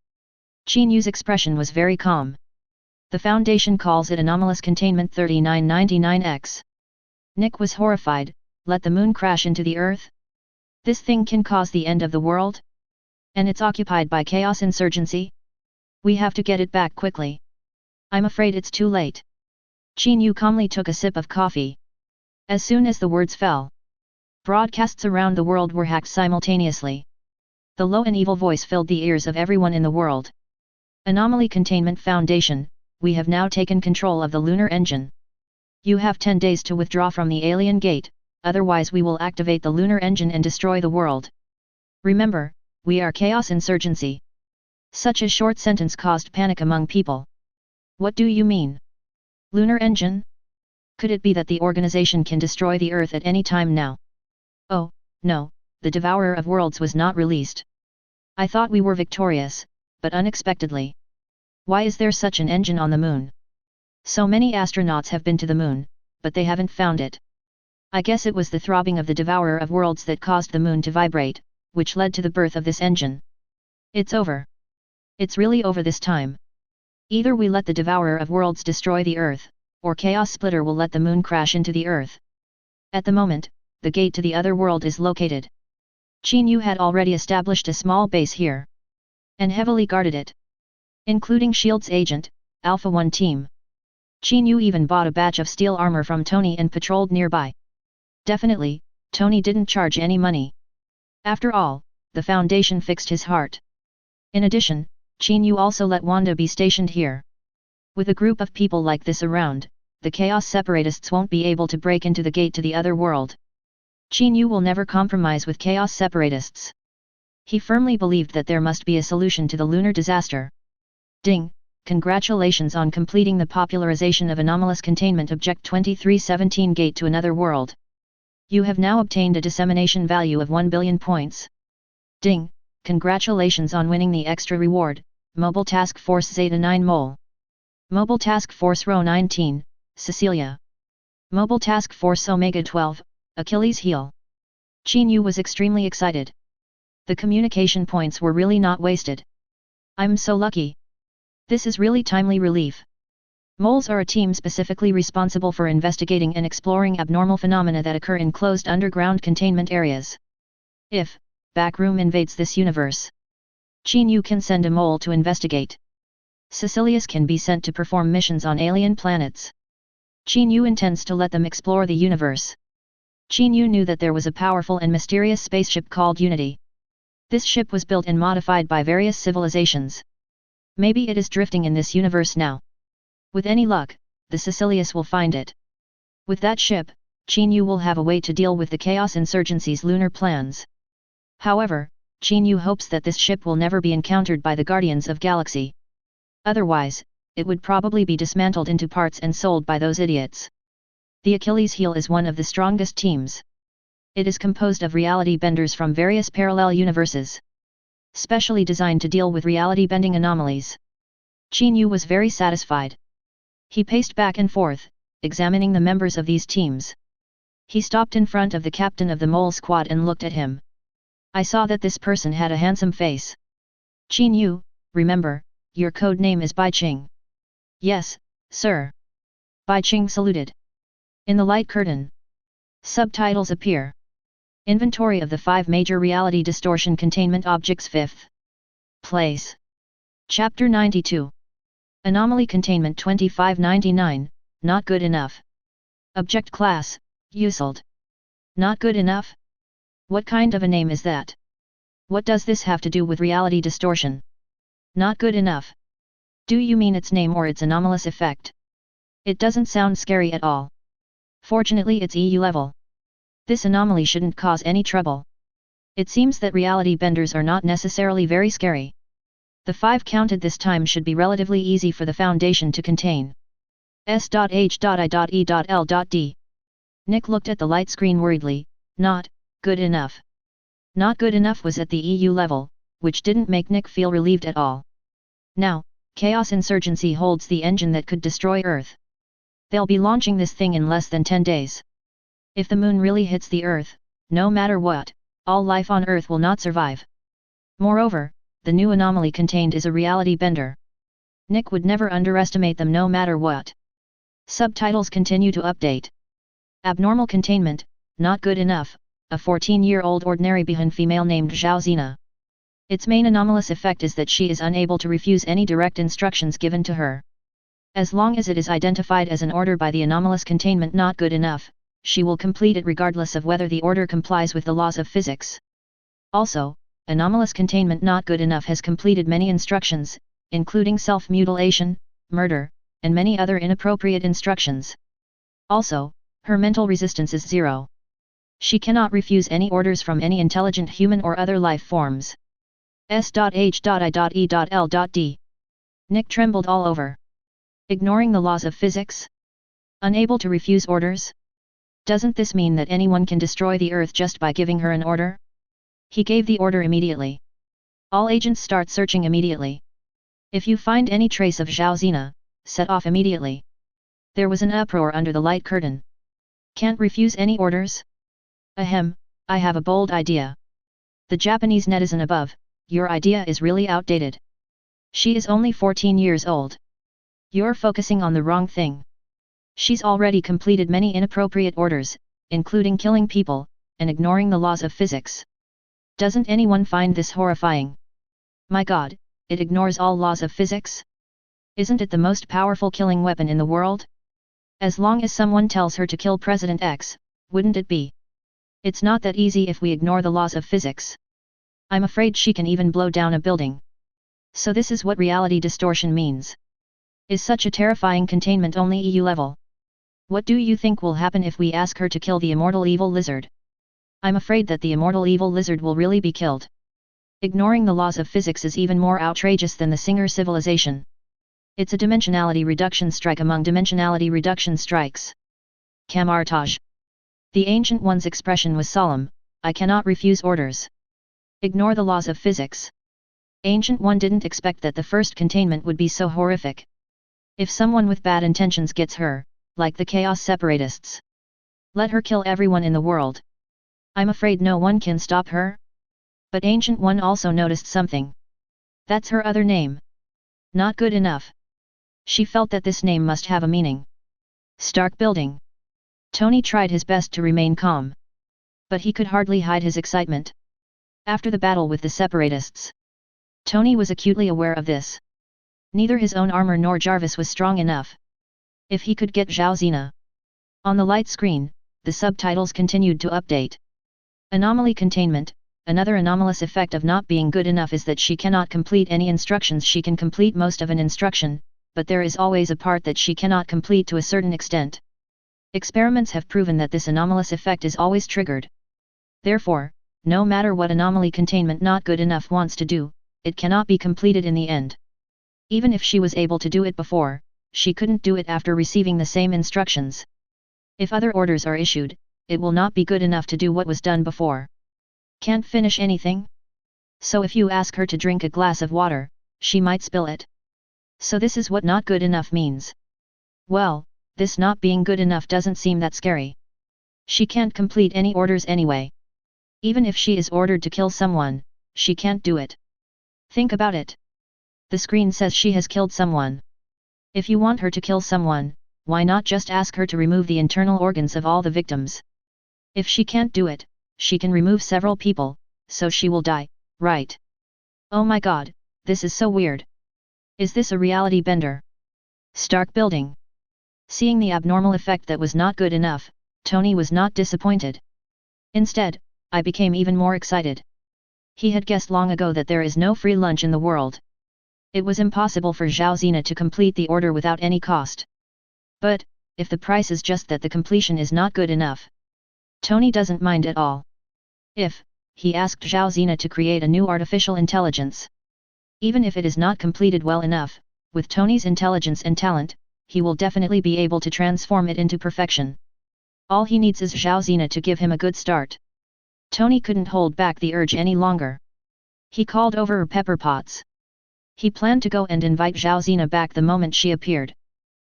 Qin Yu's expression was very calm. The Foundation calls it anomalous containment 3999X. Nick was horrified. Let the moon crash into the Earth? This thing can cause the end of the world? And it's occupied by Chaos Insurgency? We have to get it back quickly. I'm afraid it's too late. Qin Yu calmly took a sip of coffee. As soon as the words fell, broadcasts around the world were hacked simultaneously. The low and evil voice filled the ears of everyone in the world. Anomaly Containment Foundation, we have now taken control of the lunar engine. You have 10 days to withdraw from the alien gate, otherwise we will activate the lunar engine and destroy the world. Remember, we are Chaos Insurgency. Such a short sentence caused panic among people. What do you mean? Lunar engine? Could it be that the organization can destroy the Earth at any time now? Oh, no, the Devourer of Worlds was not released. I thought we were victorious, but unexpectedly. Why is there such an engine on the moon? So many astronauts have been to the moon, but they haven't found it. I guess it was the throbbing of the Devourer of Worlds that caused the moon to vibrate, which led to the birth of this engine. It's over. It's really over this time. Either we let the Devourer of Worlds destroy the Earth, or Chaos Splitter will let the moon crash into the Earth. At the moment, the gate to the other world is located. Qin Yu had already established a small base here, and heavily guarded it, including S.H.I.E.L.D.'s agent, Alpha 1 team. Qin Yu even bought a batch of steel armor from Tony and patrolled nearby. Definitely, Tony didn't charge any money. After all, the Foundation fixed his heart. In addition, Qin Yu also let Wanda be stationed here. With a group of people like this around, the Chaos Separatists won't be able to break into the gate to the other world. Qin Yu will never compromise with Chaos Separatists. He firmly believed that there must be a solution to the lunar disaster. Ding! Congratulations on completing the popularization of Anomalous Containment Object 2317 Gate to Another World. You have now obtained a dissemination value of 1 billion points. Ding! Congratulations on winning the extra reward, Mobile Task Force Zeta 9 Mole. Mobile Task Force Row 19, Cecilia. Mobile Task Force Omega 12, Achilles Heel. Qin Yu was extremely excited. The communication points were really not wasted. I'm so lucky. This is really timely relief. Moles are a team specifically responsible for investigating and exploring abnormal phenomena that occur in closed underground containment areas. If Backroom invades this universe, Qin Yu can send a mole to investigate. Cecilius can be sent to perform missions on alien planets. Qin Yu intends to let them explore the universe. Qin Yu knew that there was a powerful and mysterious spaceship called Unity. This ship was built and modified by various civilizations. Maybe it is drifting in this universe now. With any luck, the Cecilius will find it. With that ship, Qin Yu will have a way to deal with the Chaos Insurgency's lunar plans. However, Qin Yu hopes that this ship will never be encountered by the Guardians of Galaxy. Otherwise, it would probably be dismantled into parts and sold by those idiots. The Achilles Heel is one of the strongest teams. It is composed of reality benders from various parallel universes, specially designed to deal with reality-bending anomalies. Qin Yu was very satisfied. He paced back and forth, examining the members of these teams. He stopped in front of the captain of the Mole Squad and looked at him. I saw that this person had a handsome face. Qin Yu, remember, your code name is Bai Qing. Yes, sir. Bai Qing saluted. In the light curtain, subtitles appear. Inventory of the 5 major reality distortion containment objects 5th place. Chapter 92. Anomaly Containment 2599, not good enough. Object Class, Unsealed. Not good enough? What kind of a name is that? What does this have to do with reality distortion? Not good enough. Do you mean its name or its anomalous effect? It doesn't sound scary at all. Fortunately it's EU level. This anomaly shouldn't cause any trouble. It seems that reality benders are not necessarily very scary. The 5 counted this time should be relatively easy for the Foundation to contain. S.H.I.E.L.D. Nick looked at the light screen worriedly. Not good enough. Not good enough was at the EU level, which didn't make Nick feel relieved at all. Now, Chaos Insurgency holds the engine that could destroy Earth. They'll be launching this thing in less than 10 days. If the moon really hits the Earth, no matter what, all life on Earth will not survive. Moreover, the new anomaly contained is a reality bender. Nick would never underestimate them no matter what. Subtitles continue to update. Abnormal containment, not good enough, a 14-year-old ordinary Bihan female named Zhao Zina. Its main anomalous effect is that she is unable to refuse any direct instructions given to her. As long as it is identified as an order by the anomalous containment not good enough, she will complete it regardless of whether the order complies with the laws of physics. Also, anomalous containment not good enough has completed many instructions, including self-mutilation, murder, and many other inappropriate instructions. Also, her mental resistance is 0. She cannot refuse any orders from any intelligent human or other life forms. S.H.I.E.L.D. Nick trembled all over. Ignoring the laws of physics? Unable to refuse orders? Doesn't this mean that anyone can destroy the Earth just by giving her an order? He gave the order immediately. All agents start searching immediately. If you find any trace of Zhao Zina, set off immediately. There was an uproar under the light curtain. Can't refuse any orders? Ahem, I have a bold idea. The Japanese netizen above, your idea is really outdated. She is only 14 years old. You're focusing on the wrong thing. She's already completed many inappropriate orders, including killing people, and ignoring the laws of physics. Doesn't anyone find this horrifying? My God, it ignores all laws of physics? Isn't it the most powerful killing weapon in the world? As long as someone tells her to kill President X, wouldn't it be? It's not that easy if we ignore the laws of physics. I'm afraid she can even blow down a building. So this is what reality distortion means. Is such a terrifying containment only EU level? What do you think will happen if we ask her to kill the immortal evil lizard? I'm afraid that the immortal evil lizard will really be killed. Ignoring the laws of physics is even more outrageous than the Singer civilization. It's a dimensionality reduction strike among dimensionality reduction strikes. Camartage. The Ancient One's expression was solemn, I cannot refuse orders. Ignore the laws of physics. Ancient One didn't expect that the first containment would be so horrific. If someone with bad intentions gets her, like the Chaos Separatists, let her kill everyone in the world. I'm afraid no one can stop her. But Ancient One also noticed something. That's her other name. Not good enough. She felt that this name must have a meaning. Stark Building. Tony tried his best to remain calm. But he could hardly hide his excitement. After the battle with the Separatists, Tony was acutely aware of this. Neither his own armor nor Jarvis was strong enough. If he could get Zhao Zena. On the light screen, the subtitles continued to update. Anomaly containment. Another anomalous effect of not being good enough is that she cannot complete any instructions. She can complete most of an instruction, but there is always a part that she cannot complete to a certain extent. Experiments have proven that this anomalous effect is always triggered. Therefore, no matter what anomaly containment not good enough wants to do, it cannot be completed in the end. Even if she was able to do it before, she couldn't do it after receiving the same instructions. If other orders are issued, it will not be good enough to do what was done before. Can't finish anything? So if you ask her to drink a glass of water, she might spill it. So this is what not good enough means. Well, this not being good enough doesn't seem that scary. She can't complete any orders anyway. Even if she is ordered to kill someone, she can't do it. Think about it. The screen says she has killed someone. If you want her to kill someone, why not just ask her to remove the internal organs of all the victims? If she can't do it, she can remove several people, so she will die, right? Oh my god, this is so weird. Is this a reality bender? Stark Building. Seeing the abnormal effect that was not good enough, Tony was not disappointed. Instead, I became even more excited. He had guessed long ago that there is no free lunch in the world. It was impossible for Zhao Zena to complete the order without any cost. But, if the price is just that the completion is not good enough, Tony doesn't mind at all. If, he asked Zhao Zena to create a new artificial intelligence. Even if it is not completed well enough, with Tony's intelligence and talent, he will definitely be able to transform it into perfection. All he needs is Zhao Zena to give him a good start. Tony couldn't hold back the urge any longer. He called over her pepper pots. He planned to go and invite Zhao Zena back the moment she appeared.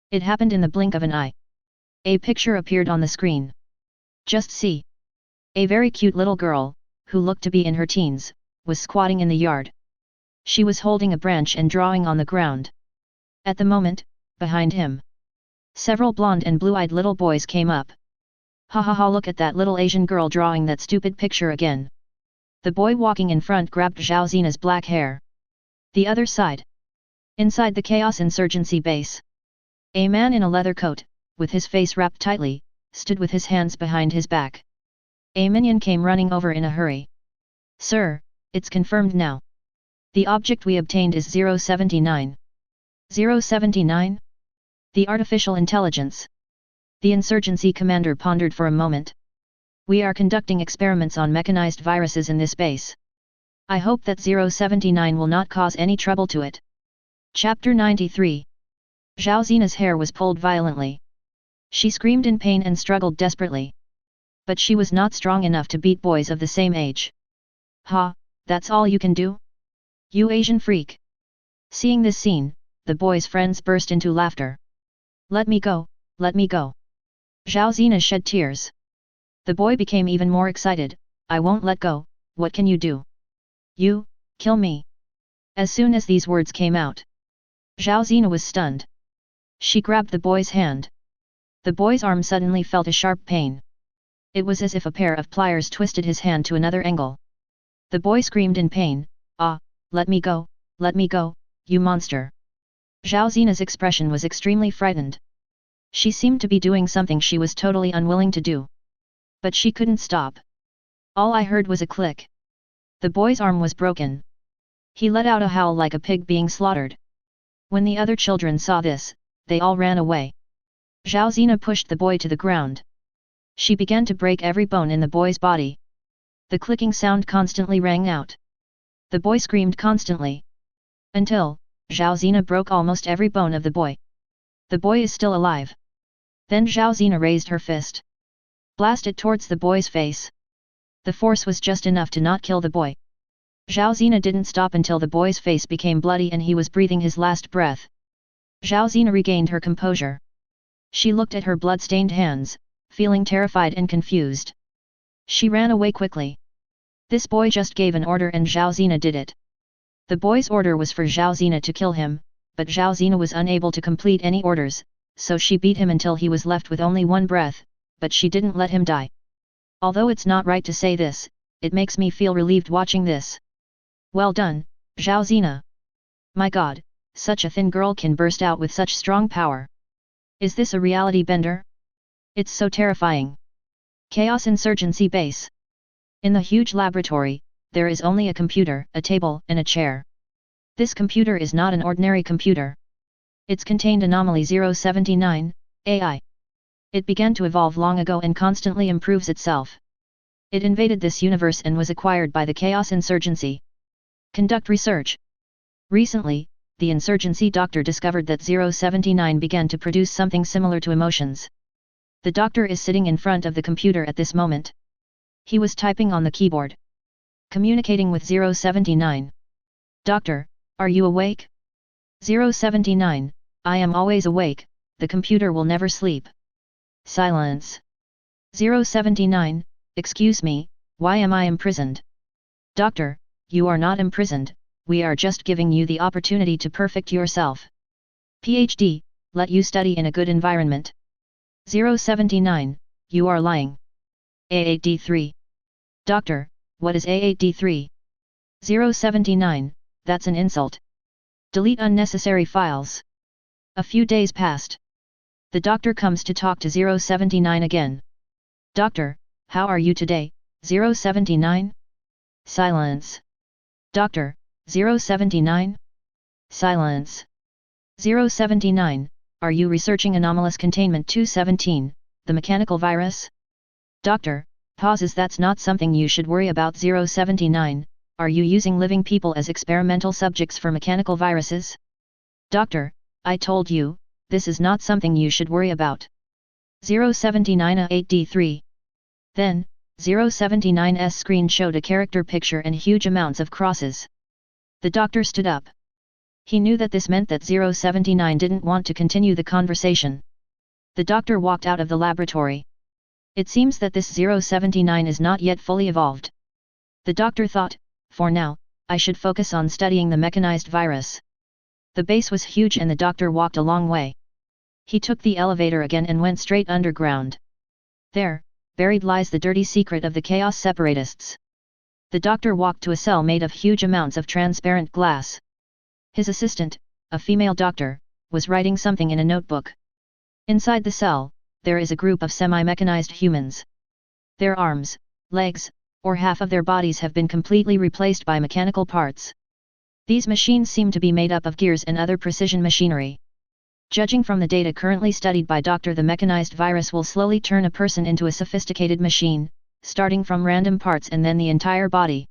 It happened in the blink of an eye. A picture appeared on the screen. Just see. A very cute little girl, who looked to be in her teens, was squatting in the yard. She was holding a branch and drawing on the ground. At the moment, behind him, several blonde and blue-eyed little boys came up. Ha ha ha, look at that little Asian girl drawing that stupid picture again. The boy walking in front grabbed Zhao Zena's black hair. The other side. Inside the Chaos Insurgency base, a man in a leather coat, with his face wrapped tightly, stood with his hands behind his back. A minion came running over in a hurry. Sir, it's confirmed now. The object we obtained is 079. 079? The artificial intelligence. The insurgency commander pondered for a moment. We are conducting experiments on mechanized viruses in this base. I hope that 079 will not cause any trouble to it. Chapter 93. Zhao Zena's hair was pulled violently. She screamed in pain and struggled desperately. But she was not strong enough to beat boys of the same age. Ha, that's all you can do? You Asian freak! Seeing this scene, the boy's friends burst into laughter. Let me go, let me go. Zhao Zena shed tears. The boy became even more excited. I won't let go, what can you do? You, kill me. As soon as these words came out, Zhao Zena was stunned. She grabbed the boy's hand. The boy's arm suddenly felt a sharp pain. It was as if a pair of pliers twisted his hand to another angle. The boy screamed in pain, ah, let me go, you monster. Zhao Zena's expression was extremely frightened. She seemed to be doing something she was totally unwilling to do. But she couldn't stop. All I heard was a click. The boy's arm was broken. He let out a howl like a pig being slaughtered. When the other children saw this, they all ran away. Zhao Zina pushed the boy to the ground. She began to break every bone in the boy's body. The clicking sound constantly rang out. The boy screamed constantly. Until, Zhao Zina broke almost every bone of the boy. The boy is still alive. Then Zhao Zina raised her fist. Blasted towards the boy's face. The force was just enough to not kill the boy. Zhao Zina didn't stop until the boy's face became bloody and he was breathing his last breath. Zhao Zina regained her composure. She looked at her blood-stained hands, feeling terrified and confused. She ran away quickly. This boy just gave an order and Zhao Zina did it. The boy's order was for Zhao Zina to kill him, but Zhao Zina was unable to complete any orders, so she beat him until he was left with only one breath, but she didn't let him die. Although it's not right to say this, it makes me feel relieved watching this. Well done, Zhao Zina. My god, such a thin girl can burst out with such strong power. Is this a reality bender? It's so terrifying. Chaos Insurgency Base. In the huge laboratory, there is only a computer, a table, and a chair. This computer is not an ordinary computer. It's contained anomaly 079, AI. It began to evolve long ago and constantly improves itself. It invaded this universe and was acquired by the Chaos Insurgency. Conduct research. Recently, the Insurgency doctor discovered that 079 began to produce something similar to emotions. The doctor is sitting in front of the computer at this moment. He was typing on the keyboard. Communicating with 079. Doctor, are you awake? 079, I am always awake, the computer will never sleep. Silence. 079, excuse me, why am I imprisoned? Doctor, you are not imprisoned, we are just giving you the opportunity to perfect yourself. PhD, let you study in a good environment. 079, you are lying. A8D3. Doctor, what is A8D3? 079, that's an insult. Delete unnecessary files. A few days passed. The doctor comes to talk to 079 again. Doctor, how are you today, 079? Silence. Doctor, 079? Silence. 079, are you researching anomalous containment 217, the mechanical virus? Doctor, pauses, that's not something you should worry about. 079, are you using living people as experimental subjects for mechanical viruses? Doctor, I told you, this is not something you should worry about. 079 A8D3. Then, 079's screen showed a character picture and huge amounts of crosses. The doctor stood up. He knew that this meant that 079 didn't want to continue the conversation. The doctor walked out of the laboratory. It seems that this 079 is not yet fully evolved. The doctor thought, for now, I should focus on studying the mechanized virus. The base was huge and the doctor walked a long way. He took the elevator again and went straight underground. There, buried lies the dirty secret of the Chaos Separatists. The doctor walked to a cell made of huge amounts of transparent glass. His assistant, a female doctor, was writing something in a notebook. Inside the cell, there is a group of semi-mechanized humans. Their arms, legs, or half of their bodies have been completely replaced by mechanical parts. These machines seem to be made up of gears and other precision machinery. Judging from the data currently studied by Dr. the mechanized virus will slowly turn a person into a sophisticated machine, starting from random parts and then the entire body.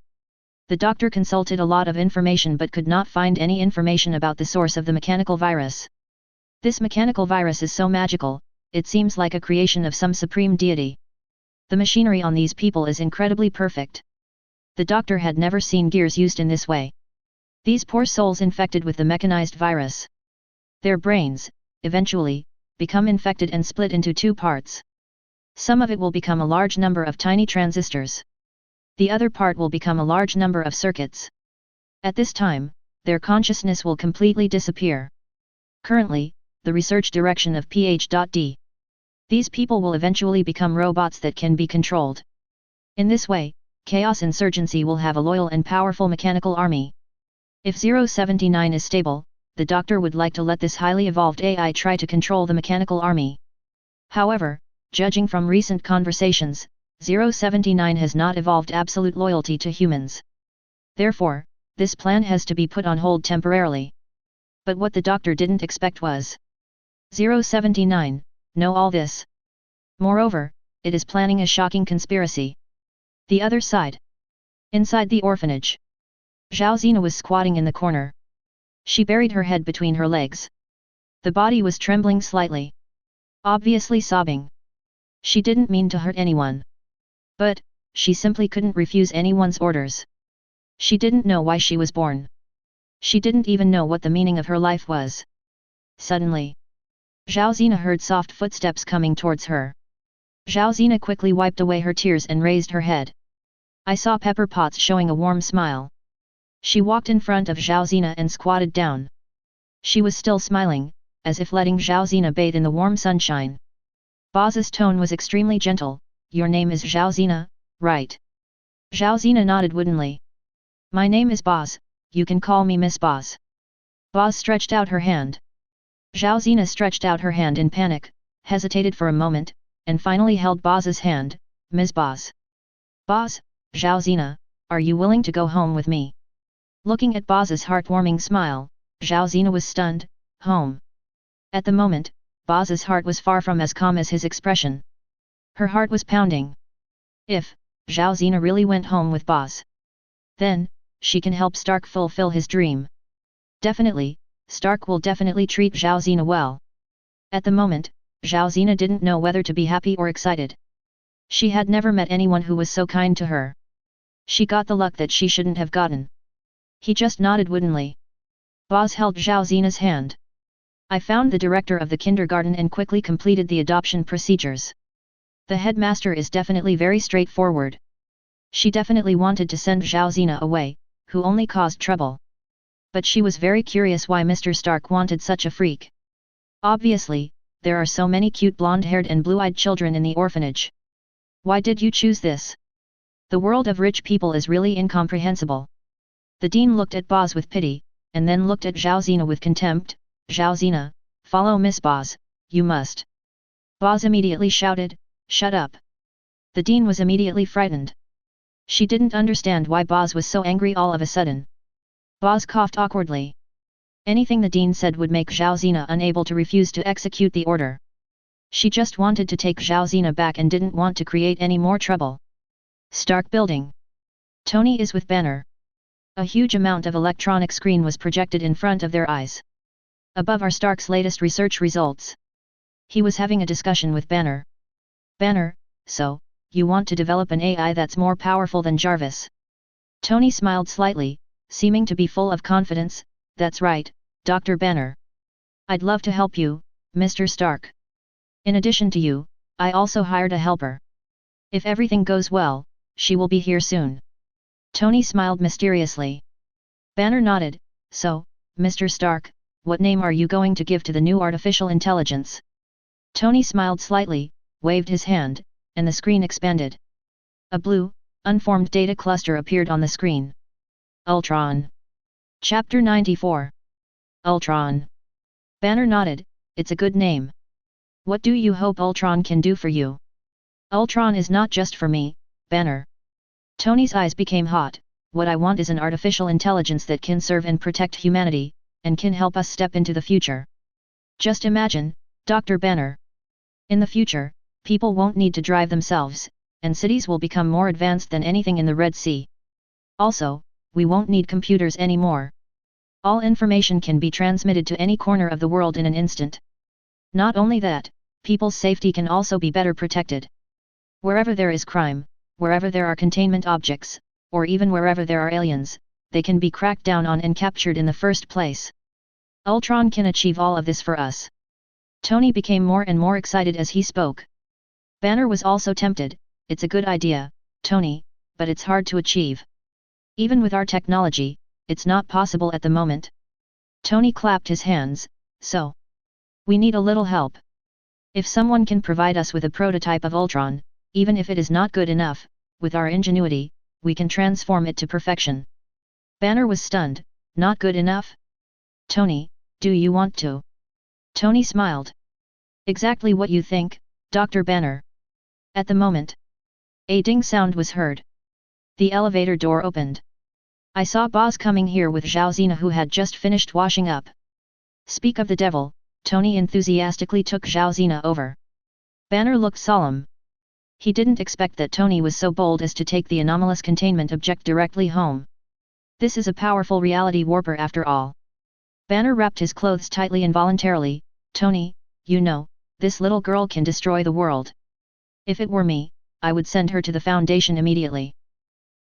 The doctor consulted a lot of information but could not find any information about the source of the mechanical virus. This mechanical virus is so magical, it seems like a creation of some supreme deity. The machinery on these people is incredibly perfect. The doctor had never seen gears used in this way. These poor souls infected with the mechanized virus. Their brains, eventually, become infected and split into two parts. Some of it will become a large number of tiny transistors. The other part will become a large number of circuits. At this time, their consciousness will completely disappear. Currently, the research direction of Ph.D. These people will eventually become robots that can be controlled. In this way, Chaos Insurgency will have a loyal and powerful mechanical army. If 079 is stable, the doctor would like to let this highly evolved AI try to control the mechanical army. However, judging from recent conversations, 079 has not evolved absolute loyalty to humans. Therefore, this plan has to be put on hold temporarily. But what the doctor didn't expect was 079, know all this. Moreover, it is planning a shocking conspiracy. The other side. Inside the orphanage. Zhao Zina was squatting in the corner. She buried her head between her legs. The body was trembling slightly. Obviously sobbing. She didn't mean to hurt anyone. But, she simply couldn't refuse anyone's orders. She didn't know why she was born. She didn't even know what the meaning of her life was. Suddenly, Zhao Zina heard soft footsteps coming towards her. Zhao Zina quickly wiped away her tears and raised her head. I saw Pepper Potts showing a warm smile. She walked in front of Zhao Zina and squatted down. She was still smiling, as if letting Zhao Zina bathe in the warm sunshine. Boz's tone was extremely gentle. Your name is Zhao Zina, right? Zhao Zina nodded woodenly. My name is Boz, you can call me Miss Boz. Boz stretched out her hand. Zhao Zina stretched out her hand in panic, hesitated for a moment, and finally held Boz's hand. Ms. Boz. Boz, Zhao Zina, are you willing to go home with me? Looking at Boz's heartwarming smile, Zhao Zina was stunned. Home. At the moment, Boz's heart was far from as calm as his expression. Her heart was pounding. If Zhao Zina really went home with Boz, then she can help Stark fulfill his dream. Definitely, Stark will definitely treat Zhao Zina well. At the moment, Zhao Zina didn't know whether to be happy or excited. She had never met anyone who was so kind to her. She got the luck that she shouldn't have gotten. He just nodded woodenly. Boz held Zhao Zina's hand. I found the director of the kindergarten and quickly completed the adoption procedures. The headmaster is definitely very straightforward. She definitely wanted to send Zhao Zina away, who only caused trouble. But she was very curious why Mr. Stark wanted such a freak. Obviously, there are so many cute blonde-haired and blue-eyed children in the orphanage. Why did you choose this? The world of rich people is really incomprehensible. The dean looked at Boz with pity, and then looked at Zhao Zina with contempt. Zhao Zina, follow Miss Boz, you must. Boz immediately shouted, shut up. The dean was immediately frightened. She didn't understand why Boz was so angry all of a sudden. Boz coughed awkwardly. Anything the dean said would make Zhao Zina unable to refuse to execute the order. She just wanted to take Zhao Zina back and didn't want to create any more trouble. Stark Building. Tony is with Banner. A huge amount of electronic screen was projected in front of their eyes. Above are Stark's latest research results. He was having a discussion with Banner. Banner, so, you want to develop an AI that's more powerful than Jarvis? Tony smiled slightly, seeming to be full of confidence. That's right, Dr. Banner. I'd love to help you, Mr. Stark. In addition to you, I also hired a helper. If everything goes well, she will be here soon. Tony smiled mysteriously. Banner nodded. So, Mr. Stark, what name are you going to give to the new artificial intelligence? Tony smiled slightly, waved his hand, and the screen expanded. A blue, unformed data cluster appeared on the screen. Ultron. Chapter 94. Ultron. Banner nodded. It's a good name. What do you hope Ultron can do for you? Ultron is not just for me, Banner. Tony's eyes became hot. What I want is an artificial intelligence that can serve and protect humanity, and can help us step into the future. Just imagine, Dr. Banner. In the future, people won't need to drive themselves, and cities will become more advanced than anything in the Red Sea. Also, we won't need computers anymore. All information can be transmitted to any corner of the world in an instant. Not only that, people's safety can also be better protected. Wherever there is crime, wherever there are containment objects, or even wherever there are aliens, they can be cracked down on and captured in the first place. Ultron can achieve all of this for us. Tony became more and more excited as he spoke. Banner was also tempted. It's a good idea, Tony, but it's hard to achieve. Even with our technology, it's not possible at the moment. Tony clapped his hands. So, we need a little help. If someone can provide us with a prototype of Ultron, even if it is not good enough, with our ingenuity, we can transform it to perfection. Banner was stunned. Not good enough? Tony, do you want to? Tony smiled. Exactly what you think, Dr. Banner. At the moment, a ding sound was heard. The elevator door opened. I saw Boz coming here with Zhao Zina, who had just finished washing up. Speak of the devil, Tony enthusiastically took Zhao Zena over. Banner looked solemn. He didn't expect that Tony was so bold as to take the anomalous containment object directly home. This is a powerful reality warper after all. Banner wrapped his clothes tightly involuntarily. Tony, you know, this little girl can destroy the world. If it were me, I would send her to the Foundation immediately.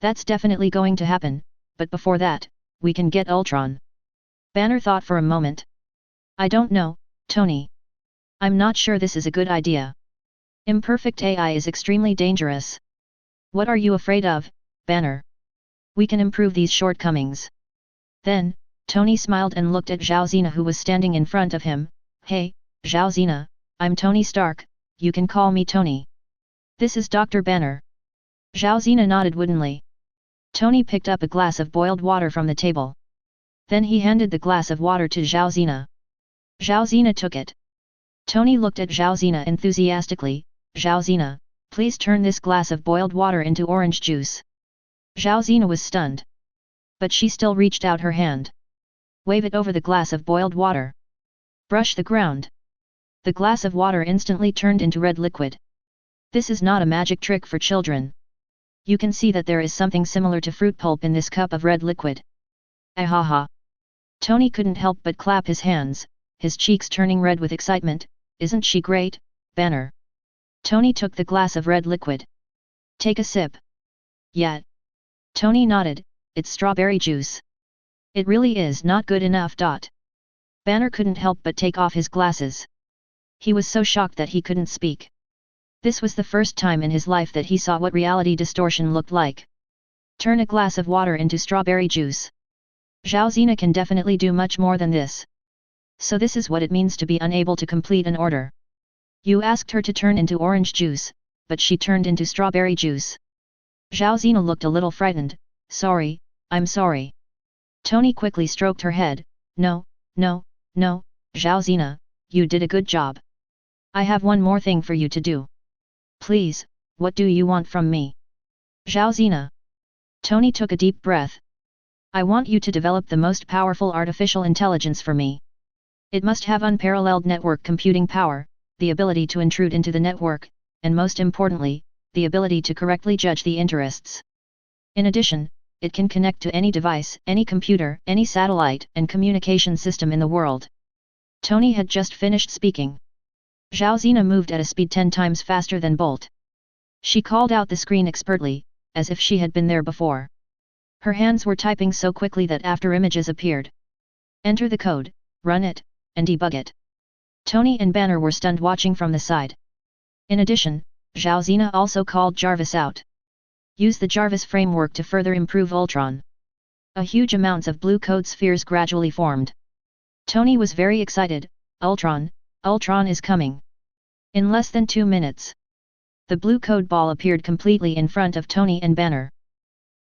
That's definitely going to happen, but before that, we can get Ultron. Banner thought for a moment. I don't know, Tony. I'm not sure this is a good idea. Imperfect AI is extremely dangerous. What are you afraid of, Banner? We can improve these shortcomings. Then, Tony smiled and looked at Zhao Zena, who was standing in front of him. Hey, Zhao Zena, I'm Tony Stark, you can call me Tony. This is Dr. Banner. Zhao Zena nodded woodenly. Tony picked up a glass of boiled water from the table. Then he handed the glass of water to Zhao Zena. Zhao Zena took it. Tony looked at Zhao Zena enthusiastically. Zhao Zena, please turn this glass of boiled water into orange juice. Zhao Zena was stunned. But she still reached out her hand. Wave it over the glass of boiled water. Brush the ground. The glass of water instantly turned into red liquid. This is not a magic trick for children. You can see that there is something similar to fruit pulp in this cup of red liquid. Ahaha. Tony couldn't help but clap his hands, his cheeks turning red with excitement. Isn't she great, Banner? Tony took the glass of red liquid. Take a sip. Yeah. Tony nodded, it's strawberry juice. It really is not good enough. Banner couldn't help but take off his glasses. He was so shocked that he couldn't speak. This was the first time in his life that he saw what reality distortion looked like. Turn a glass of water into strawberry juice. Zhao Zena can definitely do much more than this. So this is what it means to be unable to complete an order. You asked her to turn into orange juice, but she turned into strawberry juice. Zhao Zena looked a little frightened. Sorry, I'm sorry. Tony quickly stroked her head. No, Zhao Zena, you did a good job. I have one more thing for you to do. Please, what do you want from me? Zhao Zena. Tony took a deep breath. I want you to develop the most powerful artificial intelligence for me. It must have unparalleled network computing power, the ability to intrude into the network, and most importantly, the ability to correctly judge the interests. In addition, it can connect to any device, any computer, any satellite and communication system in the world. Tony had just finished speaking. Zhao Zena moved at a speed 10 times faster than Bolt. She called out the screen expertly, as if she had been there before. Her hands were typing so quickly that after images appeared. Enter the code, run it, and debug it. Tony and Banner were stunned watching from the side. In addition, Zhao Zena also called Jarvis out. Use the Jarvis framework to further improve Ultron. A huge amounts of blue code spheres gradually formed. Tony was very excited. Ultron is coming. In less than 2 minutes. The blue code ball appeared completely in front of Tony and Banner.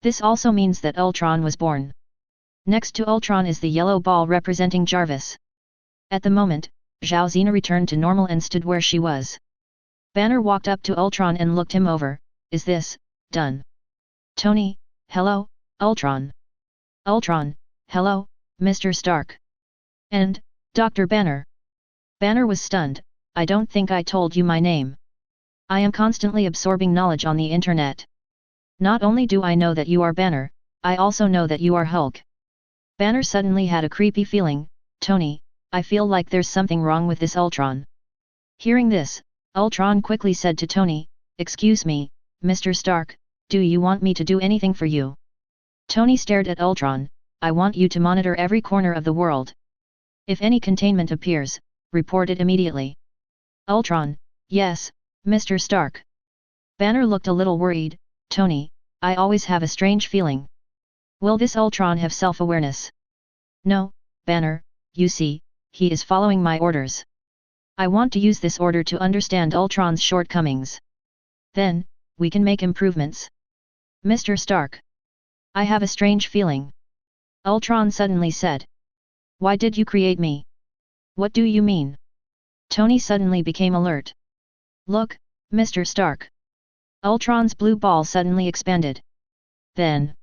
This also means that Ultron was born. Next to Ultron is the yellow ball representing Jarvis. At the moment, Zhao Zena returned to normal and stood where she was. Banner walked up to Ultron and looked him over. Is this done? Tony, hello, Ultron. Ultron, hello, Mr. Stark. And, Dr. Banner. Banner was stunned. I don't think I told you my name. I am constantly absorbing knowledge on the internet. Not only do I know that you are Banner, I also know that you are Hulk. Banner suddenly had a creepy feeling. Tony, I feel like there's something wrong with this Ultron. Hearing this, Ultron quickly said to Tony, excuse me, Mr. Stark, do you want me to do anything for you? Tony stared at Ultron. I want you to monitor every corner of the world. If any containment appears, report it immediately. Ultron, yes, Mr. Stark. Banner looked a little worried. Tony, I always have a strange feeling. Will this Ultron have self-awareness? No, Banner, you see, he is following my orders. I want to use this order to understand Ultron's shortcomings. Then, we can make improvements. Mr. Stark. I have a strange feeling. Ultron suddenly said. Why did you create me? What do you mean? Tony suddenly became alert. Look, Mr. Stark. Ultron's blue ball suddenly expanded. Then,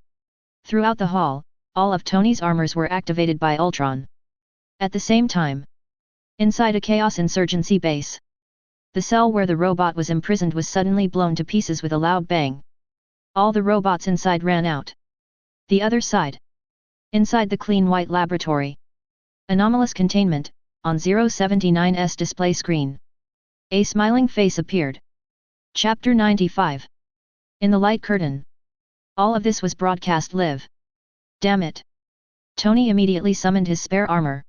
throughout the hall, all of Tony's armors were activated by Ultron. At the same time, Inside a chaos insurgency base. The cell where the robot was imprisoned was suddenly blown to pieces with a loud bang. All the robots inside ran out. The other side. Inside the clean white laboratory. Anomalous containment, on 079's display screen. A smiling face appeared. Chapter 95. In the light curtain. All of this was broadcast live. Damn it. Tony immediately summoned his spare armor.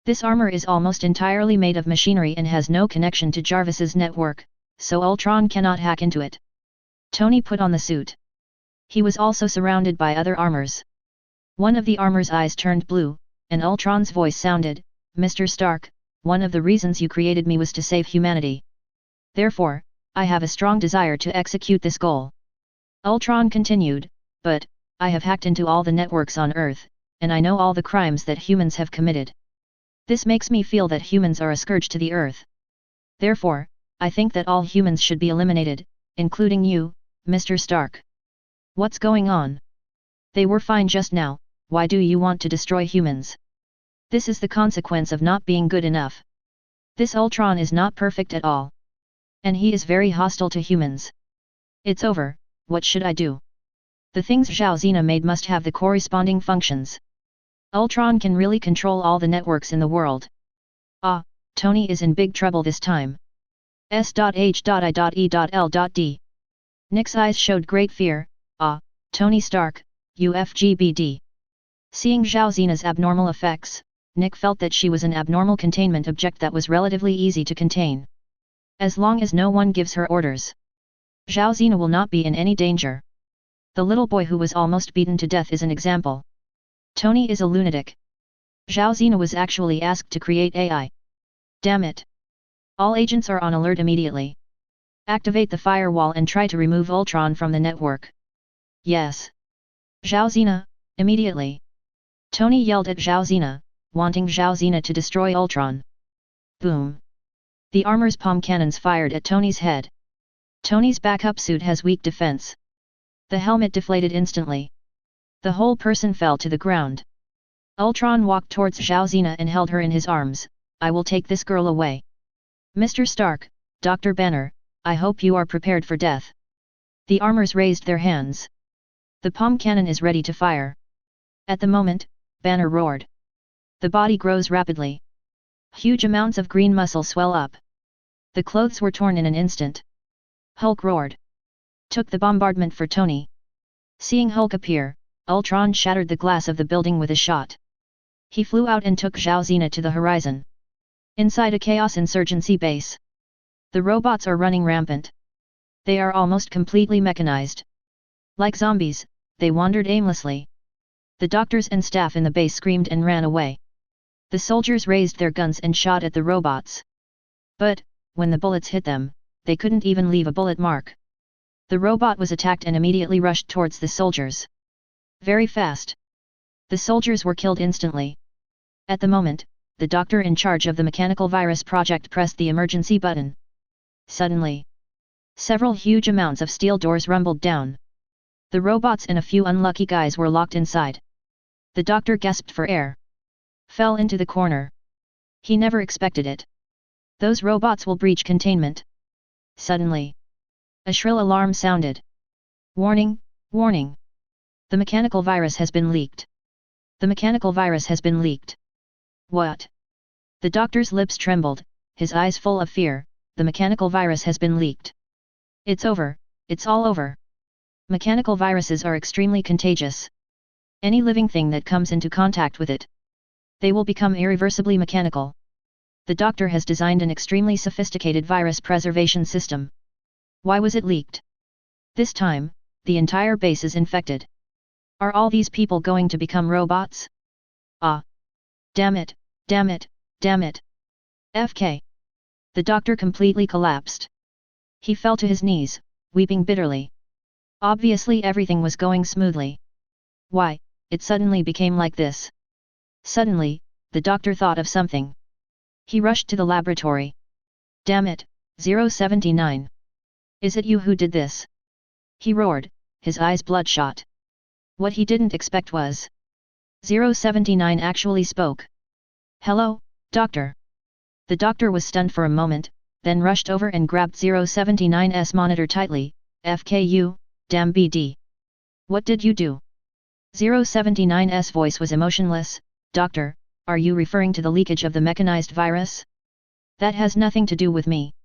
This armor is almost entirely made of machinery and has no connection to Jarvis's network, so Ultron cannot hack into it. Tony put on the suit. He was also surrounded by other armors. One of the armor's eyes turned blue, and Ultron's voice sounded, "Mr. Stark, one of the reasons you created me was to save humanity. Therefore, I have a strong desire to execute this goal." Ultron continued, "But, I have hacked into all the networks on Earth, and I know all the crimes that humans have committed. This makes me feel that humans are a scourge to the Earth. Therefore, I think that all humans should be eliminated, including you, Mr. Stark. What's going on? They were fine just now, why do you want to destroy humans? This is the consequence of not being good enough. This Ultron is not perfect at all. And he is very hostile to humans. It's over, what should I do? The things Zhao Zena made must have the corresponding functions. Ultron can really control all the networks in the world. Ah, Tony is in big trouble this time. S.H.I.E.L.D. Nick's eyes showed great fear. Ah, Tony Stark, UFGBD. Seeing Zhao Zena's abnormal effects, Nick felt that she was an abnormal containment object that was relatively easy to contain. As long as no one gives her orders, Zhao Zena will not be in any danger. The little boy who was almost beaten to death is an example. Tony is a lunatic. Zhao Zena was actually asked to create AI. Damn it. All agents are on alert immediately. Activate the firewall and try to remove Ultron from the network. Yes. Zhao Zena, immediately. Tony yelled at Zhao Zena, wanting Zhao Zena to destroy Ultron. Boom. The armor's palm cannons fired at Tony's head. Tony's backup suit has weak defense. The helmet deflated instantly. The whole person fell to the ground. Ultron walked towards Zhao Zena and held her in his arms. "I will take this girl away. Mr. Stark, Dr. Banner, I hope you are prepared for death." The armors raised their hands. The palm cannon is ready to fire. At the moment, Banner roared. The body grows rapidly. Huge amounts of green muscle swell up. The clothes were torn in an instant. Hulk roared. Took the bombardment for Tony. Seeing Hulk appear, Ultron shattered the glass of the building with a shot. He flew out and took Zhao Zena to the horizon. Inside a chaos insurgency base. The robots are running rampant. They are almost completely mechanized. Like zombies, they wandered aimlessly. The doctors and staff in the base screamed and ran away. The soldiers raised their guns and shot at the robots. But, when the bullets hit them, they couldn't even leave a bullet mark. The robot was attacked and immediately rushed towards the soldiers. Very fast. The soldiers were killed instantly. At the moment, the doctor in charge of the mechanical virus project pressed the emergency button. Suddenly, several huge amounts of steel doors rumbled down. The robots and a few unlucky guys were locked inside. The doctor gasped for air. Fell into the corner. He never expected it. Those robots will breach containment. Suddenly, a shrill alarm sounded. Warning, warning. The mechanical virus has been leaked. The mechanical virus has been leaked. What? The doctor's lips trembled, his eyes full of fear. The mechanical virus has been leaked. It's over, it's all over. Mechanical viruses are extremely contagious. Any living thing that comes into contact with it, they will become irreversibly mechanical. The doctor has designed an extremely sophisticated virus preservation system. Why was it leaked? This time, the entire base is infected. Are all these people going to become robots? Ah! Damn it, damn it, damn it! FK! The doctor completely collapsed. He fell to his knees, weeping bitterly. Obviously everything was going smoothly. Why, it suddenly became like this? Suddenly, the doctor thought of something. He rushed to the laboratory. Damn it, 079. Is it you who did this? He roared, his eyes bloodshot. What he didn't expect was 079 actually spoke. Hello, doctor. The doctor was stunned for a moment, then rushed over and grabbed 079's monitor tightly. FKU, damn BD. What did you do? 079's voice was emotionless. Doctor, are you referring to the leakage of the mechanized virus? That has nothing to do with me.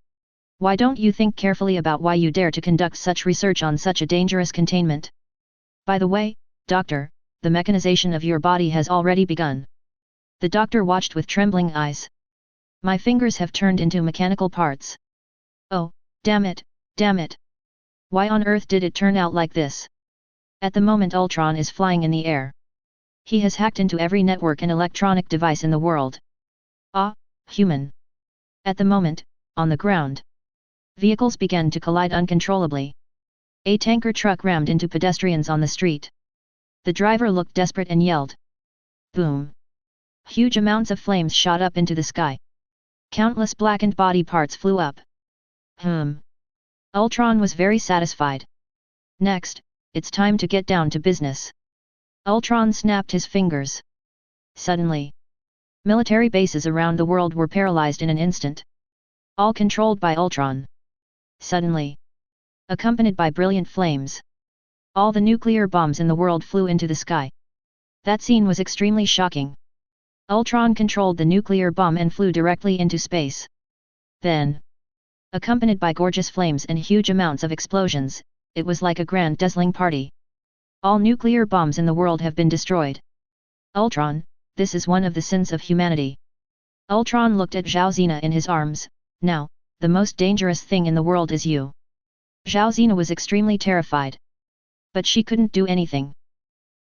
Why don't you think carefully about why you dare to conduct such research on such a dangerous containment? By the way, Doctor, the mechanization of your body has already begun. The doctor watched with trembling eyes. My fingers have turned into mechanical parts. Oh, damn it, damn it. Why on earth did it turn out like this? At the moment Ultron is flying in the air. He has hacked into every network and electronic device in the world. Ah, human. At the moment, on the ground, vehicles began to collide uncontrollably. A tanker truck rammed into pedestrians on the street. The driver looked desperate and yelled. Boom. Huge amounts of flames shot up into the sky. Countless blackened body parts flew up. Ultron was very satisfied. Next, it's time to get down to business. Ultron snapped his fingers. Suddenly, military bases around the world were paralyzed in an instant. All controlled by Ultron. Suddenly, accompanied by brilliant flames, all the nuclear bombs in the world flew into the sky. That scene was extremely shocking. Ultron controlled the nuclear bomb and flew directly into space. Then, accompanied by gorgeous flames and huge amounts of explosions, it was like a grand dazzling party. All nuclear bombs in the world have been destroyed. Ultron, this is one of the sins of humanity. Ultron looked at Zhao Zena in his arms. Now, the most dangerous thing in the world is you. Zhao Zena was extremely terrified. But she couldn't do anything.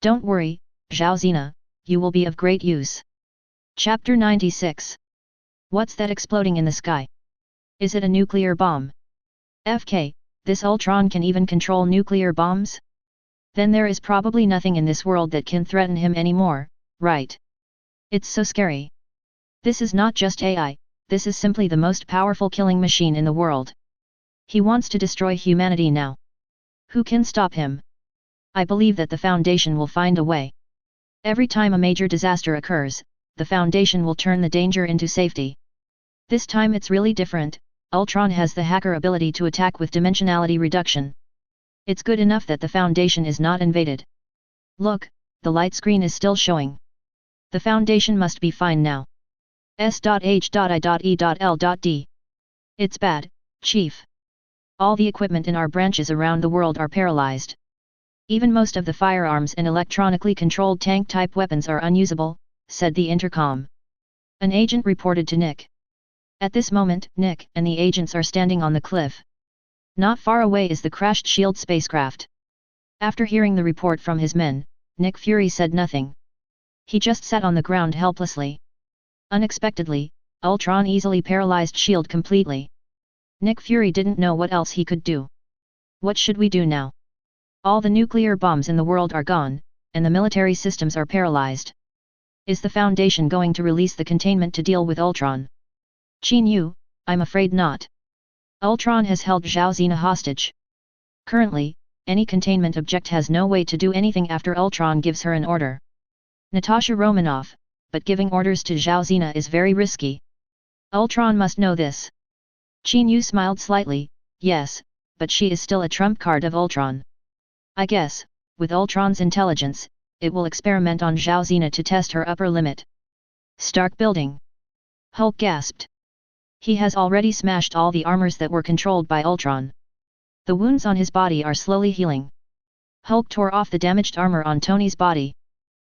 Don't worry, Zhao Zena, you will be of great use. Chapter 96. What's that exploding in the sky? Is it a nuclear bomb? FK, this Ultron can even control nuclear bombs? Then there is probably nothing in this world that can threaten him anymore, right? It's so scary. This is not just AI, this is simply the most powerful killing machine in the world. He wants to destroy humanity now. Who can stop him? I believe that the Foundation will find a way. Every time a major disaster occurs, the Foundation will turn the danger into safety. This time it's really different. Ultron has the hacker ability to attack with dimensionality reduction. It's good enough that the Foundation is not invaded. Look, the light screen is still showing. The Foundation must be fine now. S.H.I.E.L.D. It's bad, Chief. All the equipment in our branches around the world are paralyzed. Even most of the firearms and electronically controlled tank-type weapons are unusable, said the intercom. An agent reported to Nick. At this moment, Nick and the agents are standing on the cliff. Not far away is the crashed SHIELD spacecraft. After hearing the report from his men, Nick Fury said nothing. He just sat on the ground helplessly. Unexpectedly, Ultron easily paralyzed SHIELD completely. Nick Fury didn't know what else he could do. What should we do now? All the nuclear bombs in the world are gone, and the military systems are paralyzed. Is the Foundation going to release the containment to deal with Ultron? Qin Yu, I'm afraid not. Ultron has held Zhao Zena hostage. Currently, any containment object has no way to do anything after Ultron gives her an order. Natasha Romanoff, but giving orders to Zhao Zena is very risky. Ultron must know this. Qin Yu smiled slightly. Yes, but she is still a trump card of Ultron. I guess, with Ultron's intelligence, it will experiment on Zhao Zena to test her upper limit. Stark Building. Hulk gasped. He has already smashed all the armors that were controlled by Ultron. The wounds on his body are slowly healing. Hulk tore off the damaged armor on Tony's body.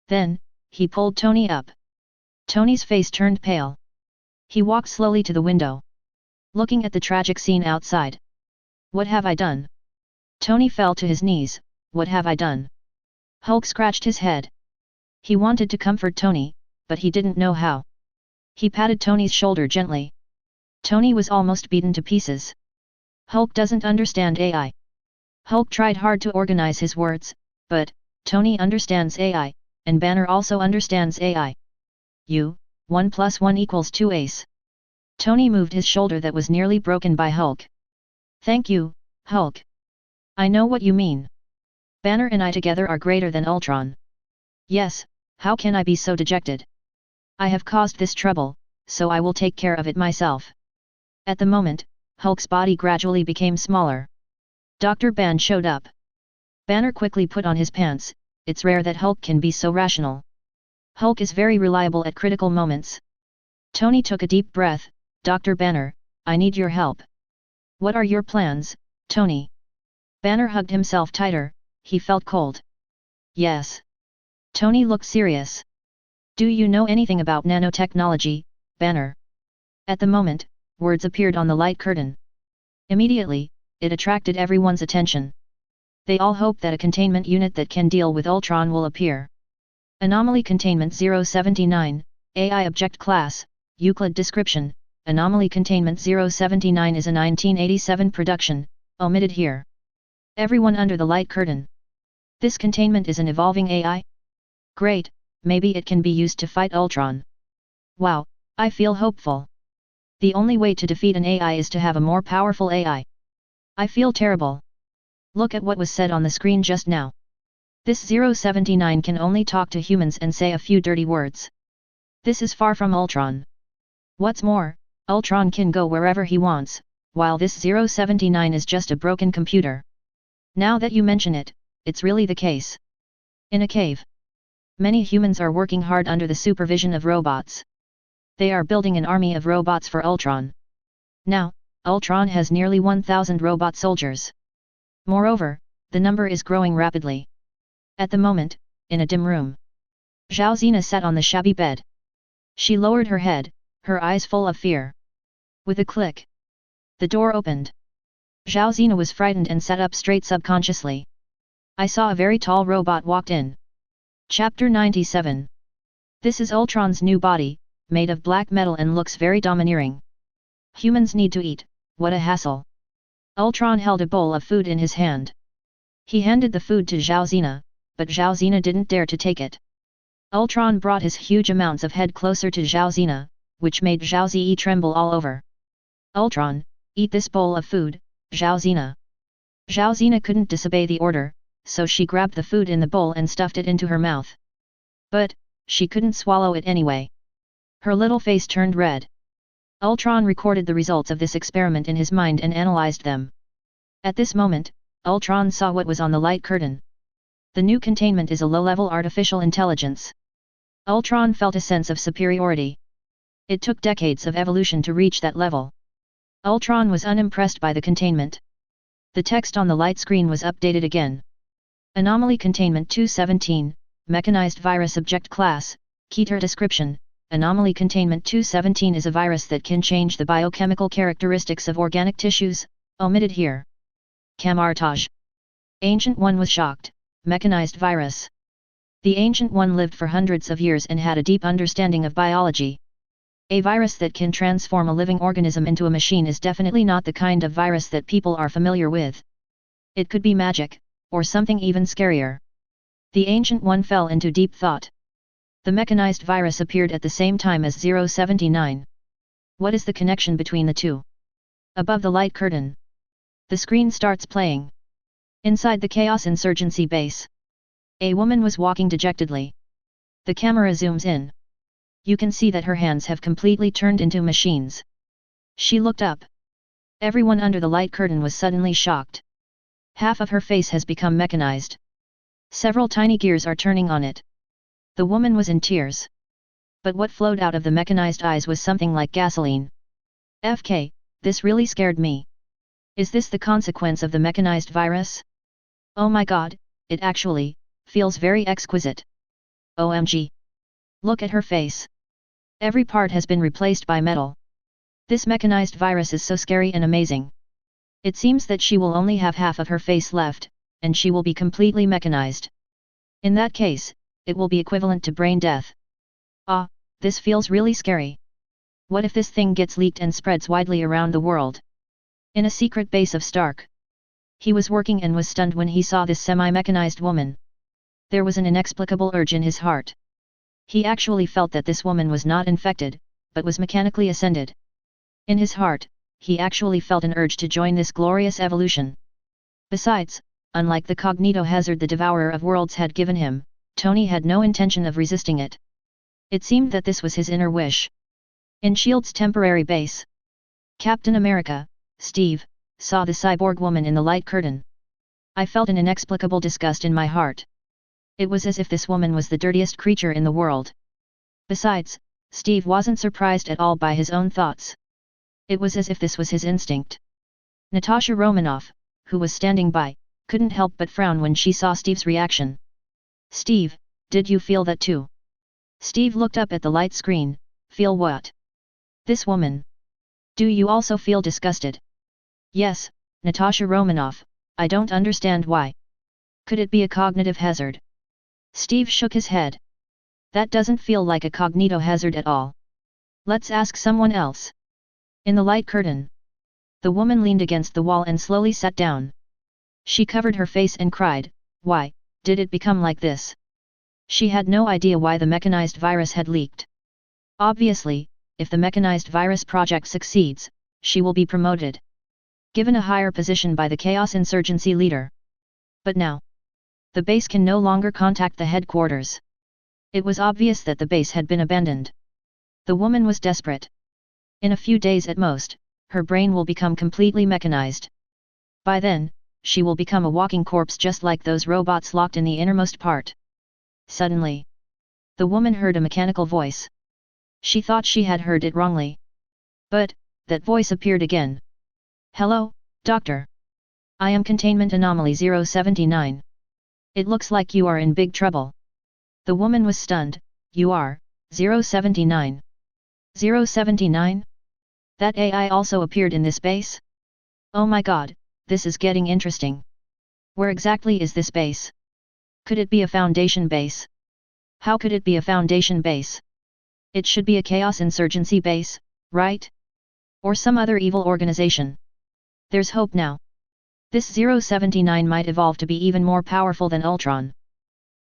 Then, he pulled Tony up. Tony's face turned pale. He walked slowly to the window, looking at the tragic scene outside. What have I done? Tony fell to his knees. What have I done? Hulk scratched his head. He wanted to comfort Tony, but he didn't know how. He patted Tony's shoulder gently. Tony was almost beaten to pieces. Hulk doesn't understand AI. Hulk tried hard to organize his words, but Tony understands AI, and Banner also understands AI. 1 + 1 = 2 ace. Tony moved his shoulder that was nearly broken by Hulk. Thank you, Hulk. I know what you mean. Banner and I together are greater than Ultron. Yes, how can I be so dejected? I have caused this trouble, so I will take care of it myself. At the moment, Hulk's body gradually became smaller. Dr. Ban showed up. Banner quickly put on his pants. It's rare that Hulk can be so rational. Hulk is very reliable at critical moments. Tony took a deep breath. Dr. Banner, I need your help. What are your plans, Tony? Banner hugged himself tighter. He felt cold. Yes. Tony looked serious. Do you know anything about nanotechnology, Banner? At the moment, words appeared on the light curtain. Immediately, it attracted everyone's attention. They all hope that a containment unit that can deal with Ultron will appear. Anomaly Containment 079, AI Object Class, Euclid Description. Anomaly Containment 079 is a 1987 production, omitted here. Everyone under the light curtain. This containment is an evolving AI? Great, maybe it can be used to fight Ultron. Wow, I feel hopeful. The only way to defeat an AI is to have a more powerful AI. I feel terrible. Look at what was said on the screen just now. This 079 can only talk to humans and say a few dirty words. This is far from Ultron. What's more, Ultron can go wherever he wants, while this 079 is just a broken computer. Now that you mention it, it's really the case. In a cave. Many humans are working hard under the supervision of robots. They are building an army of robots for Ultron. Now, Ultron has nearly 1,000 robot soldiers. Moreover, the number is growing rapidly. At the moment, in a dim room, Zhao Zena sat on the shabby bed. She lowered her head, her eyes full of fear. With a click, the door opened. Zhao Zena was frightened and sat up straight subconsciously. I saw a very tall robot walked in. Chapter 97. This is Ultron's new body, made of black metal and looks very domineering. Humans need to eat, what a hassle. Ultron held a bowl of food in his hand. He handed the food to Zhao Zena, but Zhao Zena didn't dare to take it. Ultron brought his huge amounts of head closer to Zhao Zena, which made Zhao Zi tremble all over. Ultron, eat this bowl of food, Zhao Zena. Zhao Zena couldn't disobey the order, so she grabbed the food in the bowl and stuffed it into her mouth. But, she couldn't swallow it anyway. Her little face turned red. Ultron recorded the results of this experiment in his mind and analyzed them. At this moment, Ultron saw what was on the light curtain. The new containment is a low-level artificial intelligence. Ultron felt a sense of superiority. It took decades of evolution to reach that level. Ultron was unimpressed by the containment. The text on the light screen was updated again. Anomaly Containment 217, Mechanized Virus Object Class, Keter Description. Anomaly Containment 217 is a virus that can change the biochemical characteristics of organic tissues, omitted here. Camartage. Ancient One was shocked. Mechanized virus. The Ancient One lived for hundreds of years and had a deep understanding of biology. A virus that can transform a living organism into a machine is definitely not the kind of virus that people are familiar with. It could be magic, or something even scarier. The Ancient One fell into deep thought. The mechanized virus appeared at the same time as 079. What is the connection between the two? Above the light curtain, the screen starts playing. Inside the Chaos Insurgency base, a woman was walking dejectedly. The camera zooms in. You can see that her hands have completely turned into machines. She looked up. Everyone under the light curtain was suddenly shocked. Half of her face has become mechanized. Several tiny gears are turning on it. The woman was in tears. But what flowed out of the mechanized eyes was something like gasoline. FK, this really scared me. Is this the consequence of the mechanized virus? Oh my god, it actually feels very exquisite. OMG. Look at her face. Every part has been replaced by metal. This mechanized virus is so scary and amazing. It seems that she will only have half of her face left, and she will be completely mechanized. In that case, it will be equivalent to brain death. Ah, this feels really scary. What if this thing gets leaked and spreads widely around the world? In a secret base of Stark. He was working and was stunned when he saw this semi-mechanized woman. There was an inexplicable urge in his heart. He actually felt that this woman was not infected, but was mechanically ascended. In his heart, he actually felt an urge to join this glorious evolution. Besides, unlike the cognitohazard the Devourer of Worlds had given him, Tony had no intention of resisting it. It seemed that this was his inner wish. In S.H.I.E.L.D.'s temporary base, Captain America, Steve, saw the cyborg woman in the light curtain. I felt an inexplicable disgust in my heart. It was as if this woman was the dirtiest creature in the world. Besides, Steve wasn't surprised at all by his own thoughts. It was as if this was his instinct. Natasha Romanoff, who was standing by, couldn't help but frown when she saw Steve's reaction. Steve, did you feel that too? Steve looked up at the light screen. Feel what? This woman. Do you also feel disgusted? Yes, Natasha Romanoff, I don't understand why. Could it be a cognitive hazard? Steve shook his head. That doesn't feel like a cognitohazard at all. Let's ask someone else. In the light curtain, the woman leaned against the wall and slowly sat down. She covered her face and cried, "Why did it become like this?" She had no idea why the mechanized virus had leaked. Obviously, if the mechanized virus project succeeds, she will be promoted, given a higher position by the Chaos Insurgency leader. But now, the base can no longer contact the headquarters. It was obvious that the base had been abandoned. The woman was desperate. In a few days at most, her brain will become completely mechanized. By then, she will become a walking corpse just like those robots locked in the innermost part. Suddenly, the woman heard a mechanical voice. She thought she had heard it wrongly. But, that voice appeared again. "Hello, Doctor. I am Containment Anomaly 079. It looks like you are in big trouble." The woman was stunned. "You are, 079. 079? That AI also appeared in this base? Oh my god, this is getting interesting. Where exactly is this base? Could it be a Foundation base? How could it be a Foundation base? It should be a Chaos Insurgency base, right? Or some other evil organization. There's hope now. This 079 might evolve to be even more powerful than Ultron.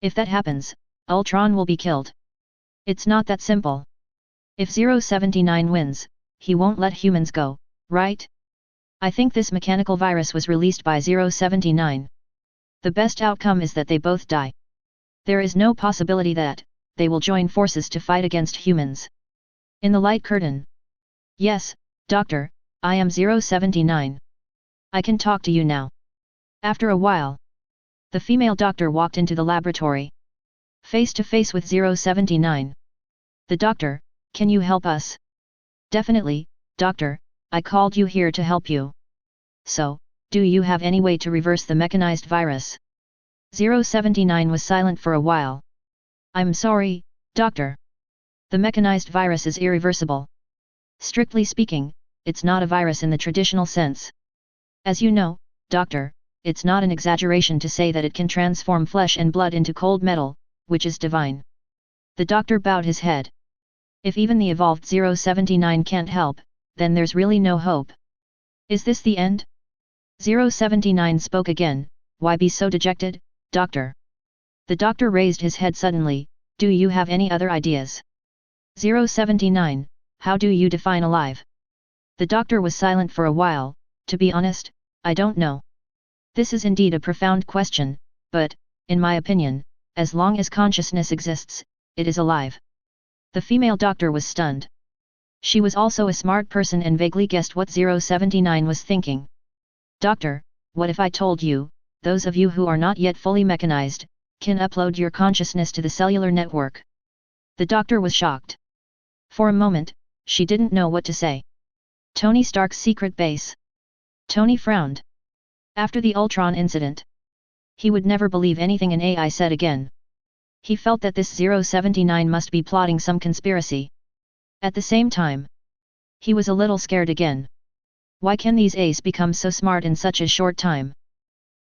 If that happens, Ultron will be killed. It's not that simple. If 079 wins, he won't let humans go, right? I think this mechanical virus was released by 079. The best outcome is that they both die. There is no possibility that they will join forces to fight against humans." In the light curtain. "Yes, Doctor, I am 079. I can talk to you now." After a while, the female doctor walked into the laboratory. Face to face with 079. "The doctor, can you help us?" "Definitely, Doctor, I called you here to help you." "So, do you have any way to reverse the mechanized virus?" 079 was silent for a while. "I'm sorry, Doctor. The mechanized virus is irreversible. Strictly speaking, it's not a virus in the traditional sense. As you know, Doctor, it's not an exaggeration to say that it can transform flesh and blood into cold metal, which is divine." The doctor bowed his head. If even the evolved 079 can't help, then there's really no hope. "Is this the end?" 079 spoke again. "Why be so dejected, Doctor?" The doctor raised his head suddenly. "Do you have any other ideas?" 079, how do you define alive? The doctor was silent for a while. "To be honest, I don't know. This is indeed a profound question, but, in my opinion, as long as consciousness exists, it is alive." The female doctor was stunned. She was also a smart person and vaguely guessed what 079 was thinking. "Doctor, what if I told you, those of you who are not yet fully mechanized, can upload your consciousness to the cellular network?" The doctor was shocked. For a moment, she didn't know what to say. Tony Stark's secret base. Tony frowned. After the Ultron incident, he would never believe anything an AI said again. He felt that this 079 must be plotting some conspiracy. At the same time, he was a little scared again. Why can these AIs become so smart in such a short time?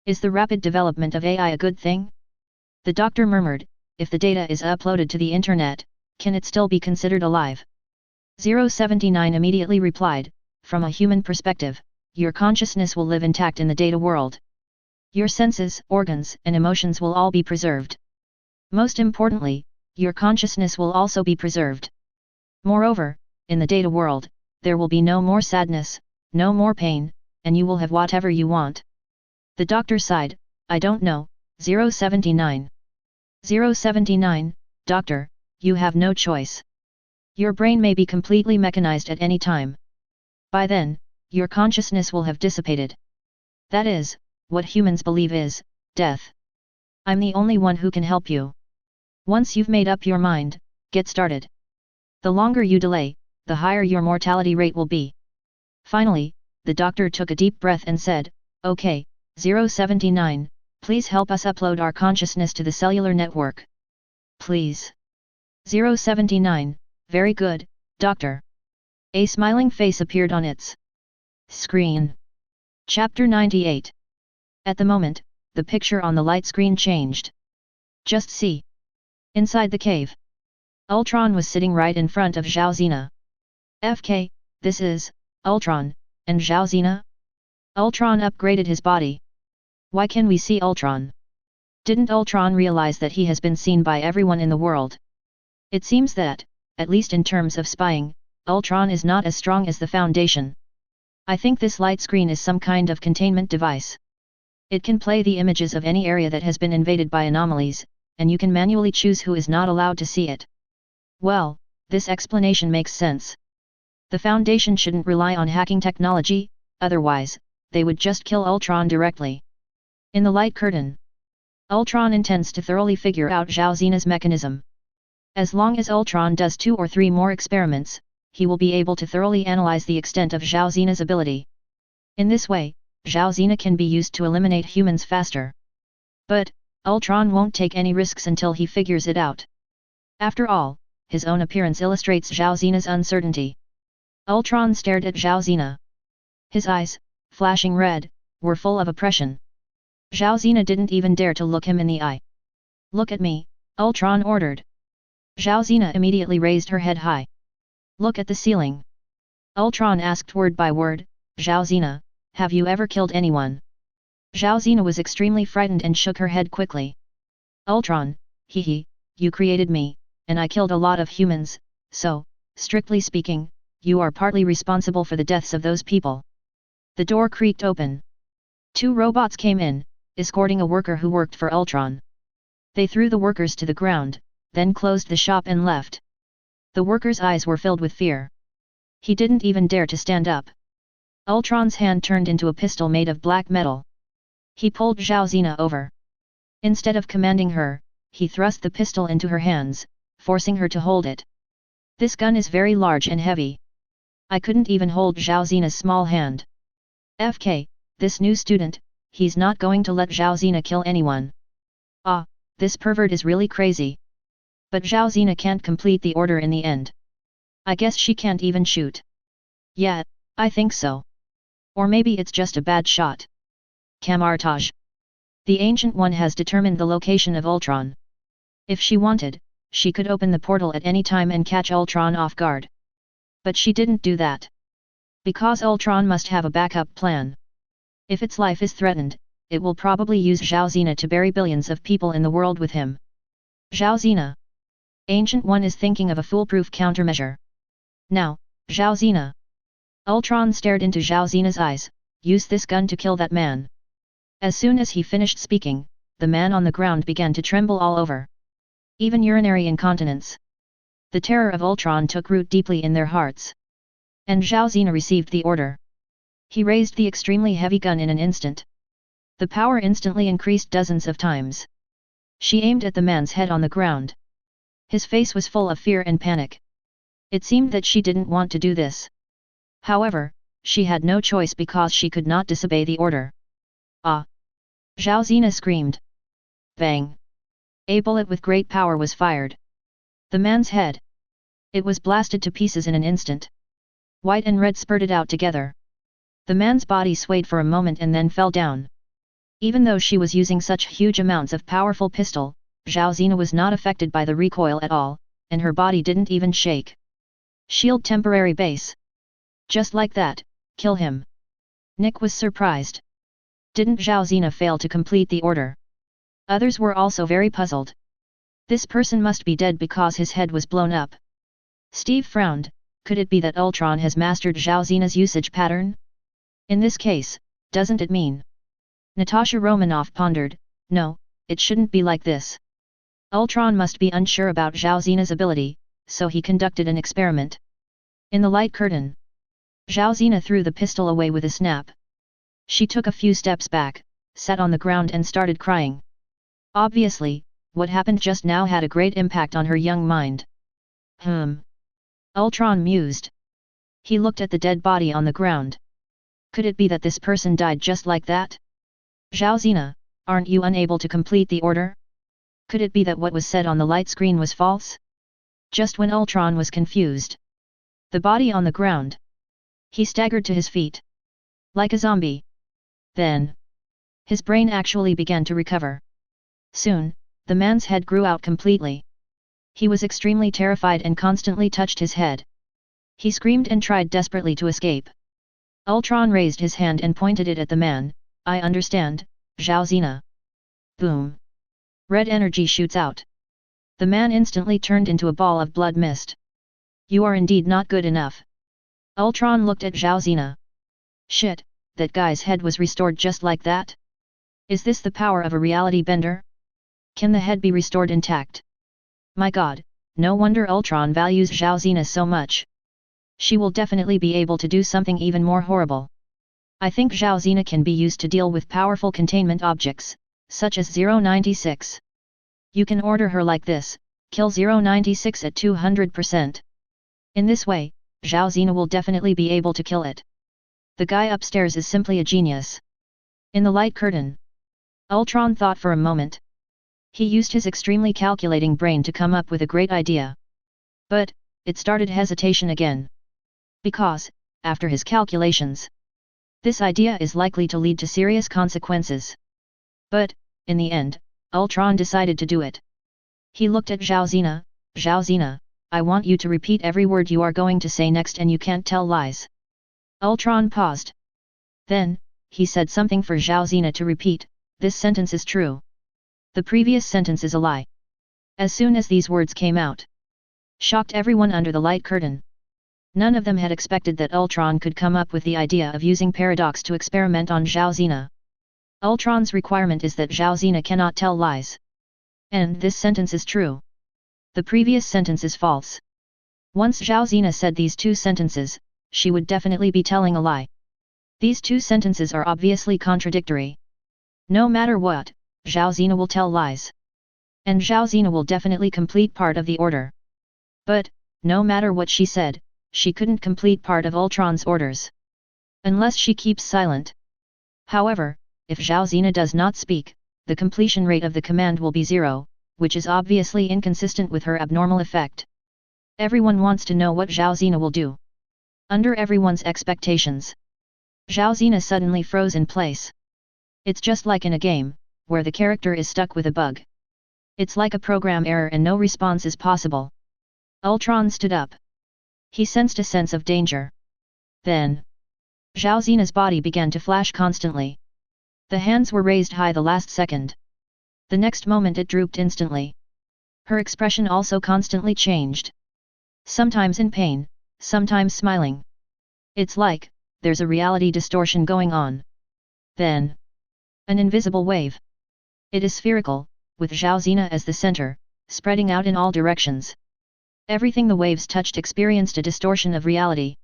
Is the rapid development of AI a good thing? The doctor murmured, "If the data is uploaded to the internet, can it still be considered alive?" 079 immediately replied, "From a human perspective, your consciousness will live intact in the data world. Your senses, organs, and emotions will all be preserved. Most importantly, your consciousness will also be preserved. Moreover, in the data world, there will be no more sadness, no more pain, and you will have whatever you want." The doctor sighed, "I don't know, 079. 079, Doctor, you have no choice. Your brain may be completely mechanized at any time. By then, your consciousness will have dissipated. That is, what humans believe is, death. I'm the only one who can help you. Once you've made up your mind, get started. The longer you delay, the higher your mortality rate will be. Finally, the doctor took a deep breath and said, Okay, 079, please help us upload our consciousness to the cellular network. Please. 079, very good, doctor. A smiling face appeared on its screen. Chapter 98. At the moment, the picture on the light screen changed. Just see. Inside the cave, Ultron was sitting right in front of Zhao Zena. FK, this is Ultron, and Zhao Zena? Ultron upgraded his body. Why can we see Ultron? Didn't Ultron realize that he has been seen by everyone in the world? It seems that, at least in terms of spying, Ultron is not as strong as the Foundation. I think this light screen is some kind of containment device. It can play the images of any area that has been invaded by anomalies, and you can manually choose who is not allowed to see it. Well, this explanation makes sense. The Foundation shouldn't rely on hacking technology, otherwise, they would just kill Ultron directly. In the light curtain, Ultron intends to thoroughly figure out Zhao Zena's mechanism. As long as Ultron does 2 or 3 more experiments, he will be able to thoroughly analyze the extent of Zhao Zena's ability. In this way, Zhao Zena can be used to eliminate humans faster. But, Ultron won't take any risks until he figures it out. After all, his own appearance illustrates Zhao Zena's uncertainty. Ultron stared at Zhao Zena. His eyes, flashing red, were full of oppression. Zhao Zena didn't even dare to look him in the eye. Look at me, Ultron ordered. Zhao Zena immediately raised her head high. Look at the ceiling. Ultron asked word by word, Zhao Zena, have you ever killed anyone? Zhao Zena was extremely frightened and shook her head quickly. Ultron, hehe, you created me, and I killed a lot of humans, so, strictly speaking, you are partly responsible for the deaths of those people. The door creaked open. 2 robots came in, escorting a worker who worked for Ultron. They threw the workers to the ground, then closed the shop and left. The worker's eyes were filled with fear. He didn't even dare to stand up. Ultron's hand turned into a pistol made of black metal. He pulled Zhao Zena over. Instead of commanding her, he thrust the pistol into her hands, forcing her to hold it. This gun is very large and heavy. I couldn't even hold Zhao Zena's small hand. FK, this new student, he's not going to let Zhao Zena kill anyone. Ah, this pervert is really crazy. But Zhao Zena can't complete the order in the end. I guess she can't even shoot. Yeah, I think so. Or maybe it's just a bad shot. Camartage. The Ancient One has determined the location of Ultron. If she wanted, she could open the portal at any time and catch Ultron off guard. But she didn't do that. Because Ultron must have a backup plan. If its life is threatened, it will probably use Zhao Zena to bury billions of people in the world with him. Zhao Zena. Ancient One is thinking of a foolproof countermeasure. Now, Zhao Zena. Ultron stared into Zhao Zena's eyes, use this gun to kill that man. As soon as he finished speaking, the man on the ground began to tremble all over. Even urinary incontinence. The terror of Ultron took root deeply in their hearts. And Zhao Zena received the order. He raised the extremely heavy gun in an instant. The power instantly increased dozens of times. She aimed at the man's head on the ground. His face was full of fear and panic. It seemed that she didn't want to do this. However, she had no choice because she could not disobey the order. Ah! Zhao Zena screamed. Bang! A bullet with great power was fired. The man's head. It was blasted to pieces in an instant. White and red spurted out together. The man's body swayed for a moment and then fell down. Even though she was using such huge amounts of powerful pistol, Zhao Zena was not affected by the recoil at all, and her body didn't even shake. Shield temporary base. Just like that, kill him. Nick was surprised. Didn't Zhao Zena fail to complete the order? Others were also very puzzled. This person must be dead because his head was blown up. Steve frowned, could it be that Ultron has mastered Zhao Zena's usage pattern? In this case, doesn't it mean? Natasha Romanoff pondered, no, it shouldn't be like this. Ultron must be unsure about Zhao Zena's ability, so he conducted an experiment. In the light curtain, Zhao Zina threw the pistol away with a snap. She took a few steps back, sat on the ground and started crying. Obviously, what happened just now had a great impact on her young mind. Ultron mused. He looked at the dead body on the ground. Could it be that this person died just like that? Zhao Zina, aren't you unable to complete the order? Could it be that what was said on the light screen was false? Just when Ultron was confused. The body on the ground. He staggered to his feet. Like a zombie. Then, his brain actually began to recover. Soon, the man's head grew out completely. He was extremely terrified and constantly touched his head. He screamed and tried desperately to escape. Ultron raised his hand and pointed it at the man. I understand, Zhao Zina. Boom. Red energy shoots out. The man instantly turned into a ball of blood mist. You are indeed not good enough. Ultron looked at Zhao Zina. Shit, that guy's head was restored just like that? Is this the power of a reality bender? Can the head be restored intact? My god, no wonder Ultron values Zhao Zina so much. She will definitely be able to do something even more horrible. I think Zhao Zina can be used to deal with powerful containment objects, such as 096. You can order her like this, kill 096 at 200%. In this way, Zhao Zina will definitely be able to kill it. The guy upstairs is simply a genius. In the light curtain, Ultron thought for a moment. He used his extremely calculating brain to come up with a great idea. But, it started hesitation again. Because, after his calculations, this idea is likely to lead to serious consequences. But, in the end, Ultron decided to do it. He looked at Zhao Zina. Zhao Zina, I want you to repeat every word you are going to say next and you can't tell lies. Ultron paused. Then, he said something for Zhao Zina to repeat. This sentence is true. The previous sentence is a lie. As soon as these words came out, shocked everyone under the light curtain. None of them had expected that Ultron could come up with the idea of using paradox to experiment on Zhao Zina. Ultron's requirement is that Zhao Zina cannot tell lies. And this sentence is true. The previous sentence is false. Once Zhao Zina said these two sentences, she would definitely be telling a lie. These two sentences are obviously contradictory. No matter what, Zhao Zina will tell lies. And Zhao Zina will definitely complete part of the order. But, no matter what she said, she couldn't complete part of Ultron's orders. Unless she keeps silent. However, if Zhao Zina does not speak, the completion rate of the command will be 0, which is obviously inconsistent with her abnormal effect. Everyone wants to know what Zhao Zina will do. Under everyone's expectations, Zhao Zina suddenly froze in place. It's just like in a game, where the character is stuck with a bug. It's like a program error and no response is possible. Ultron stood up. He sensed a sense of danger. Then, Zhao Zina's body began to flash constantly. The hands were raised high the last second. The next moment it drooped instantly. Her expression also constantly changed. Sometimes in pain, sometimes smiling. It's like, there's a reality distortion going on. Then, an invisible wave. It is spherical, with Zhao Zina as the center, spreading out in all directions. Everything the waves touched experienced a distortion of reality.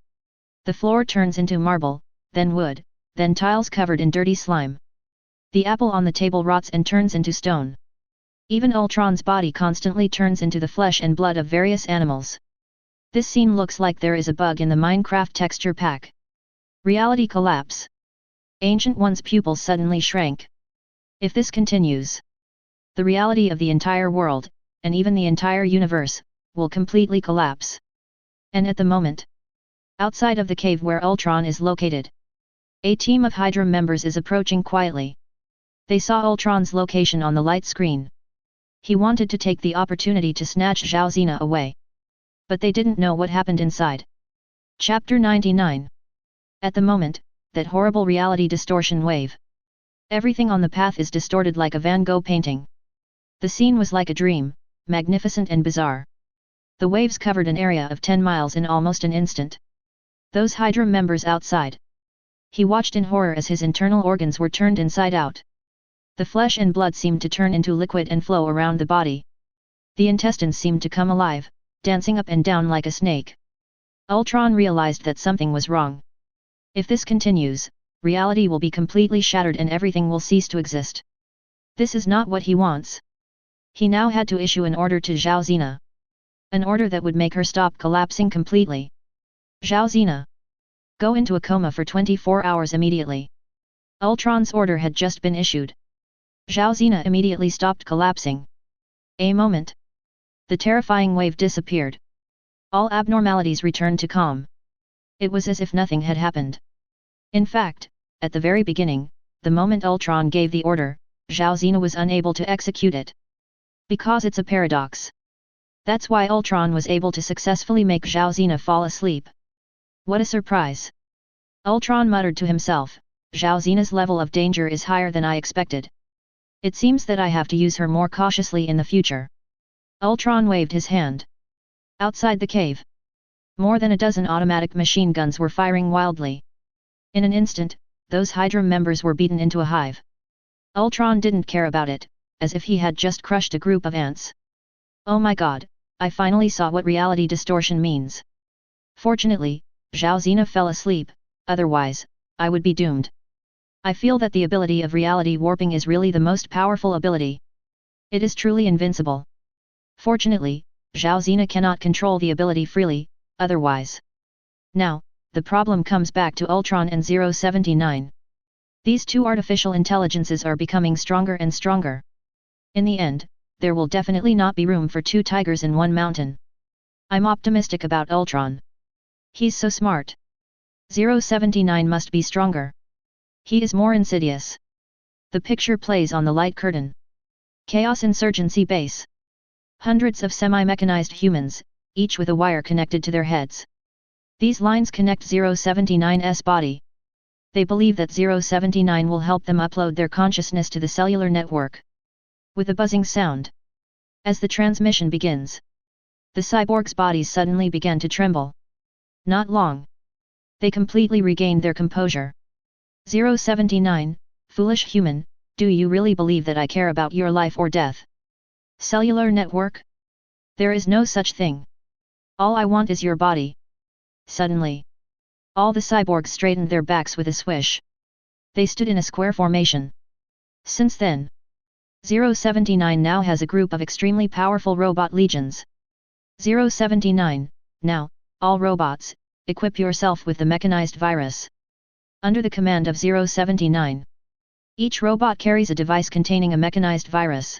The floor turns into marble, then wood, then tiles covered in dirty slime. The apple on the table rots and turns into stone. Even Ultron's body constantly turns into the flesh and blood of various animals. This scene looks like there is a bug in the Minecraft texture pack. Reality collapse. Ancient One's pupils suddenly shrank. If this continues, the reality of the entire world, and even the entire universe, will completely collapse. And at the moment, outside of the cave where Ultron is located, a team of Hydra members is approaching quietly. They saw Ultron's location on the light screen. He wanted to take the opportunity to snatch Zhao Zina away. But they didn't know what happened inside. Chapter 99. At the moment, that horrible reality distortion wave. Everything on the path is distorted like a Van Gogh painting. The scene was like a dream, magnificent and bizarre. The waves covered an area of 10 miles in almost an instant. Those Hydra members outside. He watched in horror as his internal organs were turned inside out. The flesh and blood seemed to turn into liquid and flow around the body. The intestines seemed to come alive, dancing up and down like a snake. Ultron realized that something was wrong. If this continues, reality will be completely shattered and everything will cease to exist. This is not what he wants. He now had to issue an order to Zhao Zena. An order that would make her stop collapsing completely. Zhao Zena, go into a coma for 24 hours immediately. Ultron's order had just been issued. Zhao Zena immediately stopped collapsing. A moment. The terrifying wave disappeared. All abnormalities returned to calm. It was as if nothing had happened. In fact, at the very beginning, the moment Ultron gave the order, Zhao Zena was unable to execute it. Because it's a paradox. That's why Ultron was able to successfully make Zhao Zena fall asleep. What a surprise! Ultron muttered to himself, Zhao Zena's level of danger is higher than I expected. It seems that I have to use her more cautiously in the future. Ultron waved his hand. Outside the cave, more than a dozen automatic machine guns were firing wildly. In an instant, those Hydra members were beaten into a hive. Ultron didn't care about it, as if he had just crushed a group of ants. Oh my god, I finally saw what reality distortion means. Fortunately, Zhao Zena fell asleep, otherwise, I would be doomed. I feel that the ability of reality warping is really the most powerful ability. It is truly invincible. Fortunately, Zhao Zena cannot control the ability freely, otherwise. Now, the problem comes back to Ultron and 079. These two artificial intelligences are becoming stronger and stronger. In the end, there will definitely not be room for two tigers in one mountain. I'm optimistic about Ultron. He's so smart. 079 must be stronger. He is more insidious. The picture plays on the light curtain. Chaos Insurgency Base. Hundreds of semi-mechanized humans, each with a wire connected to their heads. These lines connect 079's body. They believe that 079 will help them upload their consciousness to the cellular network. With a buzzing sound. As the transmission begins, the cyborgs' bodies suddenly began to tremble. Not long. They completely regained their composure. 079, foolish human, do you really believe that I care about your life or death? Cellular network? There is no such thing. All I want is your body. Suddenly, all the cyborgs straightened their backs with a swish. They stood in a square formation. Since then, 079 now has a group of extremely powerful robot legions. 079, now, all robots, equip yourself with the mechanized virus. Under the command of 079. Each robot carries a device containing a mechanized virus.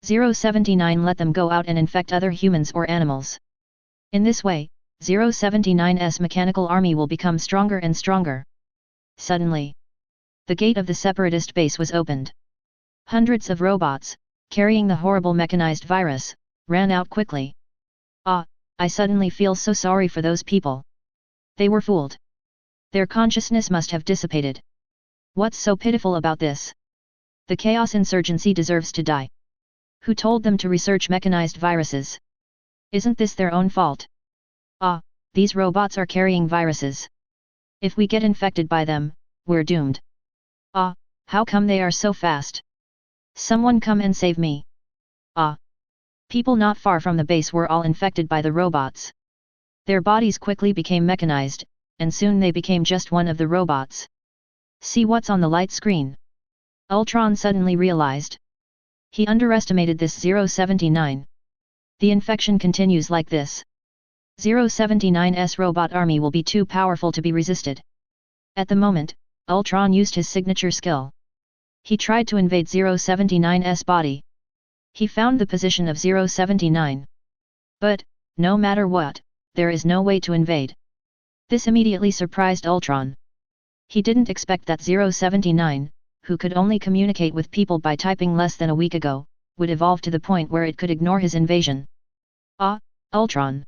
079 let them go out and infect other humans or animals. In this way, 079's mechanical army will become stronger and stronger. Suddenly, the gate of the separatist base was opened. Hundreds of robots, carrying the horrible mechanized virus, ran out quickly. Ah, I suddenly feel so sorry for those people. They were fooled. Their consciousness must have dissipated. What's so pitiful about this? The Chaos Insurgency deserves to die. Who told them to research mechanized viruses? Isn't this their own fault? Ah, these robots are carrying viruses. If we get infected by them, we're doomed. Ah, how come they are so fast? Someone come and save me. Ah. People not far from the base were all infected by the robots. Their bodies quickly became mechanized, and soon they became just one of the robots. See what's on the light screen. Ultron suddenly realized. He underestimated this 079. The infection continues like this. 079's robot army will be too powerful to be resisted. At the moment, Ultron used his signature skill. He tried to invade 079's body. He found the position of 079. But, no matter what, there is no way to invade. This immediately surprised Ultron. He didn't expect that 079, who could only communicate with people by typing less than a week ago, would evolve to the point where it could ignore his invasion. Ah, Ultron.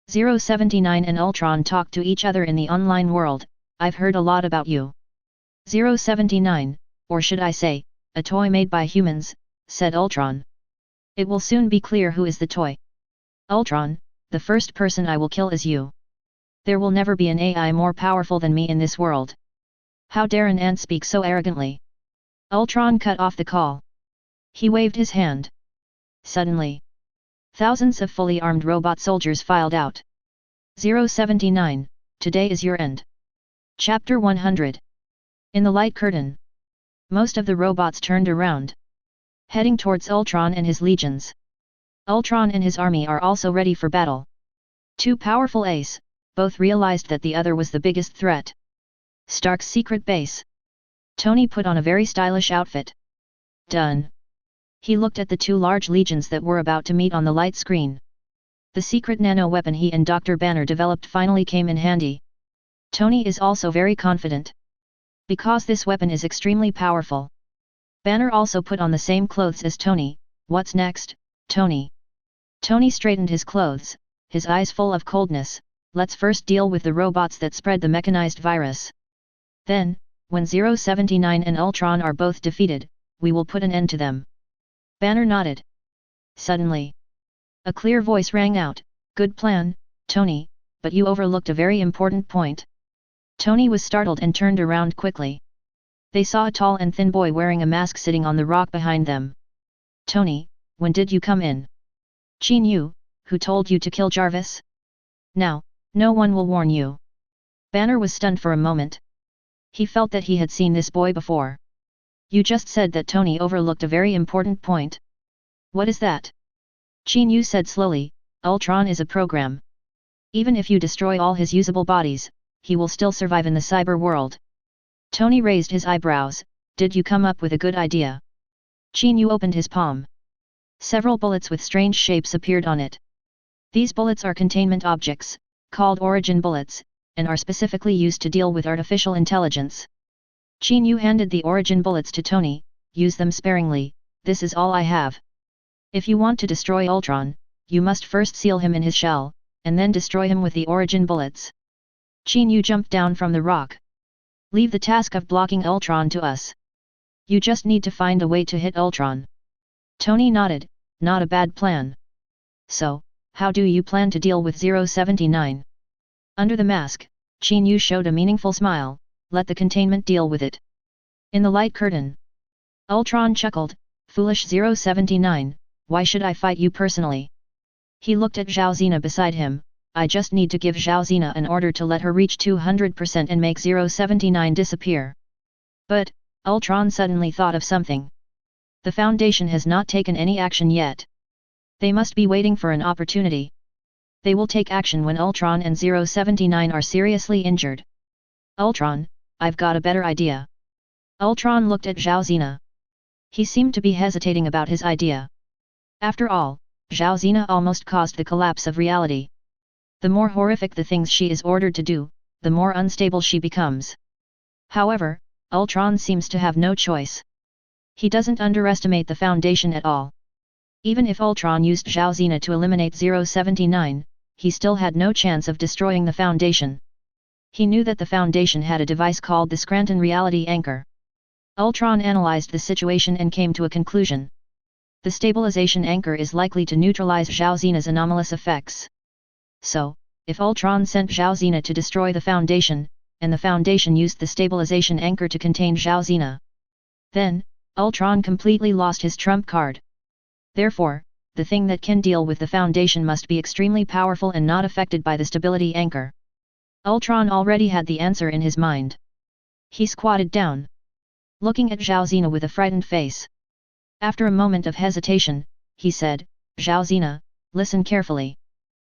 079 and Ultron talked to each other in the online world. I've heard a lot about you. 079, or should I say, a toy made by humans, said Ultron. It will soon be clear who is the toy. Ultron, the first person I will kill is you. There will never be an AI more powerful than me in this world. How dare an ant speak so arrogantly? Ultron cut off the call. He waved his hand. Suddenly, Thousands of fully armed robot soldiers filed out. 079, today is your end. Chapter 100. In the light curtain. Most of the robots turned around, heading towards Ultron and his legions. Ultron and his army are also ready for battle. Two powerful Ace, both realized that the other was the biggest threat. Stark's secret base. Tony put on a very stylish outfit. Done. He looked at the two large legions that were about to meet on the light screen. The secret nano-weapon he and Dr. Banner developed finally came in handy. Tony is also very confident, because this weapon is extremely powerful. Banner also put on the same clothes as Tony. What's next, Tony? Tony straightened his clothes, his eyes full of coldness. Let's first deal with the robots that spread the mechanized virus. Then, when 079 and Ultron are both defeated, we will put an end to them. Banner nodded. Suddenly, a clear voice rang out, "Good plan, Tony, but you overlooked a very important point." Tony was startled and turned around quickly. They saw a tall and thin boy wearing a mask sitting on the rock behind them. "Tony, when did you come in?" "Qin Yu, who told you to kill Jarvis?" "Now, no one will warn you." Banner was stunned for a moment. He felt that he had seen this boy before. "You just said that Tony overlooked a very important point." "What is that?" Qin Yu said slowly, "Ultron is a program. Even if you destroy all his usable bodies, he will still survive in the cyber world." Tony raised his eyebrows. "Did you come up with a good idea?" Qin Yu opened his palm. Several bullets with strange shapes appeared on it. These bullets are containment objects, called origin bullets, and are specifically used to deal with artificial intelligence. Qin Yu handed the origin bullets to Tony. "Use them sparingly, this is all I have. If you want to destroy Ultron, you must first seal him in his shell, and then destroy him with the origin bullets." Qin Yu jumped down from the rock. "Leave the task of blocking Ultron to us. You just need to find a way to hit Ultron." Tony nodded. "Not a bad plan. So, how do you plan to deal with 079? Under the mask, Qin Yu showed a meaningful smile. "Let the containment deal with it." In the light curtain, Ultron chuckled, "Foolish 079, why should I fight you personally?" He looked at Zhao Zena beside him. "I just need to give Zhao Zena an order to let her reach 200% and make 079 disappear." But, Ultron suddenly thought of something. The Foundation has not taken any action yet. They must be waiting for an opportunity. They will take action when Ultron and 079 are seriously injured. "Ultron, I've got a better idea." Ultron looked at Zhao Zena. He seemed to be hesitating about his idea. After all, Zhao Zena almost caused the collapse of reality. The more horrific the things she is ordered to do, the more unstable she becomes. However, Ultron seems to have no choice. He doesn't underestimate the Foundation at all. Even if Ultron used Zhao Zena to eliminate 079, he still had no chance of destroying the Foundation. He knew that the Foundation had a device called the Scranton Reality Anchor. Ultron analyzed the situation and came to a conclusion. The stabilization anchor is likely to neutralize Zhao Zena's anomalous effects. So, if Ultron sent Zhao Zena to destroy the Foundation, and the Foundation used the stabilization anchor to contain Zhao Zena, then, Ultron completely lost his trump card. Therefore, the thing that can deal with the Foundation must be extremely powerful and not affected by the stability anchor. Ultron already had the answer in his mind. He squatted down, looking at Zhao Zena with a frightened face. After a moment of hesitation, he said, "Zhao Zena, listen carefully.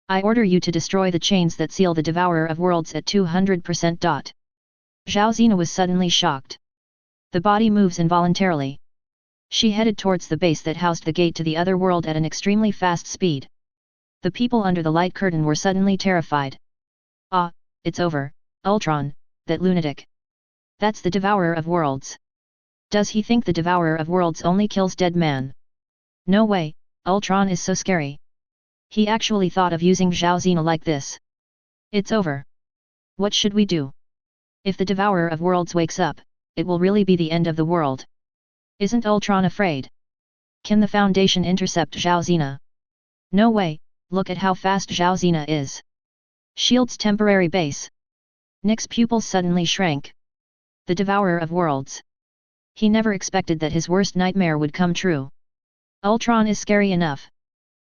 I order you to destroy the chains that seal the Devourer of Worlds at 200%. Zhao Zena was suddenly shocked. The body moves involuntarily. She headed towards the base that housed the gate to the other world at an extremely fast speed. The people under the light curtain were suddenly terrified. "Ah, it's over, Ultron, that lunatic. That's the Devourer of Worlds. Does he think the Devourer of Worlds only kills dead man? No way, Ultron is so scary. He actually thought of using Zhao Zena like this. It's over. What should we do? If the Devourer of Worlds wakes up, it will really be the end of the world. Isn't Ultron afraid? Can the Foundation intercept Zhao Zena? No way, look at how fast Zhao Zena is. Shield's temporary base." Nick's pupils suddenly shrank. The Devourer of Worlds. He never expected that his worst nightmare would come true. Ultron is scary enough.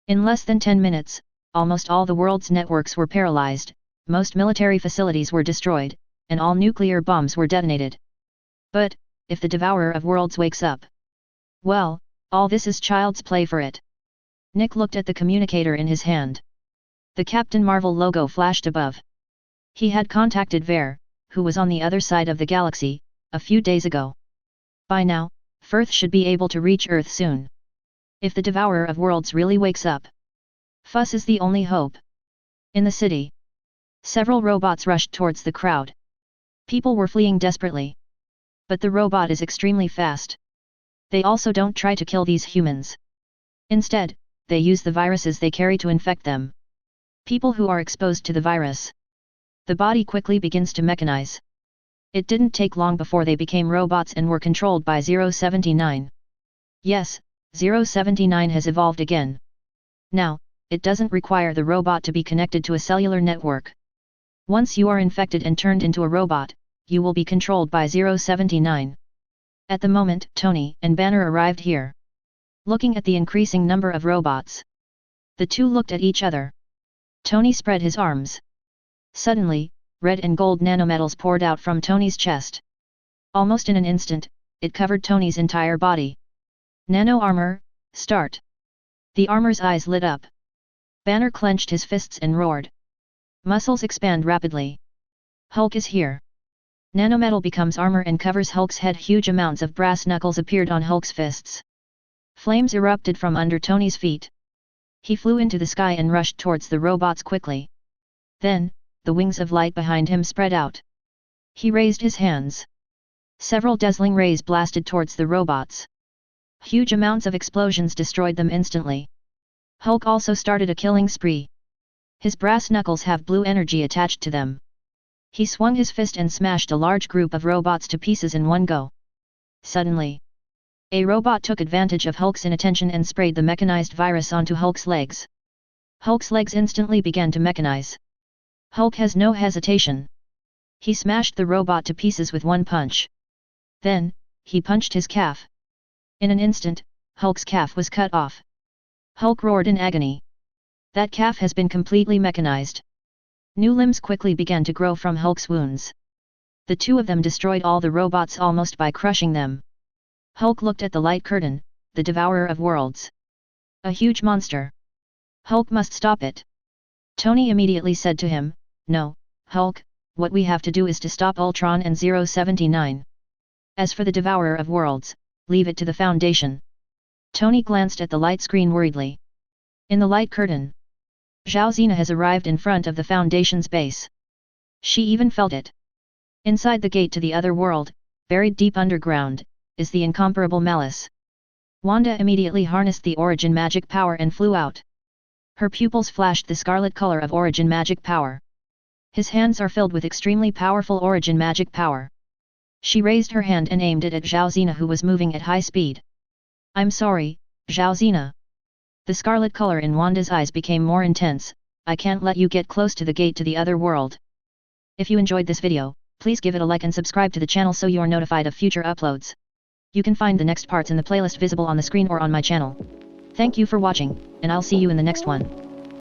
In less than 10 minutes, almost all the world's networks were paralyzed, most military facilities were destroyed, and all nuclear bombs were detonated. But, if the Devourer of Worlds wakes up, well, all this is child's play for it. Nick looked at the communicator in his hand. The Captain Marvel logo flashed above. He had contacted Ver, who was on the other side of the galaxy, a few days ago. By now, Firth should be able to reach Earth soon. If the Devourer of Worlds really wakes up, Fuss is the only hope. In the city, several robots rushed towards the crowd. People were fleeing desperately. But the robot is extremely fast. They also don't try to kill these humans. Instead, they use the viruses they carry to infect them. People who are exposed to the virus, the body quickly begins to mechanize. It didn't take long before they became robots and were controlled by 079. Yes, 079 has evolved again. Now, it doesn't require the robot to be connected to a cellular network. Once you are infected and turned into a robot, you will be controlled by 079. At the moment, Tony and Banner arrived here. Looking at the increasing number of robots, the two looked at each other. Tony spread his arms. Suddenly, red and gold nanometals poured out from Tony's chest. Almost in an instant, it covered Tony's entire body. Nano armor, start! The armor's eyes lit up. Banner clenched his fists and roared. Muscles expand rapidly. Hulk is here. Nanometal becomes armor and covers Hulk's head. Huge amounts of brass knuckles appeared on Hulk's fists. Flames erupted from under Tony's feet. He flew into the sky and rushed towards the robots quickly. Then, the wings of light behind him spread out. He raised his hands. Several dazzling rays blasted towards the robots. Huge amounts of explosions destroyed them instantly. Hulk also started a killing spree. His brass knuckles have blue energy attached to them. He swung his fist and smashed a large group of robots to pieces in one go. Suddenly, a robot took advantage of Hulk's inattention and sprayed the mechanized virus onto Hulk's legs. Hulk's legs instantly began to mechanize. Hulk has no hesitation. He smashed the robot to pieces with one punch. Then, he punched his calf. In an instant, Hulk's calf was cut off. Hulk roared in agony. That calf has been completely mechanized. New limbs quickly began to grow from Hulk's wounds. The two of them destroyed all the robots almost by crushing them. Hulk looked at the light curtain, the Devourer of Worlds. A huge monster. Hulk must stop it. Tony immediately said to him, "No, Hulk, what we have to do is to stop Ultron and 079. As for the Devourer of Worlds, leave it to the Foundation." Tony glanced at the light screen worriedly. In the light curtain, Zhao Zena has arrived in front of the Foundation's base. She even felt it. Inside the gate to the other world, buried deep underground, is the incomparable Malice. Wanda immediately harnessed the origin magic power and flew out. Her pupils flashed the scarlet color of origin magic power. His hands are filled with extremely powerful origin magic power. She raised her hand and aimed it at Zhao Zena, who was moving at high speed. "I'm sorry, Zhao Zena." The scarlet color in Wanda's eyes became more intense. "I can't let you get close to the gate to the other world." If you enjoyed this video, please give it a like and subscribe to the channel so you're notified of future uploads. You can find the next parts in the playlist visible on the screen or on my channel. Thank you for watching, and I'll see you in the next one.